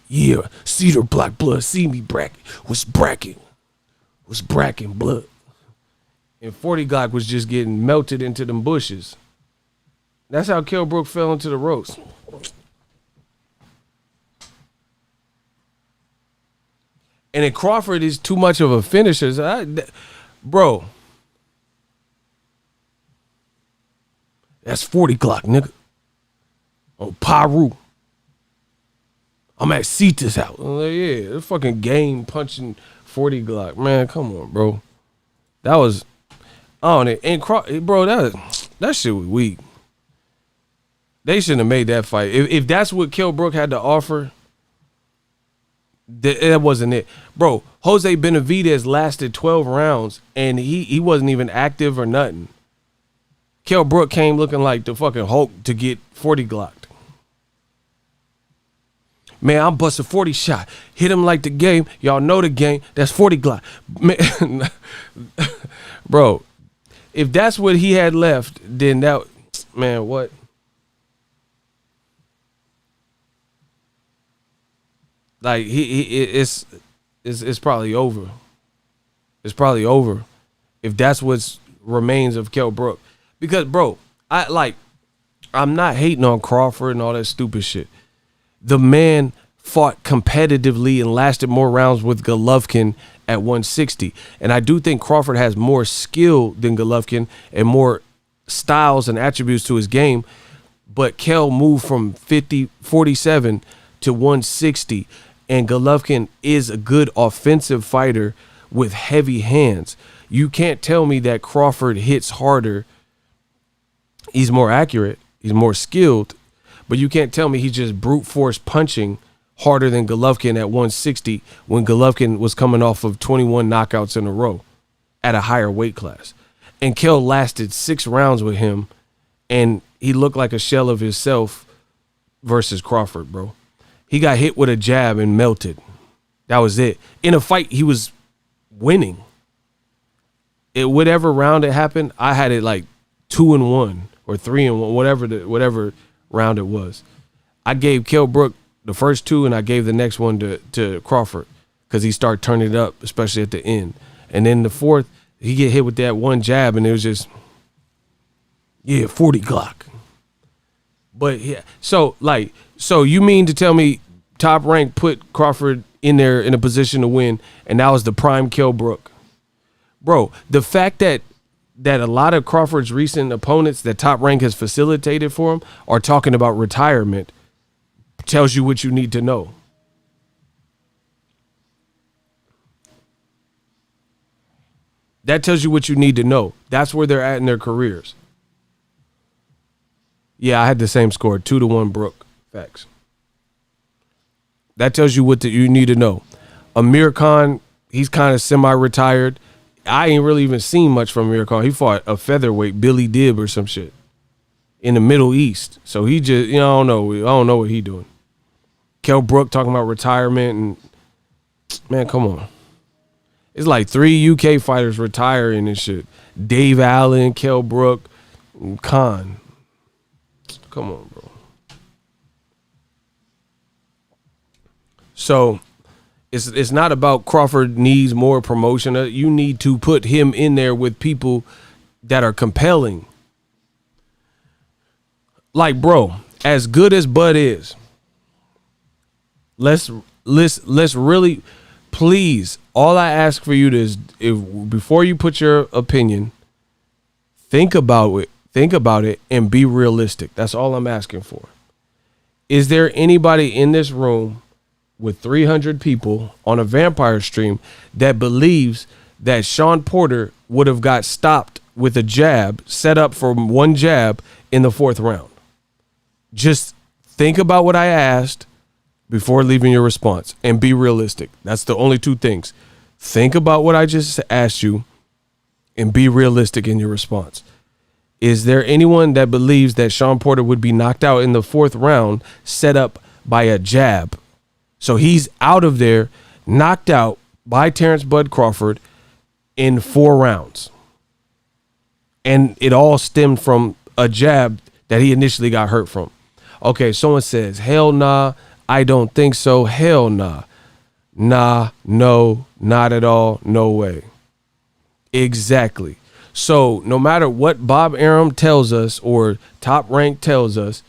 Yeah, Cedar Block blood. See me bracket. Was bracking blood. And 40 Glock was just getting melted into them bushes. That's how Kell Brook fell into the ropes. And then Crawford is too much of a finisher. Bro. That's 40 Glock, nigga. On Paru. I'm at Sita's house. I'm like, yeah, the fucking Game punching 40 Glock. Man, come on, bro. That was on it. And bro, that shit was weak. They shouldn't have made that fight. If that's what Kell Brook had to offer, that wasn't it. Bro, Jose Benavidez lasted 12 rounds and he wasn't even active or nothing. Kell Brook came looking like the fucking Hulk to get 40 Glocked. Man, I'm busting 40 shot. Hit him like the Game. Y'all know the Game. That's 40 Glock. Man, bro, if that's what he had left, then that, man, what? Like it's probably over. It's probably over if that's what remains of Kell Brook. Because, bro, I'm not hating on Crawford and all that stupid shit. The man fought competitively and lasted more rounds with Golovkin at 160. And I do think Crawford has more skill than Golovkin and more styles and attributes to his game. But Kell moved from 47 to 160. And Golovkin is a good offensive fighter with heavy hands. You can't tell me that Crawford hits harder. He's more accurate. He's more skilled. But you can't tell me he's just brute force punching harder than Golovkin at 160 when Golovkin was coming off of 21 knockouts in a row at a higher weight class. And Kell lasted 6 rounds with him, and he looked like a shell of himself versus Crawford, bro. He got hit with a jab and melted. That was it. In a fight, he was winning. Whatever round it happened, I had it like 2-1 or 3-1, whatever round it was. I gave Kell Brook the first 2, and I gave the next one to Crawford because he started turning it up, especially at the end. And then the 4th, he get hit with that one jab, and it was just, 40 Glock. But yeah, so you mean to tell me Top Rank put Crawford in there in a position to win, and that was the prime Kell Brook? Bro, the fact that a lot of Crawford's recent opponents that Top Rank has facilitated for him are talking about retirement tells you what you need to know. That tells you what you need to know. That's where they're at in their careers. Yeah, I had the same score, 2-1 Brook. Facts. That tells you what you need to know. Amir Khan he's kind of semi-retired. I ain't really even seen much from Amir Khan. He fought a featherweight, Billy Dib or some shit, in the Middle East. So he just, I don't know what he doing. Kell Brook talking about retirement, and man, come on. It's like 3 UK fighters retiring and shit. Dave Allen, Kell Brook, and Khan. Come on, bro. So it's not about Crawford needs more promotion. You need to put him in there with people that are compelling. Like, bro, as good as Bud is, let's really, please, all I ask for you is, before you put your opinion, think about it and be realistic. That's all I'm asking for. Is there anybody in this room with 300 people on a vampire stream that believes that Sean Porter would have got stopped with a jab, set up for one jab in the 4th round? Just think about what I asked before leaving your response and be realistic. That's the only 2 things. Think about what I just asked you and be realistic in your response. Is there anyone that believes that Sean Porter would be knocked out in the 4th round set up by a jab? So he's out of there, knocked out by Terence Bud Crawford in 4 rounds. And it all stemmed from a jab that he initially got hurt from. Okay, someone says, hell nah, I don't think so. Hell nah. Nah, no, not at all, no way. Exactly. So no matter what Bob Arum tells us or Top Rank tells us,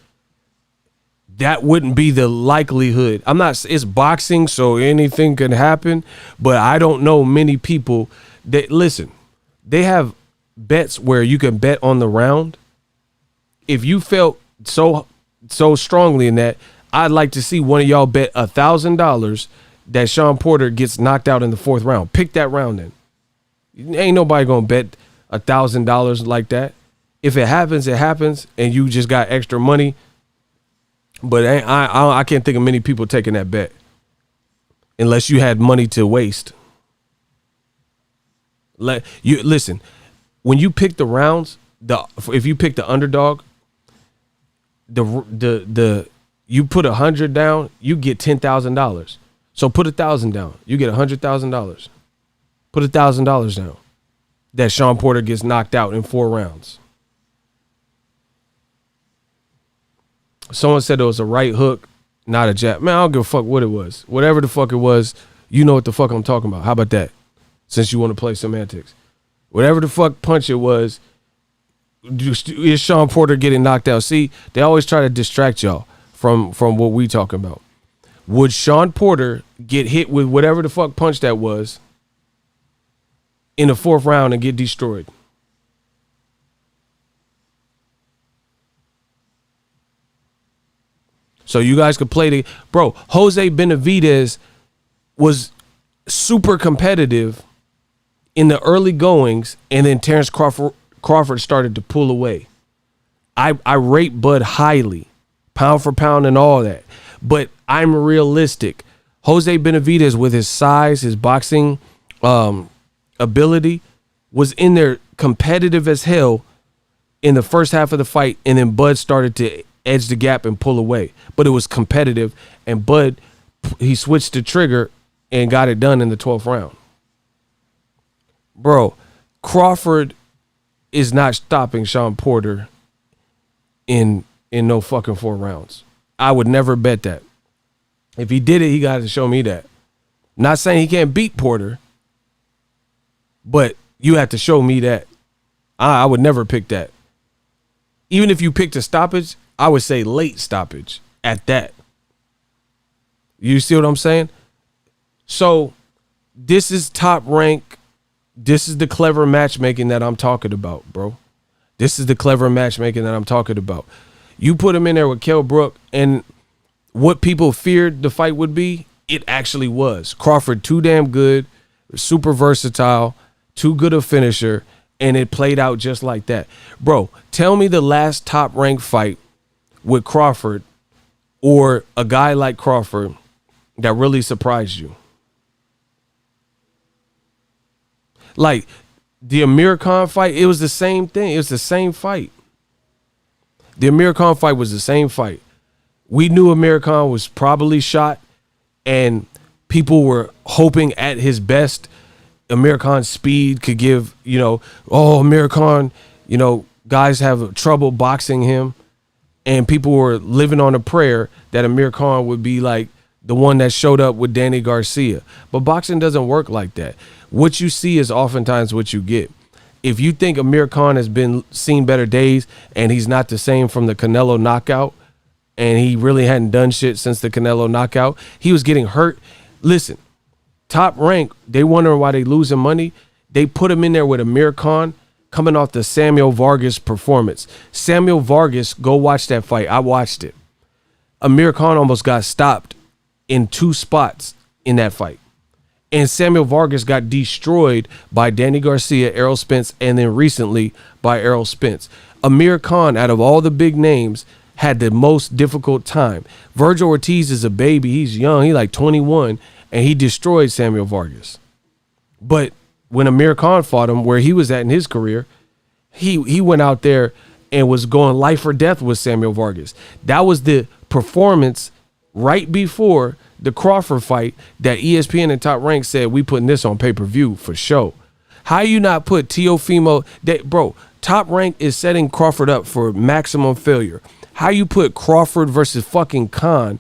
that wouldn't be the likelihood. It's boxing, so anything can happen, but I don't know many people that, listen, they have bets where you can bet on the round. If you felt so strongly in that, I'd like to see one of y'all bet $1,000 that Sean Porter gets knocked out in the 4th round. Pick that round then. Ain't nobody gonna bet $1,000 like that. If it happens, it happens, and you just got extra money. But I can't think of many people taking that bet unless you had money to waste. Listen, when you pick the rounds, if you pick the underdog, you put 100 down, you get $10,000. So put 1,000 down, you get $100,000. Put $1,000 down that Sean Porter gets knocked out in 4 rounds. Someone said it was a right hook, not a jab. Man, I don't give a fuck what it was. Whatever the fuck it was, you know what the fuck I'm talking about. How about that? Since you want to play semantics. Whatever the fuck punch it was, is Sean Porter getting knocked out? See, they always try to distract y'all from what we talking about. Would Sean Porter get hit with whatever the fuck punch that was in the 4th round and get destroyed? So you guys could play the bro. Jose Benavidez was super competitive in the early goings, and then Terence Crawford started to pull away. I rate Bud highly, pound for pound and all that, but I'm realistic. Jose Benavidez, with his size, his boxing ability, was in there competitive as hell in the first half of the fight, and then Bud started to edge the gap and pull away. But it was competitive, and Bud, he switched the trigger and got it done in the 12th round. Bro, Crawford is not stopping Sean Porter in no fucking 4 rounds. I would never bet that. If he did it, he got to show me that. Not saying he can't beat Porter, but you have to show me that. I would never pick that. Even if you picked a stoppage, I would say late stoppage at that. You see what I'm saying? So this is Top Rank. This is the clever matchmaking that I'm talking about, bro. This is the clever matchmaking that I'm talking about. You put him in there with Kell Brook, and what people feared the fight would be, it actually was. Crawford too damn good, super versatile, too good a finisher, and it played out just like that. Bro, tell me the last Top Rank fight with Crawford or a guy like Crawford that really surprised you. Like the Amir Khan fight, it was the same thing. It was the same fight. The Amir Khan fight was the same fight. We knew Amir Khan was probably shot, and people were hoping at his best Amir Khan's speed could give, Amir Khan, guys have trouble boxing him. And people were living on a prayer that Amir Khan would be like the one that showed up with Danny Garcia. But boxing doesn't work like that. What you see is oftentimes what you get. If you think Amir Khan has seen better days and he's not the same from the Canelo knockout, and he really hadn't done shit since the Canelo knockout, he was getting hurt. Listen, Top Rank, they wondering why they losing money. They put him in there with Amir Khan coming off the Samuel Vargas performance. Samuel Vargas, go watch that fight. I watched it. Amir Khan almost got stopped in 2 spots in that fight. And Samuel Vargas got destroyed by Danny Garcia, Errol Spence, and then recently by Errol Spence. Amir Khan, out of all the big names, had the most difficult time. Virgil Ortiz is a baby. He's young. He's like 21, and he destroyed Samuel Vargas. But when Amir Khan fought him, where he was at in his career, he went out there and was going life or death with Samuel Vargas. That was the performance right before the Crawford fight that ESPN and Top Rank said, we putting this on pay-per-view for show. How you not put Teofimo, bro, Top Rank is setting Crawford up for maximum failure. How you put Crawford versus fucking Khan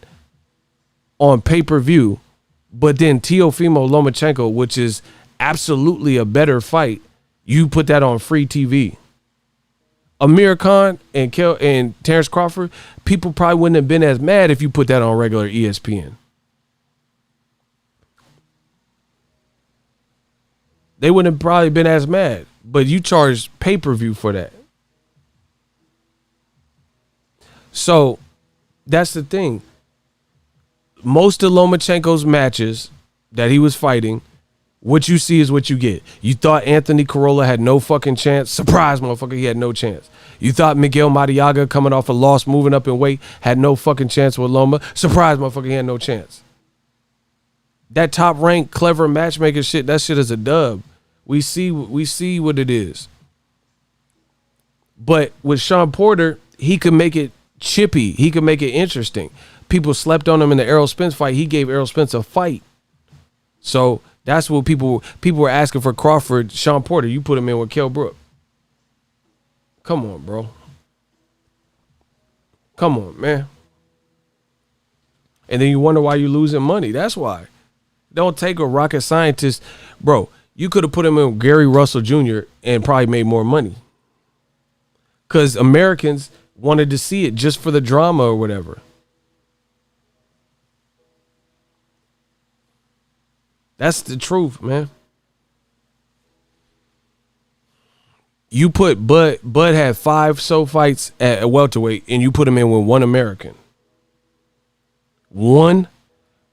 on pay-per-view, but then Teofimo Lomachenko, which is absolutely a better fight, you put that on free TV. Amir Khan and Terence Crawford, people probably wouldn't have been as mad if you put that on regular ESPN. They wouldn't have probably been as mad, but you charge pay-per-view for that. So that's the thing. Most of Lomachenko's matches that he was fighting, what you see is what you get. You thought Anthony Corolla had no fucking chance. Surprise, motherfucker, he had no chance. You thought Miguel Mariaga, coming off a loss, moving up in weight, had no fucking chance with Loma. Surprise, motherfucker, he had no chance. That Top Rank, clever matchmaker shit, that shit is a dub. We see what it is. But with Sean Porter, he could make it chippy. He could make it interesting. People slept on him in the Errol Spence fight. He gave Errol Spence a fight. So that's what people were asking for Crawford. Sean Porter, you put him in with Kell Brook. Come on, bro. Come on, man. And then you wonder why you're losing money. That's why. Don't take a rocket scientist. Bro, you could have put him in with Gary Russell Jr. and probably made more money. Because Americans wanted to see it just for the drama or whatever. That's the truth, man. You put Bud had 5 fights at welterweight, and you put him in with one American. One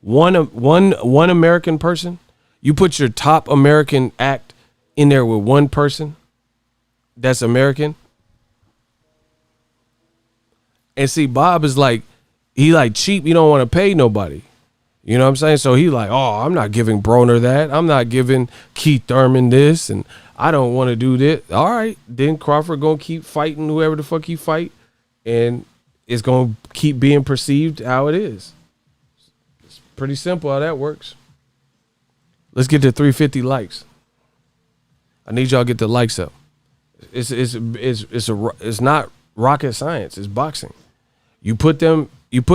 American person. You put your top American act in there with one person that's American. And see, Bob is like, he like cheap. You don't want to pay nobody. You know what I'm saying? So he like, oh, I'm not giving Broner that. I'm not giving Keith Thurman this. And I don't want to do this. All right. Then Crawford going to keep fighting whoever the fuck he fight. And it's going to keep being perceived how it is. It's pretty simple how that works. Let's get to 350 likes. I need y'all to get the likes up. It's not rocket science. It's boxing. You put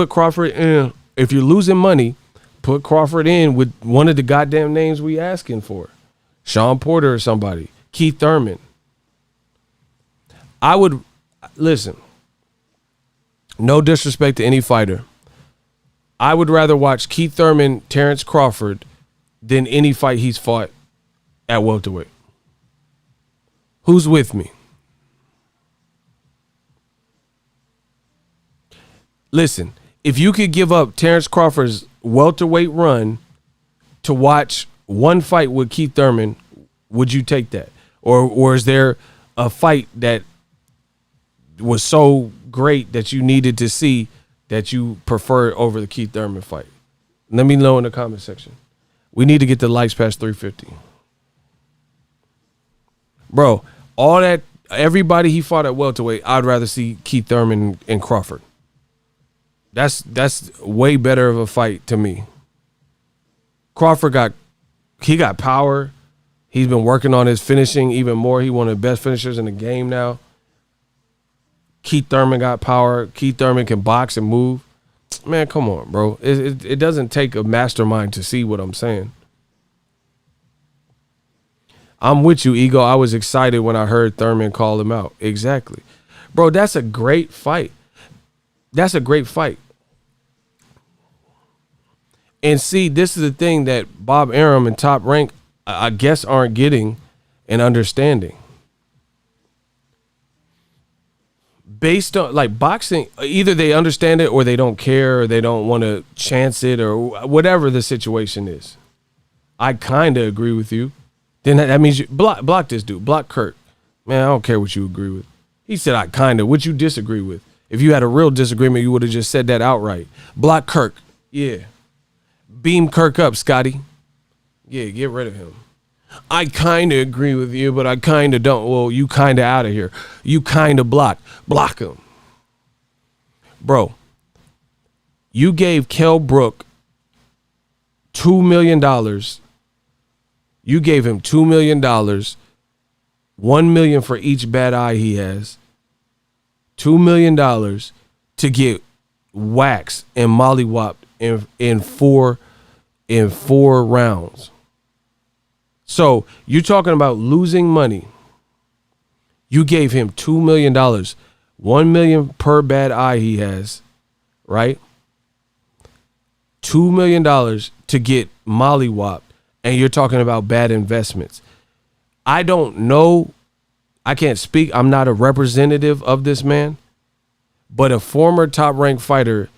Crawford in. If you're losing money, put Crawford in with one of the goddamn names we asking for. Sean Porter or somebody. Keith Thurman. I would, listen, no disrespect to any fighter. I would rather watch Keith Thurman, Terence Crawford than any fight he's fought at welterweight. Who's with me? Listen, if you could give up Terence Crawford's welterweight run to watch one fight with Keith Thurman, would you take that? Or is there a fight that was so great that you needed to see that you prefer over the Keith Thurman fight? Let me know in the comment section. We need to get the likes past 350. Bro, all that, everybody he fought at welterweight, I'd rather see Keith Thurman and Crawford. That's way better of a fight to me. Crawford got power. He's been working on his finishing even more. He one of the best finishers in the game now. Keith Thurman got power. Keith Thurman can box and move. Man, come on, bro. It doesn't take a mastermind to see what I'm saying. I'm with you, Ego. I was excited when I heard Thurman call him out. Exactly. Bro, that's a great fight. That's a great fight. And see, this is the thing that Bob Arum and Top Rank, I guess, aren't getting and understanding. Based on, like, boxing, either they understand it or they don't care or they don't want to chance it or whatever the situation is. I kind of agree with you. Then that means you block this dude. Block Kirk. Man, I don't care what you agree with. He said, I kind of. What you disagree with? If you had a real disagreement, you would have just said that outright. Block Kirk. Yeah. Beam Kirk up, Scotty. Yeah, get rid of him. I kind of agree with you, but I kind of don't. Well, you kind of out of here. You kind of block him. Bro, you gave Kell Brook $2 million. You gave him $2 million, $1 million for each bad eye he has, $2 million to get waxed and mollywopped in four rounds. So you're talking about losing money. You gave him $2 million, $1 million per bad eye he has, right? $2 million to get mollywopped, and you're talking about bad investments. I don't know. I can't speak. I'm not a representative of this man, but a former top-ranked fighter,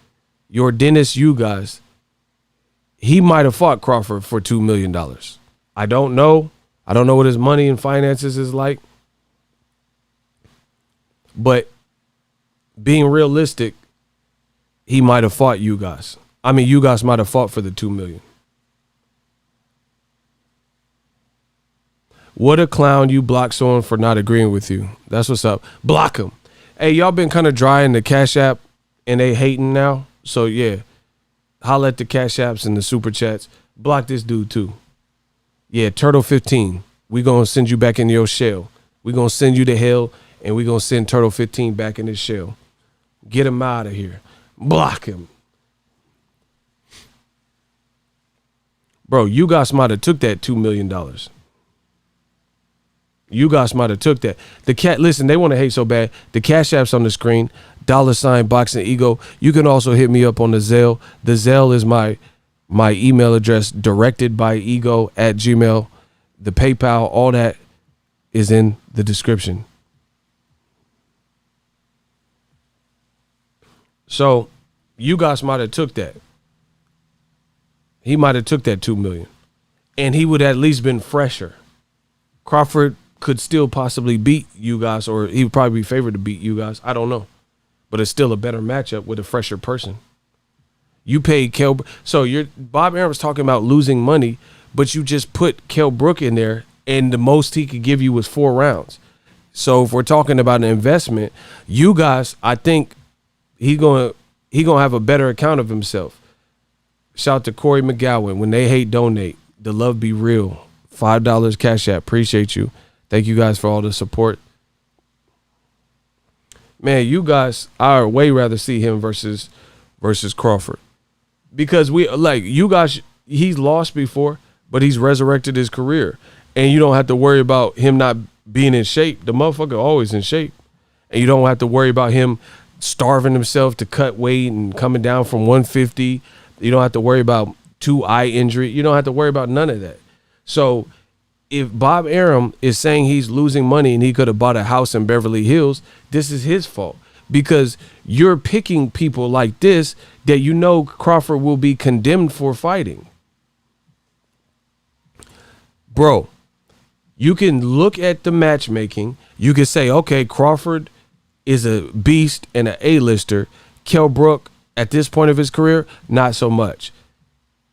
your Dennis Ugas, he might have fought Crawford for $2 million. I don't know. I don't know what his money and finances is like. But being realistic, he might have fought Ugas. I mean, Ugas might have fought for the $2 million. What a clown, you block someone for not agreeing with you. That's what's up. Block him. Hey, y'all been kind of dry in the Cash App and they hating now. So, yeah, holla at the Cash Apps and the Super Chats. Block this dude, too. Yeah, Turtle 15. We going to send you back in your shell. We going to send you to hell, and we going to send Turtle 15 back in his shell. Get him out of here. Block him. Bro, you guys might have took that $2 million. You guys might have took that. Listen, they want to hate so bad. The Cash App's on the screen. $ Boxing Ego. You can also hit me up on the Zelle. The Zelle is my email address, directedbyego@gmail. The PayPal, all that is in the description. So you guys might have took that. He might have took that $2 million, and he would at least been fresher. Crawford could still possibly beat you guys, or he would probably be favored to beat you guys. I don't know, but it's still a better matchup with a fresher person. You paid Kell. So Bob Arum was talking about losing money, but you just put Kell Brook in there, and the most he could give you was 4 rounds. So if we're talking about an investment, you guys, I think he gonna have a better account of himself. Shout out to Corey McGowan. When they hate, donate. The love be real. $5 Cash App. Appreciate you. Thank you guys for all the support. Man, you guys, I would way rather see him versus Crawford. Because you guys, he's lost before, but he's resurrected his career. And you don't have to worry about him not being in shape. The motherfucker always in shape. And you don't have to worry about him starving himself to cut weight and coming down from 150. You don't have to worry about 2 eye injury. You don't have to worry about none of that. So if Bob Arum is saying he's losing money and he could have bought a house in Beverly Hills, this is his fault. Because you're picking people like this that you know Crawford will be condemned for fighting. Bro, you can look at the matchmaking. You can say, okay, Crawford is a beast and an A-lister. Kell Brook, at this point of his career, not so much.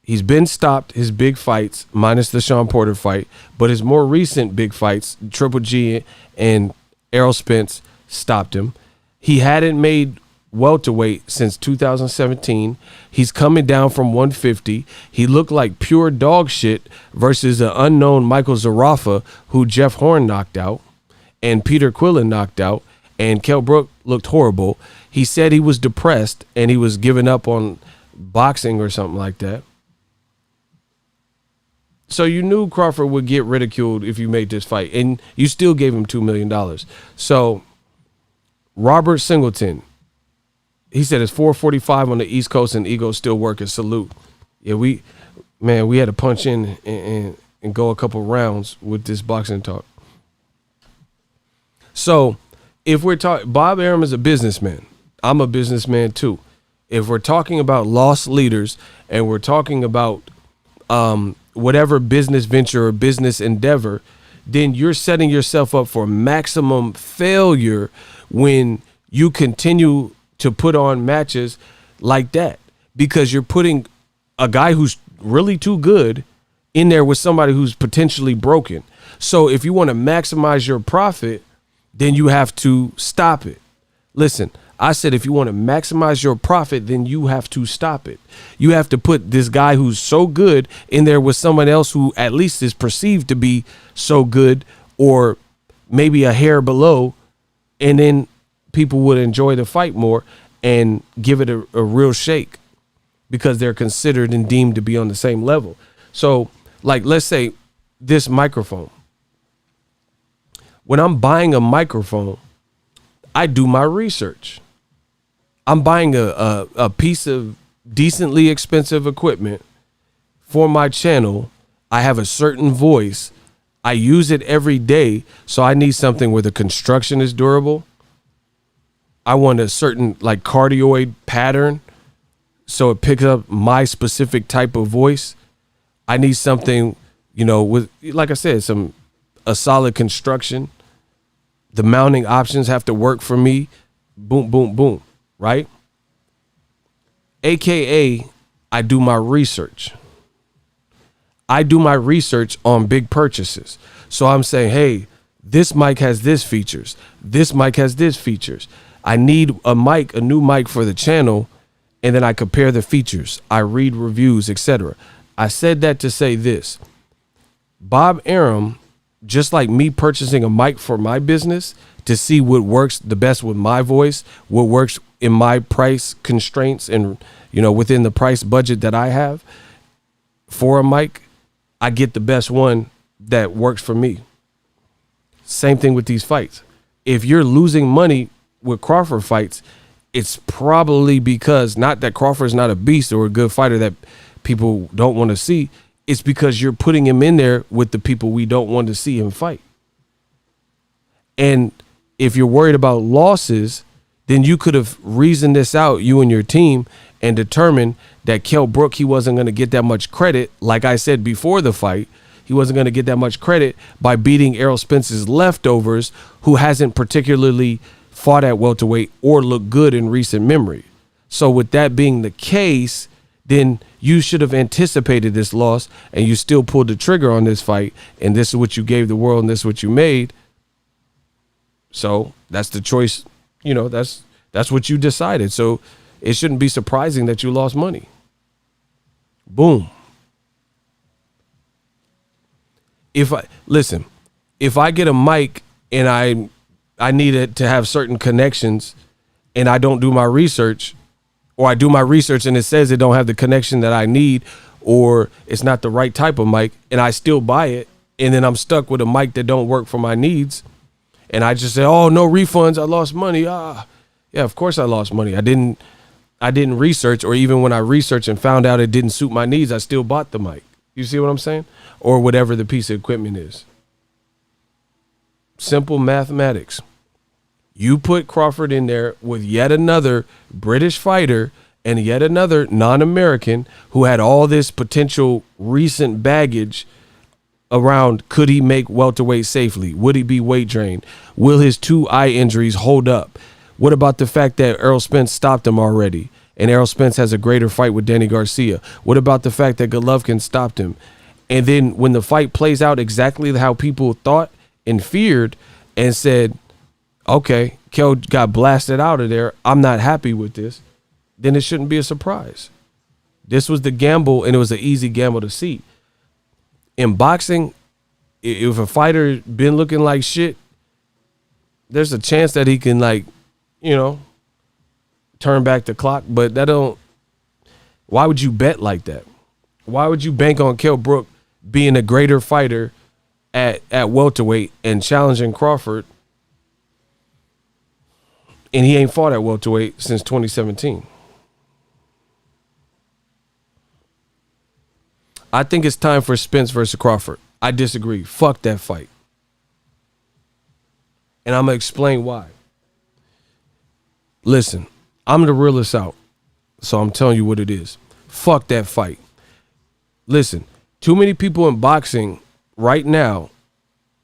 He's been stopped, his big fights, minus the Sean Porter fight, but his more recent big fights, Triple G and Errol Spence, stopped him. He hadn't made welterweight since 2017. He's coming down from 150. He looked like pure dog shit versus an unknown Michael Zarafa, who Jeff Horn knocked out, and Peter Quillen knocked out, and Kell Brook looked horrible. He said he was depressed and he was giving up on boxing or something like that. So you knew Crawford would get ridiculed if you made this fight, and you still gave him $2 million. So Robert Singleton, he said it's 4:45 on the East Coast and Ego's still working. Salute. Yeah, we had to punch in and go a couple rounds with this boxing talk. So if we're talking, Bob Arum is a businessman. I'm a businessman too. If we're talking about lost leaders and we're talking about whatever business venture or business endeavor, then you're setting yourself up for maximum failure when you continue to put on matches like that, because you're putting a guy who's really too good in there with somebody who's potentially broken. So if you want to maximize your profit, then you have to stop it. Listen, I said if you want to maximize your profit, then you have to stop it. You have to put this guy who's so good in there with someone else who at least is perceived to be so good, or maybe a hair below, and then people would enjoy the fight more and give it a real shake because they're considered and deemed to be on the same level. So, like, let's say this microphone. When I'm buying a microphone, I do my research. I'm buying a piece of decently expensive equipment for my channel. I have a certain voice. I use it every day, so I need something where the construction is durable. I want a certain like cardioid pattern so it picks up my specific type of voice. I need something, with, like I said, a solid construction. The mounting options have to work for me. Boom, boom, boom, right? AKA, I do my research. I do my research on big purchases. So I'm saying, hey, this mic has this features. This mic has this features. I need a new mic for the channel, and then I compare the features. I read reviews, etc. I said that to say this. Bob Arum, just like me purchasing a mic for my business to see what works the best with my voice, what works in my price constraints and, within the price budget that I have for a mic, I get the best one that works for me. Same thing with these fights. If you're losing money with Crawford fights, it's probably because, not that Crawford's not a beast or a good fighter that people don't want to see. It's because you're putting him in there with the people we don't want to see him fight. And if you're worried about losses, then you could have reasoned this out, you and your team, and determined that Kell Brook, he wasn't going to get that much credit. Like I said before the fight, he wasn't going to get that much credit by beating Errol Spence's leftovers, who hasn't particularly fought at welterweight or looked good in recent memory. So with that being the case, then you should have anticipated this loss, and you still pulled the trigger on this fight, and this is what you gave the world, and this is what you made. So that's the choice, that's what you decided. So it shouldn't be surprising that you lost money. Boom. If I get a mic and I need it to have certain connections, and I don't do my research, or I do my research and it says it don't have the connection that I need, or it's not the right type of mic, and I still buy it, and then I'm stuck with a mic that don't work for my needs, and I just say, oh, no refunds, I lost money. Yeah, of course I lost money. I didn't research, or even when I researched and found out it didn't suit my needs, I still bought the mic. You see what I'm saying? Or whatever the piece of equipment is. Simple mathematics. You put Crawford in there with yet another British fighter and yet another non-American who had all this potential recent baggage around, could he make welterweight safely? Would he be weight drained? Will his 2 eye injuries hold up? What about the fact that Errol Spence stopped him already? and Errol Spence has a greater fight with Danny Garcia? What about the fact that Golovkin stopped him? And then when the fight plays out exactly how people thought and feared and said, okay, Kel got blasted out of there, I'm not happy with this, then it shouldn't be a surprise. This was the gamble, and it was an easy gamble to see. In boxing, if a fighter been looking like shit, there's a chance that he can, like, you know, turn back the clock. But that don't. Why would you bet like that? Why would you bank on Kell Brook being a greater fighter at welterweight and challenging Crawford, and he ain't fought at welterweight since 2017? I think it's time for Spence versus Crawford. I disagree. Fuck that fight. And I'm going to explain why. Listen, I'm the realest out, so I'm telling you what it is. Fuck that fight. Listen, too many people in boxing right now,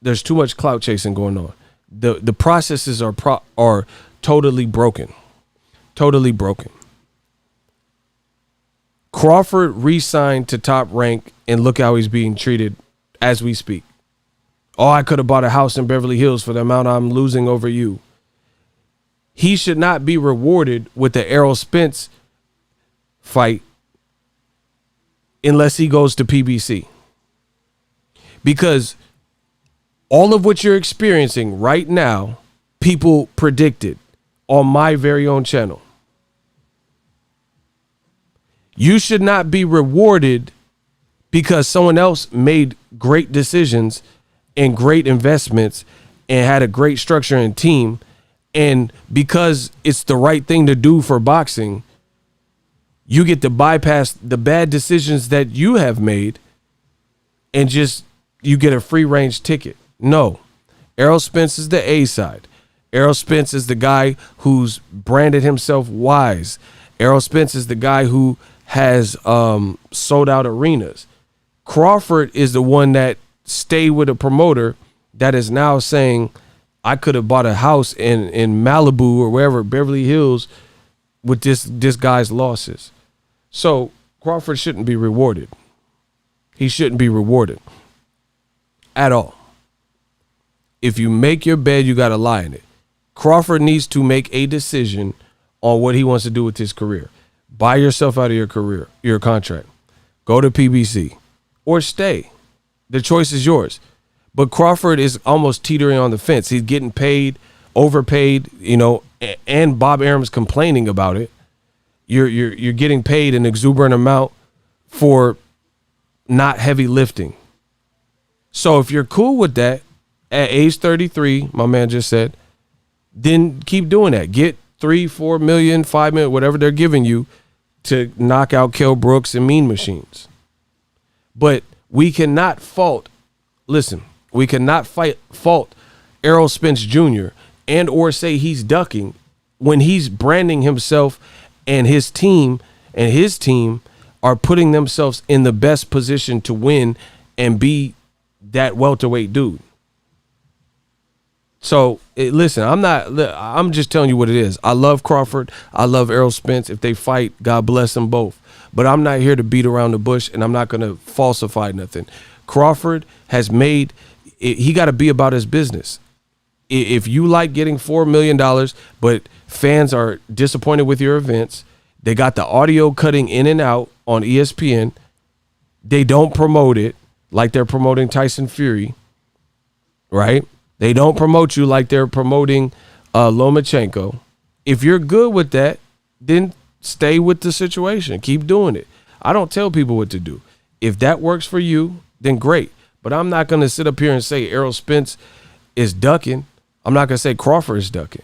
there's too much clout chasing going on. The processes are totally broken. Totally broken. Crawford re-signed to Top Rank, and look how he's being treated as we speak. Oh, I could have bought a house in Beverly Hills for the amount I'm losing over you. He should not be rewarded with the Errol Spence fight unless he goes to PBC. Because all of what you're experiencing right now, people predicted on my very own channel. You should not be rewarded because someone else made great decisions and great investments and had a great structure and team, and because it's the right thing to do for boxing, you get to bypass the bad decisions that you have made and just you get a free range ticket. No. Errol Spence is the A side. Errol Spence is the guy who's branded himself wise. Errol Spence is the guy who has sold out arenas. Crawford is the one that stayed with a promoter that is now saying, I could have bought a house in Malibu or wherever, Beverly Hills, with this guy's losses. So Crawford shouldn't be rewarded. He shouldn't be rewarded at all. If you make your bed, you got to lie in it. Crawford needs to make a decision on what he wants to do with his career. Buy yourself out of your career, your contract. Go to PBC or stay. The choice is yours. But Crawford is almost teetering on the fence. He's getting paid, overpaid, you know, and Bob Arum's complaining about it. You're getting paid an exuberant amount for not heavy lifting. So if you're cool with that at age 33, my man just said, then keep doing that. Get 3, 4 million, 5 million, whatever they're giving you to knock out Kell Brooks and Mean Machines. But we cannot fault, listen, we cannot fault Errol Spence Jr. and or say he's ducking when he's branding himself and his team are putting themselves in the best position to win and be that welterweight dude. So listen, I'm just telling you what it is. I love Crawford. I love Errol Spence. If they fight, God bless them both. But I'm not here to beat around the bush, and I'm not going to falsify nothing. Crawford has made, he got to be about his business. If you like getting $4 million, but fans are disappointed with your events, they got the audio cutting in and out on ESPN. They don't promote it like they're promoting Tyson Fury, right? They don't promote you like they're promoting Lomachenko. If you're good with that, then stay with the situation. Keep doing it. I don't tell people what to do. If that works for you, then great. But I'm not going to sit up here and say Errol Spence is ducking. I'm not going to say Crawford is ducking.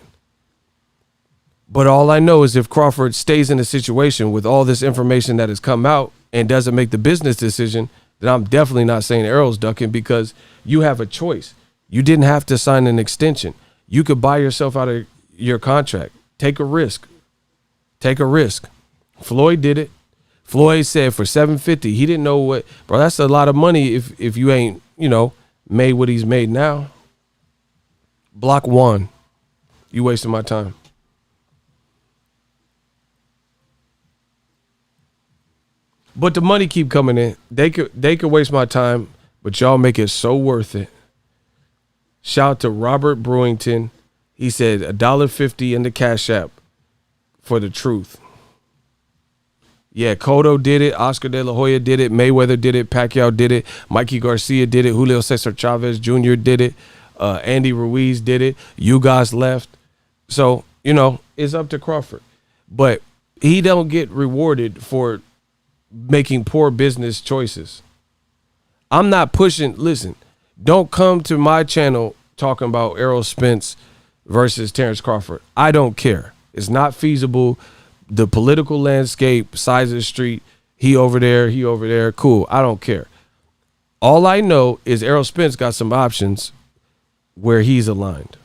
But all I know is if Crawford stays in a situation with all this information that has come out and doesn't make the business decision, then I'm definitely not saying Errol's ducking, because you have a choice. You didn't have to sign an extension. You could buy yourself out of your contract. Take a risk. Take a risk. Floyd did it. Floyd said for $750, he didn't know what, bro, that's a lot of money if you ain't, you know, made what he's made now. Block one. You wasting my time. But the money keep coming in. They could waste my time, but y'all make it so worth it. Shout out to Robert Brewington. He said $1.50 in the Cash App for the truth. Yeah, Cotto did it. Oscar De La Hoya did it. Mayweather did it. Pacquiao did it. Mikey Garcia did it. Julio Cesar Chavez Jr. did it. Andy Ruiz did it. You guys left. So, you know, it's up to Crawford. But he don't get rewarded for making poor business choices. I'm not pushing. Listen, don't come to my channel talking about Errol Spence versus Terence Crawford. I don't care. It's not feasible. The political landscape, size of the street, he over there, cool. I don't care. All I know is Errol Spence got some options where he's aligned.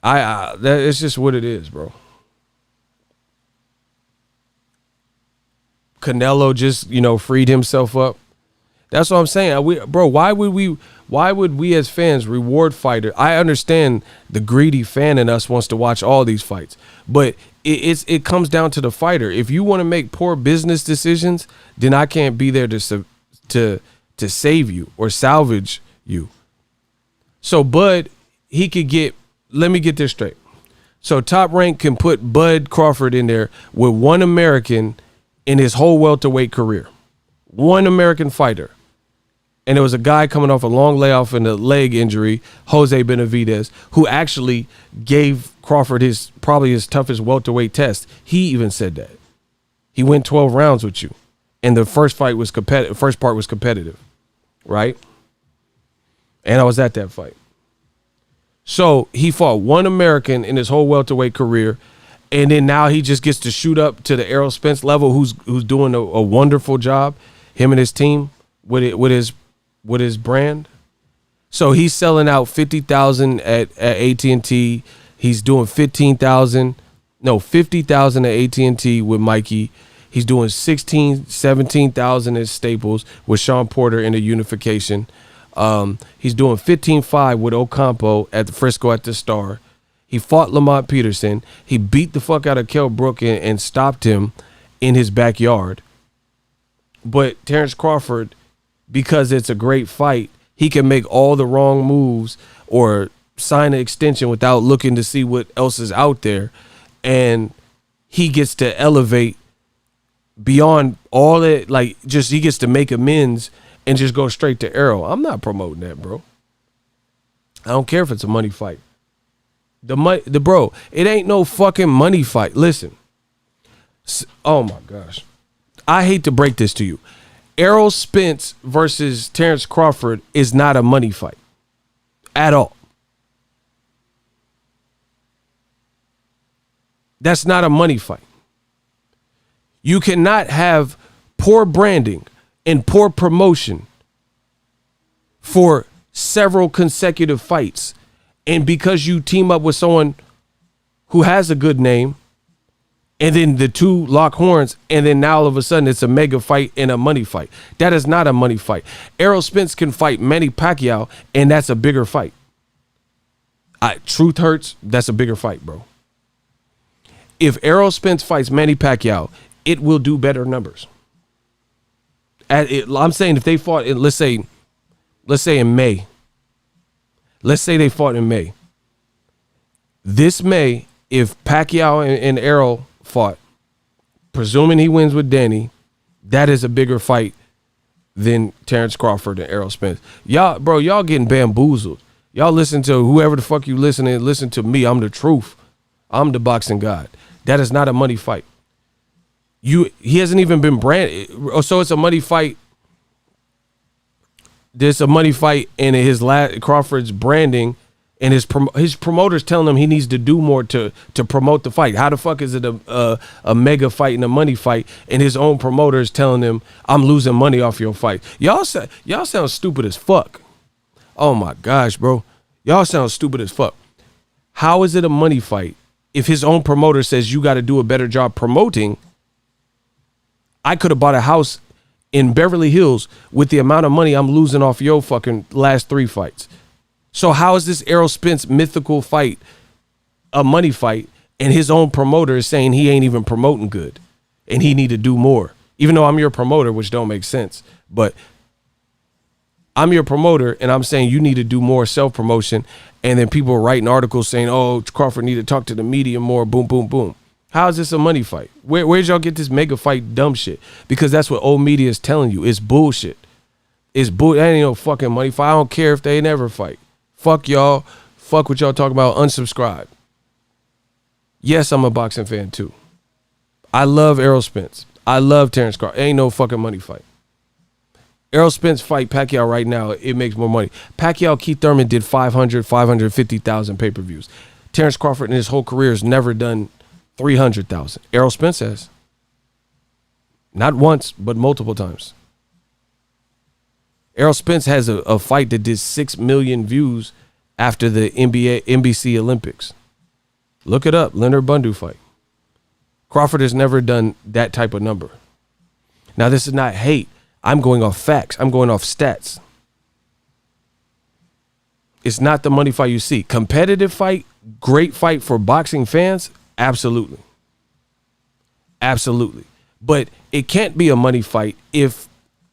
It's just what it is, bro. Canelo just, freed himself up. That's what I'm saying. Why would we as fans reward fighters? I understand the greedy fan in us wants to watch all these fights, but it comes down to the fighter. If you want to make poor business decisions, then I can't be there to save you or salvage you. So Bud, he could get. Let me get this straight. So Top Rank can put Bud Crawford in there with one American in his whole welterweight career, one American fighter. And there was a guy coming off a long layoff and a leg injury, Jose Benavidez, who actually gave Crawford probably his toughest welterweight test. He even said that. He went 12 rounds with you. And the first fight was competitive. First part was competitive. Right? And I was at that fight. So he fought one American in his whole welterweight career. And then now he just gets to shoot up to the Errol Spence level, who's doing a wonderful job, him and his team with his brand. So he's selling out 50,000 at AT&T. He's doing 50,000 at AT&T with Mikey. He's doing 17,000 at Staples with Sean Porter in a unification. He's doing 15.5 with Ocampo at the Frisco at the Star. He fought Lamont Peterson. He beat the fuck out of Kell Brook and stopped him in his backyard. But Terence Crawford, because it's a great fight, he can make all the wrong moves or sign an extension without looking to see what else is out there. And he gets to elevate beyond all that, he gets to make amends and just go straight to Errol. I'm not promoting that, bro. I don't care if it's a money fight. Bro, it ain't no fucking money fight. Listen. Oh my gosh. I hate to break this to you. Errol Spence versus Terence Crawford is not a money fight at all. That's not a money fight. You cannot have poor branding and poor promotion for several consecutive fights. And because you team up with someone who has a good name, and then the two lock horns, and then now all of a sudden it's a mega fight and a money fight. That is not a money fight. Errol Spence can fight Manny Pacquiao, and that's a bigger fight. Truth hurts, that's a bigger fight, bro. If Errol Spence fights Manny Pacquiao, it will do better numbers. I'm saying if they fought in, let's say in May. Let's say they fought in May. This May, if Pacquiao and Errol fought, presuming he wins with Danny, that is a bigger fight than Terence Crawford and Errol Spence. Y'all getting bamboozled. Y'all listen to whoever the fuck you listen to me. I'm the truth. I'm the boxing god. That is not a money fight. He hasn't even been branded. So it's a money fight. There's a money fight in Crawford's branding, and his promoters telling him he needs to do more to promote the fight. How the fuck is it a mega fight and a money fight, and his own promoters telling him I'm losing money off your fight? Y'all sound stupid as fuck. Oh my gosh, bro, y'all sound stupid as fuck. How is it a money fight if his own promoter says you got to do a better job promoting? I could have bought a house in Beverly Hills with the amount of money I'm losing off your fucking last 3 fights. So how is this Errol Spence mythical fight a money fight, and his own promoter is saying he ain't even promoting good? and he need to do more. Even though I'm your promoter, which don't make sense, but I'm your promoter, and I'm saying you need to do more self-promotion, and then people are writing articles saying, oh, Crawford need to talk to the media more, boom, boom, boom. How is this a money fight? Where'd y'all get this mega fight dumb shit? Because that's what old media is telling you. It's bullshit. It's bull. That ain't no fucking money fight. I don't care if they never fight. Fuck y'all. Fuck what y'all talking about. Unsubscribe. Yes, I'm a boxing fan too. I love Errol Spence. I love Terence Crawford. Ain't no fucking money fight. Errol Spence fight Pacquiao right now, it makes more money. Pacquiao, Keith Thurman did 500, 550,000 pay-per-views. Terence Crawford in his whole career has never done 300,000. Errol Spence has. Not once, but multiple times. Errol Spence has a fight that did 6 million views after the NBC Olympics. Look it up, Leonard Bundu fight. Crawford has never done that type of number. Now, this is not hate. I'm going off facts. I'm going off stats. It's not the money fight you see. Competitive fight, great fight for boxing fans, absolutely. Absolutely. But it can't be a money fight if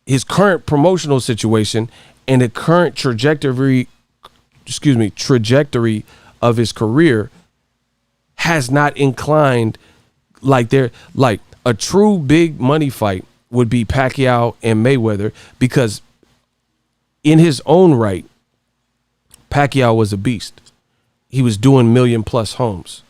his current promotional situation and the current trajectory of his career has not inclined like a true big money fight would be Pacquiao and Mayweather, because in his own right, Pacquiao was a beast. He was doing million-plus homes.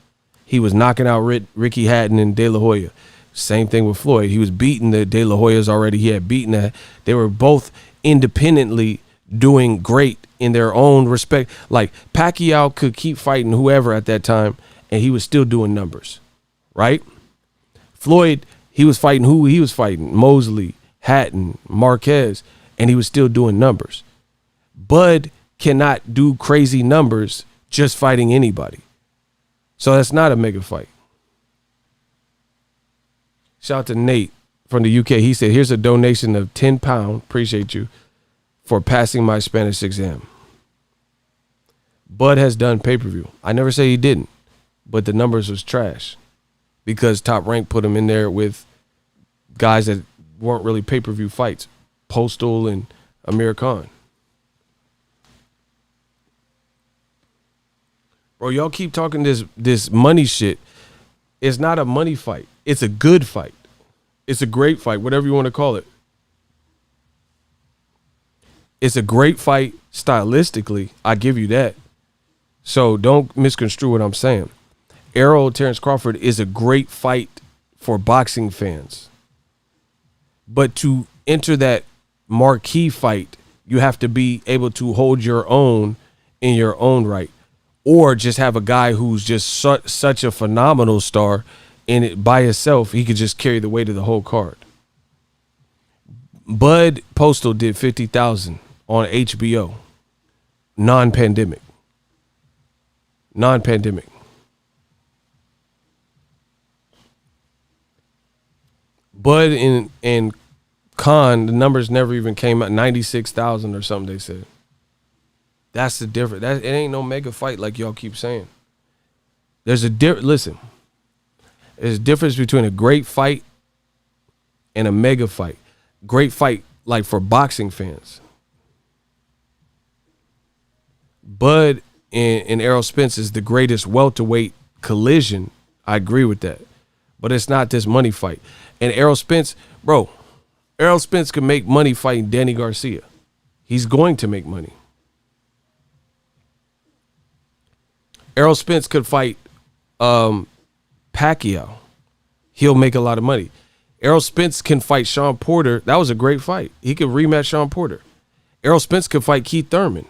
He was knocking out Ricky Hatton and De La Hoya. Same thing with Floyd. He was beating the De La Hoyas already. He had beaten that. They were both independently doing great in their own respect. Like, Pacquiao could keep fighting whoever at that time, and he was still doing numbers, right? Floyd, he was fighting who he was fighting, Mosley, Hatton, Marquez, and he was still doing numbers. Bud cannot do crazy numbers just fighting anybody. So that's not a mega fight. Shout out to Nate from the UK. He said, here's a donation of £10. Appreciate you for passing my Spanish exam. Bud has done pay-per-view. I never say he didn't, but the numbers was trash because Top Rank put him in there with guys that weren't really pay-per-view fights, Postal and Amir Khan. Bro, y'all keep talking this money shit. It's not a money fight. It's a good fight. It's a great fight, whatever you want to call it. It's a great fight stylistically. I give you that. So don't misconstrue what I'm saying. Errol Terence Crawford is a great fight for boxing fans. But to enter that marquee fight, you have to be able to hold your own in your own right. Or just have a guy who's just such a phenomenal star, and it by himself, he could just carry the weight of the whole card. Bud Postal did 50,000 on HBO. Non-pandemic. Bud and Khan, the numbers never even came out. 96,000 or something they said. That's the difference. It ain't no mega fight like y'all keep saying. There's a listen. There's a difference between a great fight and a mega fight. Great fight like for boxing fans. Bud and Errol Spence is the greatest welterweight collision. I agree with that. But it's not this money fight. And Errol Spence, bro, Errol Spence can make money fighting Danny Garcia. He's going to make money. Errol Spence could fight Pacquiao. He'll make a lot of money. Errol Spence can fight Sean Porter. That was a great fight. He could rematch Sean Porter. Errol Spence could fight Keith Thurman.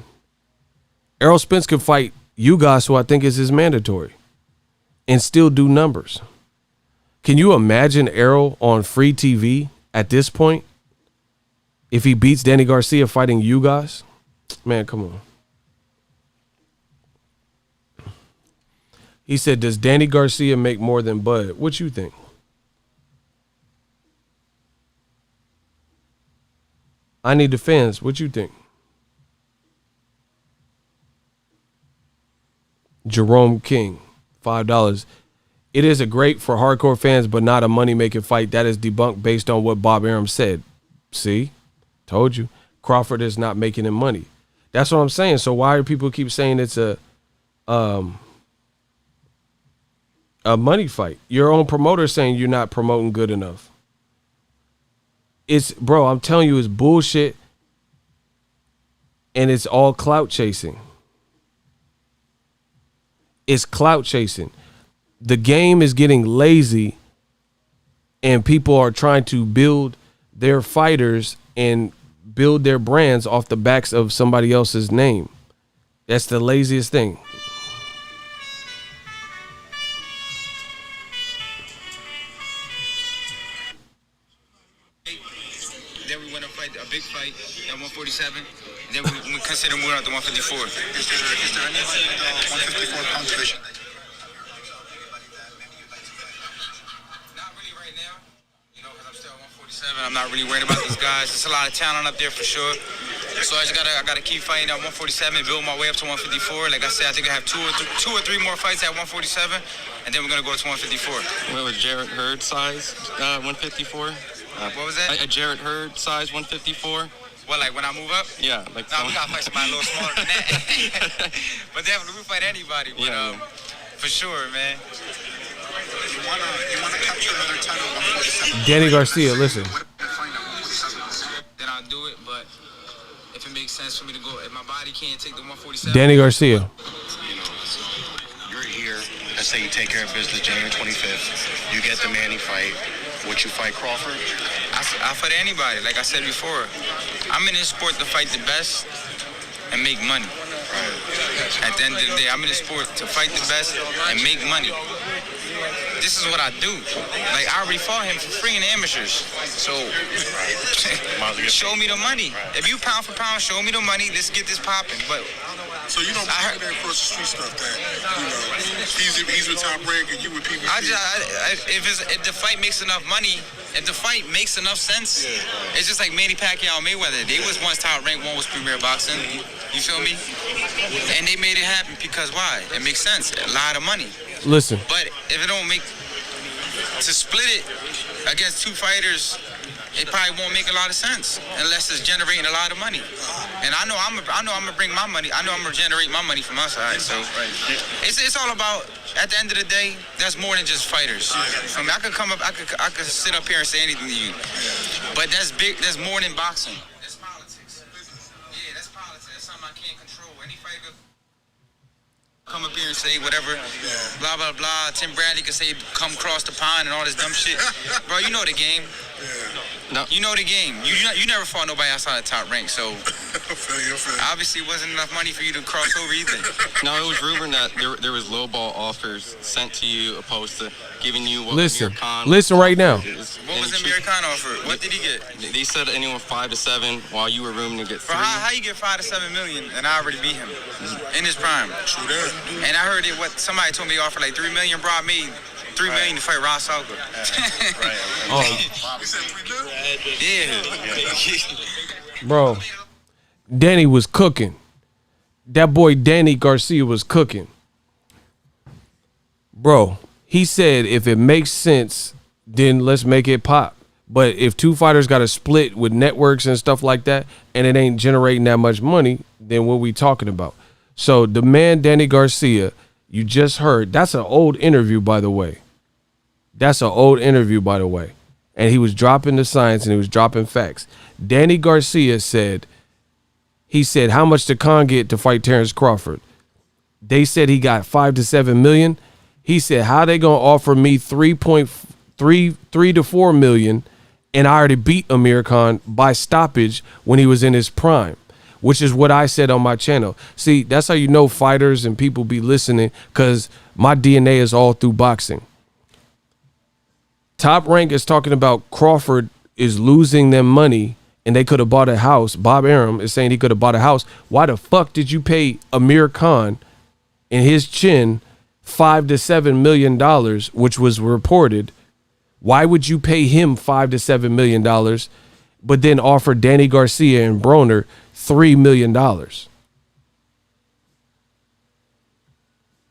Errol Spence could fight Ugas, who I think is his mandatory, and still do numbers. Can you imagine Errol on free TV at this point? If he beats Danny Garcia fighting Ugas? Man, come on. He said, does Danny Garcia make more than Bud? What you think? I need the fans. What you think? Jerome King, $5. It is a great for hardcore fans, but not a money-making fight. That is debunked based on what Bob Arum said. See? Told you. Crawford is not making him money. That's what I'm saying. So why do people keep saying it's a money fight? Your own promoter is saying you're not promoting good enough. It's, bro, I'm telling you, it's bullshit. And it's all clout chasing. It's clout chasing. The game is getting lazy, and people are trying to build their fighters and build their brands off the backs of somebody else's name. That's the laziest thing. Then we went to fight a big fight at 147. Then we consider moving out to 154. Is there anybody in the 154 pound division? Not really right now. You know, because I'm still at 147. I'm not really worried about these guys. There's a lot of talent up there for sure. So I gotta keep fighting at 147, build my way up to 154. Like I said, I think I have two or three more fights at 147, and then we're gonna go to 154. What was Jarrett Hurd size 154? What was that? A Jarrett Hurd size 154? Well, like when I move up? Yeah, like no, we gotta fight somebody a little smaller than that. But definitely we fight anybody. But for sure, man. You wanna capture another title at 147? Danny Garcia, listen. Then I'll do it, but if it makes sense for me to go, if my body can't take the 147. Danny Garcia. You know, you're here. Let's say you take care of business January 25th. You get the Manny fight. Would you fight Crawford? I fight anybody. Like I said before, I'm in this sport to fight the best and make money. Right. At the end of the day, I'm in this sport to fight the best and make money. This is what I do. Like, I already fought him for free in the amateurs. So, show me the money. If you pound for pound, show me the money. Let's get this popping. But so you don't heard that across the street stuff that, you know, he's with Top Rank and you with PBC. If the fight makes enough money, if the fight makes enough sense, it's just like Manny Pacquiao and Mayweather. They was once Top Rank, one was Premier Boxing. You feel me? And they made it happen because why? It makes sense. A lot of money. Listen. But if it don't make, to split it against two fighters, it probably won't make a lot of sense unless it's generating a lot of money. And I know I'm gonna bring my money. I know I'm gonna generate my money from my side. So it's all about, at the end of the day, that's more than just fighters. I mean, I could sit up here and say anything to you, but that's big. That's more than boxing. That's politics. Yeah, that's politics. That's something I can't control. Any fighter come up here and say whatever, blah, blah, blah. Tim Bradley could say, come cross the pond and all this dumb shit. Bro, you know the game. No. You know the game. You never fought nobody outside of Top Rank, so obviously it wasn't enough money for you to cross over either. No, it was rumored that there was lowball offers sent to you opposed to giving you what Listen Amir right now. What was Amir Khan offered? What did he get? They said anyone 5 to 7 while you were rooming to get 3. Bro, how you get 5 to 7 million and I already beat him in his prime? True that. And I heard somebody told me they offered like 3 million, bro. I made 3 million to fight Ross Salka. Yeah. Bro, Danny was cooking. That boy Danny Garcia was cooking. Bro, he said if it makes sense, then let's make it pop. But if two fighters got to split with networks and stuff like that, and it ain't generating that much money, then what we talking about? So the man Danny Garcia, you just heard, that's an old interview, by the way. And he was dropping the science and he was dropping facts. Danny Garcia said, how much did Khan get to fight Terence Crawford? They said he got 5 to 7 million. He said, how they gonna offer me 3 to 4 million, and I already beat Amir Khan by stoppage when he was in his prime, which is what I said on my channel. See, that's how you know fighters and people be listening, because my DNA is all through boxing. Top Rank is talking about Crawford is losing them money and they could have bought a house. Bob Arum is saying he could have bought a house. Why the fuck did you pay Amir Khan and his chin $5 to $7 million, which was reported? Why would you pay him $5 to $7 million, but then offer Danny Garcia and Broner $3 million?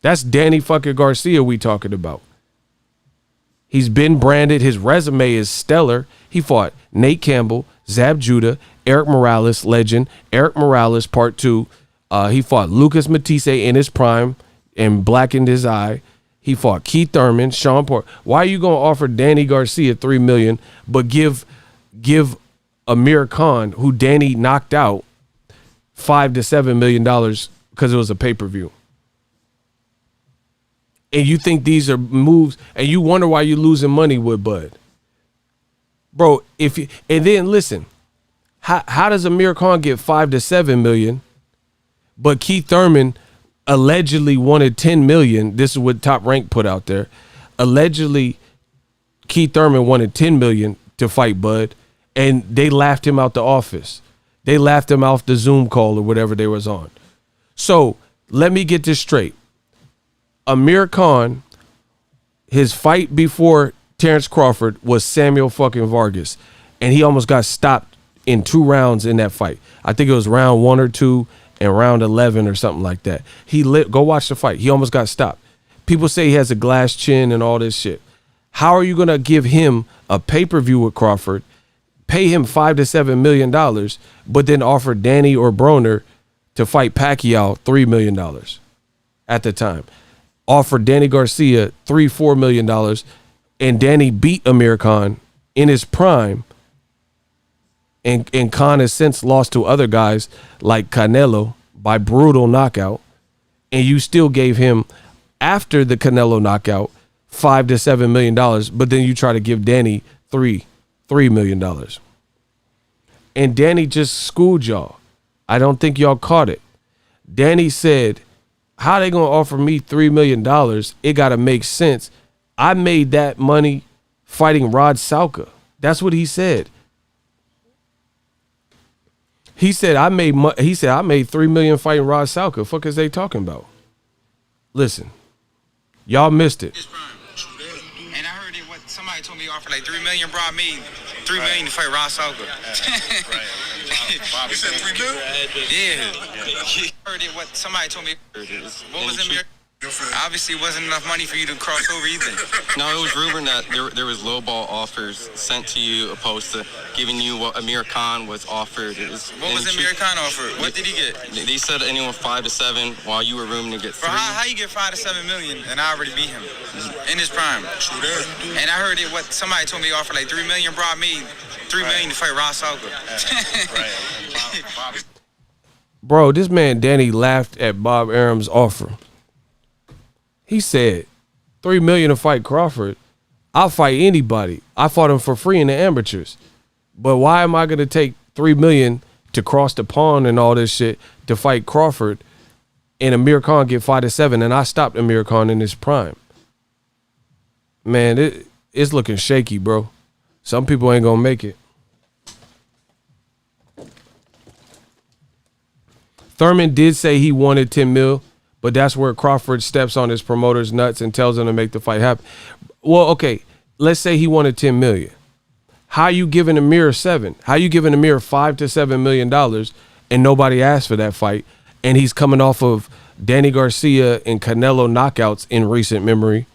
That's Danny fucking Garcia we talking about. He's been branded. His resume is stellar. He fought Nate Campbell, Zab Judah, Eric Morales, legend, Eric Morales, part 2. He fought Lucas Matisse in his prime and blackened his eye. He fought Keith Thurman, Sean Porter. Why are you going to offer Danny Garcia $3 million, but give Amir Khan, who Danny knocked out, $5 to $7 million because it was a pay-per-view? And you think these are moves, and you wonder why you're losing money with Bud, bro? And then listen, how does Amir Khan get $5 to $7 million, but Keith Thurman allegedly wanted $10 million? This is what Top Rank put out there. Allegedly, Keith Thurman wanted $10 million to fight Bud, and they laughed him out the office. They laughed him off the Zoom call or whatever they was on. So let me get this straight. Amir Khan, his fight before Terence Crawford was Samuel fucking Vargas, and he almost got stopped in 2 rounds in that fight. I think it was round 1 or 2 and round 11 or something like that. Go watch the fight. He almost got stopped. People say he has a glass chin and all this shit. How are you going to give him a pay-per-view with Crawford, pay him $5 to $7 million, but then offer Danny or Broner to fight Pacquiao $3 million at the time? Offered Danny Garcia $4 million, and Danny beat Amir Khan in his prime, and Khan has since lost to other guys like Canelo by brutal knockout, and you still gave him, after the Canelo knockout, $5 to $7 million, but then you try to give Danny $3 million. And Danny just schooled y'all. I don't think y'all caught it. Danny said, how they gonna offer me $3 million? It gotta make sense. I made that money fighting Rod Salka. That's what he said. He said I made $3 million fighting Rod Salka. Fuck is they talking about? Listen, y'all missed it. And I heard it. What somebody told me he offered like $3 million. Brought me $3 million to fight Rod Salka. You said $3 million? Yeah. I heard it. What somebody told me. What was it? Obviously, it wasn't enough money for you to cross over either. No, it was rumored that there was lowball offers sent to you opposed to giving you what Amir Khan was offered. What was Amir Khan offered? What did he get? They said anyone 5 to 7, while you were rooming to get 3. How you get $5 to $7 million and I already beat him in his prime? And I heard it. What somebody told me he offered like $3 million. Brought me $3 million to fight Rod Salka. Bro, this man Danny laughed at Bob Arum's offer. He said, $3 million to fight Crawford. I'll fight anybody. I fought him for free in the amateurs. But why am I going to take $3 million to cross the pond and all this shit to fight Crawford, and Amir Khan get 5 to 7, and I stopped Amir Khan in his prime? Man, it's looking shaky, bro. Some people ain't going to make it. Thurman did say he wanted 10 mil. But that's where Crawford steps on his promoter's nuts and tells him to make the fight happen. Well, okay, let's say he wanted 10 million. How you giving Amir 7? How you giving Amir $5 to $7 million and nobody asked for that fight? And he's coming off of Danny Garcia and Canelo knockouts in recent memory.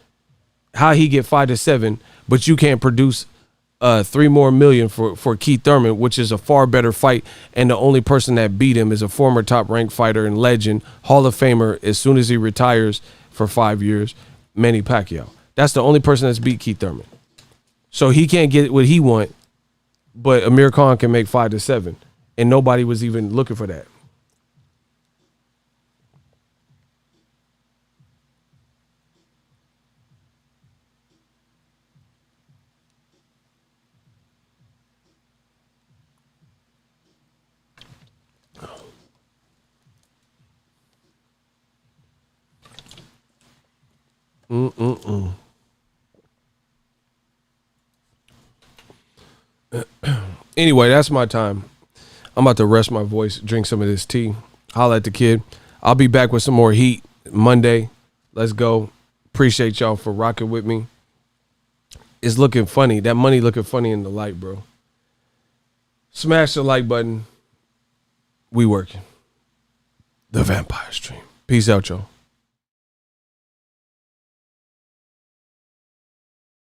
How he get 5 to 7, but you can't produce $3 more million for Keith Thurman, which is a far better fight, and the only person that beat him is a former top-ranked fighter and legend, Hall of Famer, as soon as he retires for 5 years, Manny Pacquiao. That's the only person that's beat Keith Thurman. So he can't get what he want, but Amir Khan can make 5 to 7, and nobody was even looking for that. Anyway, that's my time. I'm about to rest my voice, drink some of this tea, holla at the kid. I'll be back with some more heat Monday. Let's go. Appreciate y'all for rocking with me. It's looking funny. That money looking funny in the light, bro. Smash the like button. We working. The Vampire Stream. Peace out, y'all.